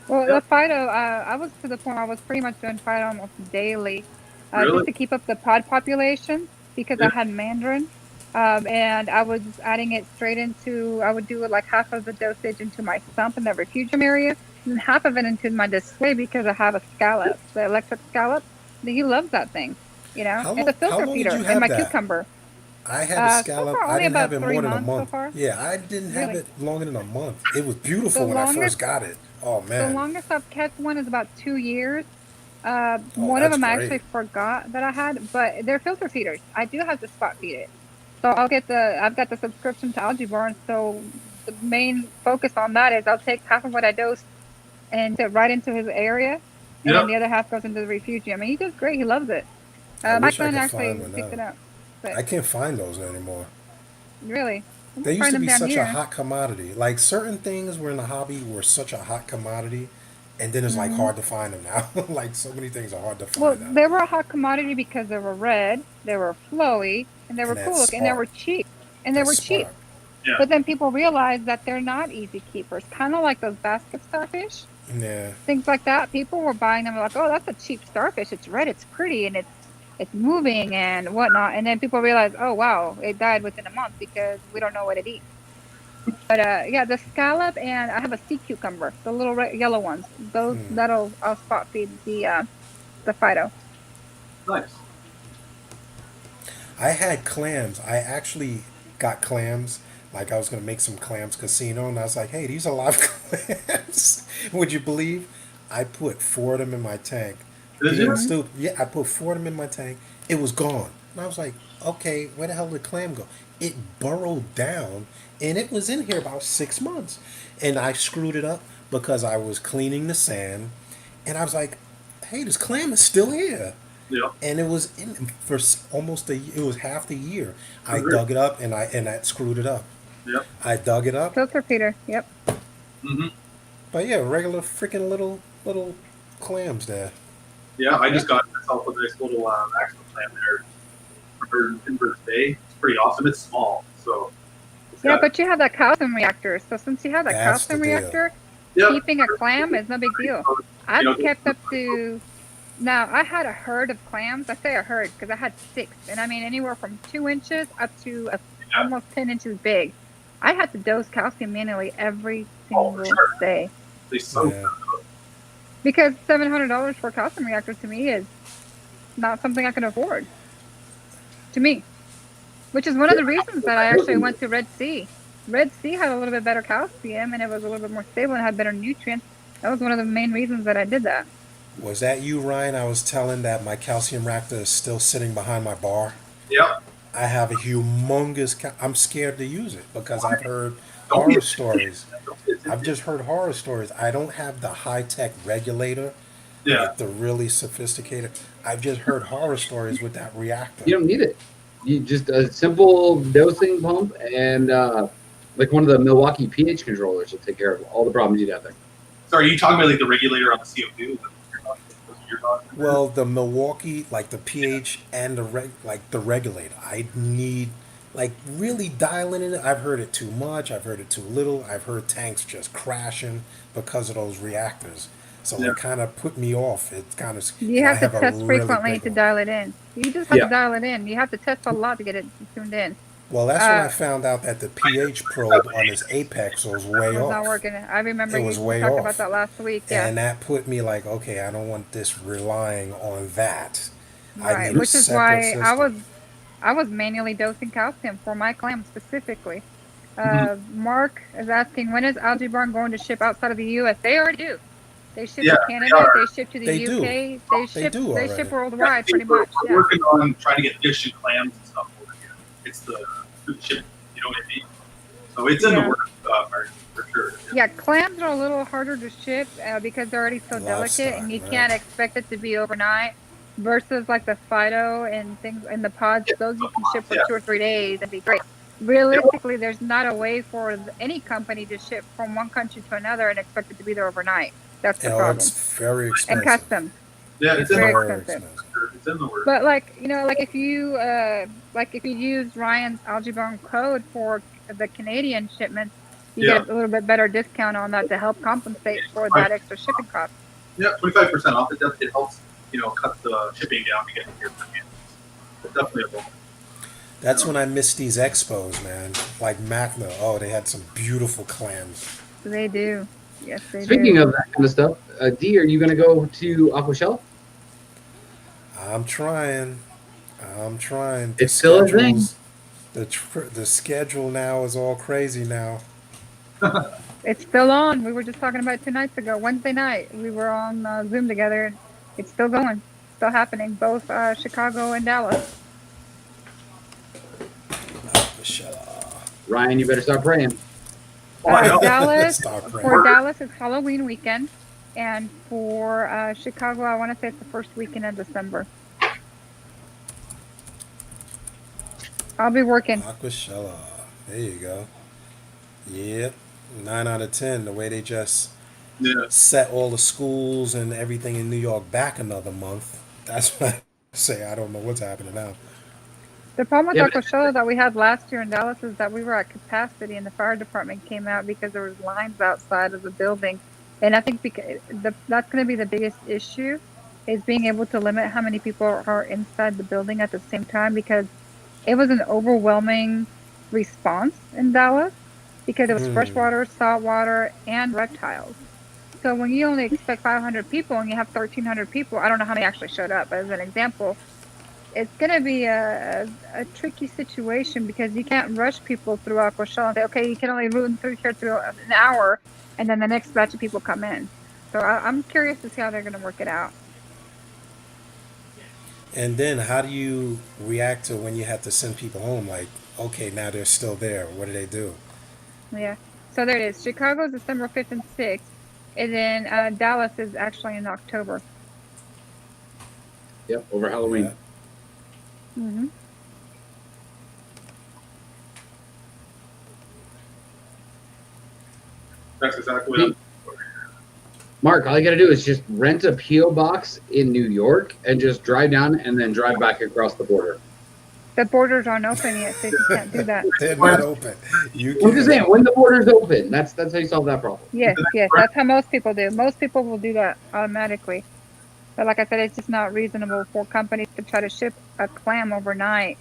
Well, Yep. the phyto, I was to the point where I was pretty much doing phyto almost daily, Really? just to keep up the pod population because I had mandarin, and I was adding it straight into. I would do like half of the dosage into my sump in the refugium area, and half of it into my display because I have a scallop, the electric scallop. He loves that thing, How It's a long filter did feeder, you and have my that? cucumber. I had a So scallop. far, I only didn't have about it 3 more than a months so month. far. Yeah, I didn't have Really? it longer than a month. It was beautiful The when I longest- first got it. Oh The man. longest I've kept one is about 2 years. Oh, One of that's them I great. actually forgot that I had, but they're filter feeders. I do have to spot feed it. So I've got the subscription to Algae Barn. So the main focus on that is I'll take half of what I dose and put it right into his area, and then the other half goes into the refugium. And he does great. He loves it. I My wish I son could actually find one picked it now. up. But I can't find those anymore. really, I'm They used find to them be down such here. a hot commodity. Like certain things were in the hobby were such a hot commodity, and then it's like hard to find them now. Like so many things are hard to Well, find now. they were a hot commodity because they were red, they were flowy, and they were And cool that's looking, and they were smart. cheap. And they That's were cheap. smart. Yeah. But then people realized that they're not easy keepers. Kind of like those basket starfish, Yeah. things like that. People were buying them like, oh, that's a cheap starfish. It's red, it's pretty, and it's moving and whatnot. And then people realized, oh wow, it died within a month because we don't know what it eats. But yeah, the scallop and I have a sea cucumber, the little yellow ones. Those I'll spot feed the Fido. Nice. I had clams. I actually got clams. Like I was gonna make some clams casino, and I was like, "Hey, these are live clams." Would you believe? I put 4 of them in my tank. Did you? Yeah, I put 4 of them in my tank. It was gone, and I was like, "Okay, where the hell did the clam go?" It burrowed down, and it was in here about 6 months, and I screwed it up because I was cleaning the sand, and I was like, "Hey, this clam is still here." Yeah. And it was in for almost it was half the year. I Agree. dug it up and I screwed it up. Yep. I dug it up, Filter feeder. Yep. Mm-hmm. but yeah, regular freaking little clams there. Yeah, I just got myself a nice little maximum clam there for Inverse Bay. It's pretty awesome. It's small, so. It's Yeah, got- but you have that calcium reactor. So since you have that That's calcium the deal. reactor, yeah. keeping a clam is no big deal. I've kept up to. Now I had a herd of clams. I say a herd because I had 6, and I mean anywhere from 2 inches up to almost 10 inches big. I had to dose calcium manually every single sure. day They soak. Yeah. because $700 for a calcium reactor to me is not something I can afford. To me, which is one of the reasons that I actually went to Red Sea. Red Sea had a little bit better calcium and it was a little bit more stable and had better nutrients. That was one of the main reasons that I did that. Was that you, Ryan? I was telling that my calcium reactor is still sitting behind my bar. Yep. I have a humongous. I'm scared to use it because I've heard Don't be horror a stories. Don't be a I've just heard horror stories. I don't have the high-tech regulator, Yeah. like the really sophisticated. I've just heard horror stories with that reactor. You don't need it. You just a simple dosing pump and like one of the Milwaukee pH controllers will take care of all the problems you'd have there. So are you talking about like the regulator on the CO2? Well, the Milwaukee, like the pH and the the regulator. I need like really dialing in it. I've heard it too much. I've heard it too little. I've heard tanks just crashing because of those reactors. So it kind of put me off. It's kind of You have to test really frequently to dial it in. You just have to dial it in. You have to test a lot to get it tuned in. Well, that's when I found out that the pH probe on this Apex was way It was off. not working. I remember It you was way talked off. about that last week. Yeah. And that put me like, okay, I don't want this relying on that. I Right, need a which is separate why system. I was manually dosing calcium for my clam specifically. Mark is asking, when is Algae Barn going to ship outside of the U.S.? They already do. They ship to Canada. They ship to the They UK. do. They ship worldwide, Yeah, pretty much. We're Yeah. working on trying to get fish and clams and stuff over here. It's the food ship, you know what I mean? So it's in the works, Mark, for sure. Yeah, clams are a little harder to ship because they're already so delicate, and you can't expect it to be overnight. Versus like the Fido and things in the pods, those you can ship for 2 or 3 days and be great. Realistically, there's not a way for any company to ship from one country to another and expect it to be there overnight. That's the problem. It's very And expensive. customs. Yeah, it's in the Very works. expensive. It's in the works. But like if you use Ryan's Algae Barn code for the Canadian shipments, you get a little bit better discount on that to help compensate for that extra shipping cost. Yeah, 25% off. It helps, cut the shipping down to get it here for you. It's definitely a bonus. That's when I miss these expos, man. Like Magna. Oh, they had some beautiful clams. They do. Yes, they do. Speaking of that kind of stuff, Dee, are you going to go to Aquashell? I'm trying. It's still a thing. The schedule now is all crazy now. It's still on. We were just talking about it 2 nights ago. Wednesday night, we were on Zoom together. And it's still going. Still happening. Both Chicago and Dallas. Ryan, you better start praying. Dallas, Stop praying. for Dallas, it's Halloween weekend. And for Chicago, I want to say it's the first weekend in December. I'll be working. Aquashella. There you go. Yep. 9 out of 10. The way they just set all the schools and everything in New York back another month. That's what I say. I don't know what's happening now. The problem with Aquashella that we had last year in Dallas is that we were at capacity and the fire department came out because there was lines outside of the building. And I think that's going to be the biggest issue is being able to limit how many people are inside the building at the same time, because it was an overwhelming response in Dallas because it was freshwater, saltwater, and reptiles. So when you only expect 500 people and you have 1,300 people, I don't know how many actually showed up, but as an example, it's going to be a tricky situation because you can't rush people through Aquashell and say, okay, you can only run through here through an hour, and then the next batch of people come in. So I'm curious to see how they're going to work it out. And then how do you react to when you have to send people home? Like, okay, now they're still there. What do they do? Yeah. So there it is. Chicago's December 5th and 6th. And then Dallas is actually in October. Yep, over Halloween. Yeah. Mm-hmm. That's exactly what Mark, all you got to do is just rent a P.O. box in New York and just drive down and then drive back across the border. The borders aren't open yet, so you can't do that. They're not open. I'm just saying, when the border's open, that's how you solve that problem. Yes, that's how most people do. Most people will do that automatically. But like I said, it's just not reasonable for companies to try to ship a clam overnight.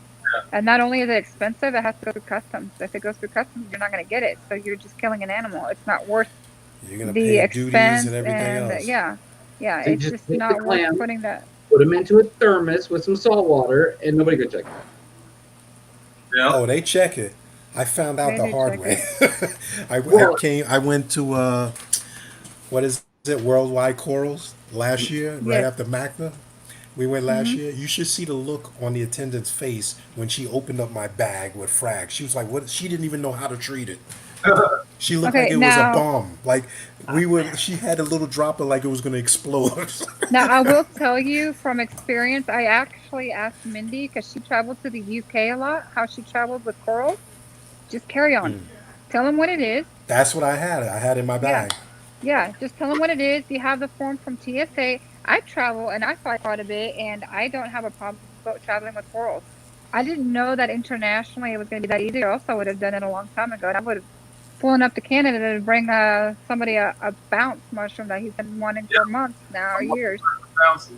And not only is it expensive, it has to go through customs. If it goes through customs, you're not going to get it. So you're just killing an animal. It's not worth You're gonna the pay expense duties and everything else. Yeah, So it's just take not the worth clam, putting that. put them into a thermos with some salt water, and nobody could check it. Oh, they check it. I found out They the do hard check way. I went to what is it, Worldwide Corals last year, right Yes. after Magna. We went last year. You should see the look on the attendant's face when she opened up my bag with frag. She was like, "What?" She didn't even know how to treat it. She looked Okay, like it now- was a bomb. Like she had a little dropper like it was going to explode. Now, I will tell you from experience, I actually asked Mindy, because she traveled to the UK a lot, how she traveled with corals. Just carry on. Tell them what it is. That's what I had. I had in my bag. Yeah, just tell them what it is. You have the form from TSA. I travel and I fly quite a bit, and I don't have a problem about traveling with corals. I didn't know that internationally it was going to be that easy, or else I would have done it a long time ago. And I would have flown up to Canada to bring somebody a bounce mushroom that he's been wanting for months now, or years. Bounces.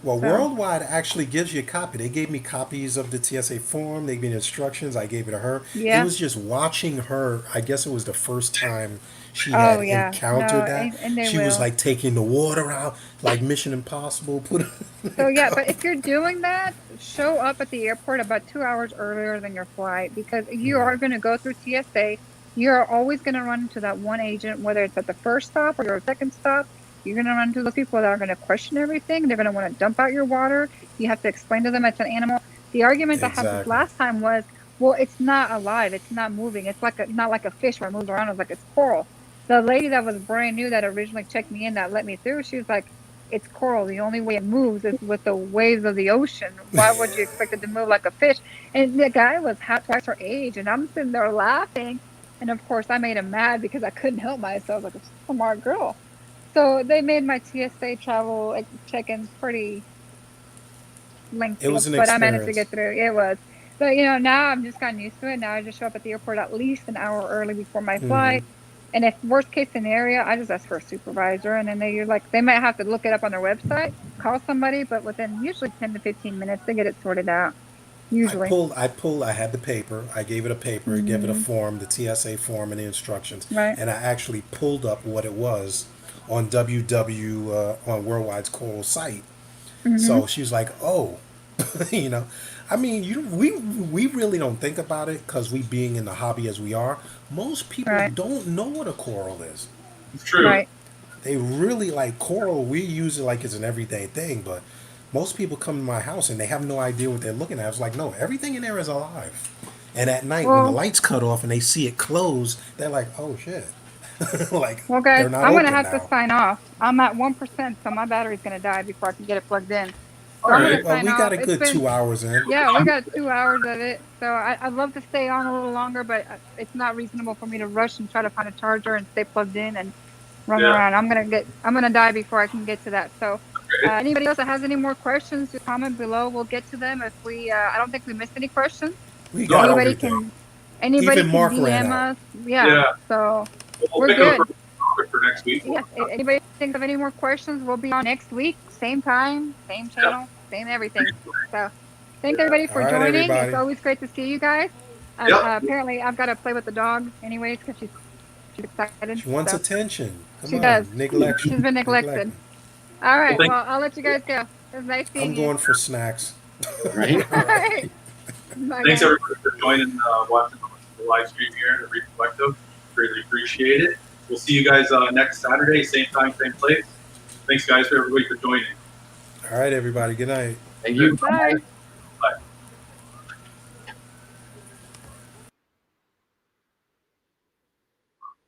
Well, So- Worldwide actually gives you a copy. They gave me copies of the TSA form. They gave me instructions. I gave it to her. Yeah. It was just watching her. I guess it was the first time she had encountered No, that. and they She was will. like taking the water out, like Mission Impossible. Put. So yeah, but if you're doing that, show up at the airport about 2 hours earlier than your flight, because you are going to go through TSA. You're always going to run into that one agent, whether it's at the first stop or your second stop. You're going to run into those people that are going to question everything. They're going to want to dump out your water. You have to explain to them it's an animal. The argument I had this last time was, well, it's not alive. It's not moving. It's like not like a fish where it moves around. It's like it's coral. The lady that was brand new that originally checked me in, that let me through, she was like, it's coral. The only way it moves is with the waves of the ocean. Why would you expect it to move like a fish? And the guy was half twice her age, and I'm sitting there laughing. And of course, I made him mad because I couldn't help myself. Like a smart girl. So they made my TSA travel check-ins pretty lengthy, It was an but I managed to experience. get through. It was. But you know, now I'm just gotten used to it. Now I just show up at the airport at least an hour early before my flight. And if worst case scenario, I just ask for a supervisor, and then they might have to look it up on their website, call somebody, but within usually 10 to 15 minutes, they get it sorted out. Usually. I had the paper. I gave it a paper, gave it a form, the TSA form and the instructions. Right. And I actually pulled up what it was on on Worldwide's Coral site. So she was like, "Oh, you know, I mean, we really don't think about it because we being in the hobby as we are. Most people don't know what a coral is. It's true. Right. They really like coral. We use it like it's an everyday thing, but most people come to my house and they have no idea what they're looking at. It's like, no, everything in there is alive. And at night when the lights cut off and they see it closed, they're like, oh shit. Like, Well, guys, they're not I'm going to open have now. to sign off. I'm at 1%, so my battery's going to die before I can get it plugged in. So All I'm right. gonna Well, sign we off. got a It's good been- 2 hours in. Yeah, we got 2 hours of it. So I'd love to stay on a little longer, but it's not reasonable for me to rush and try to find a charger and stay plugged in and run around. I'm gonna die before I can get to that. So anybody else that has any more questions, just comment below. We'll get to them. If I don't think we missed any questions. We got Anybody everything. Anybody Even can Mark ran DM out. us. Yeah. So We'll we're pick good. up a topic for next week. Yeah. If anybody thinks of any more questions, we'll be on next week, same time, same channel, same everything. So thanks everybody for All right, joining. everybody. It's always great to see you guys. Apparently, I've got to play with the dog anyways because she's excited. She wants so. attention. Come She on. does. Neglect. She's been neglected. All right. Well, Well, I'll let you guys go. It was nice seeing I'm you. going for snacks. Right? All right. Bye, Thanks guys. everybody for joining, watching the live stream here at Reef Collective. Greatly appreciate it. We'll see you guys next Saturday, same time, same place. Thanks guys for everybody for joining. All right, everybody. Good night. Thank you. Bye.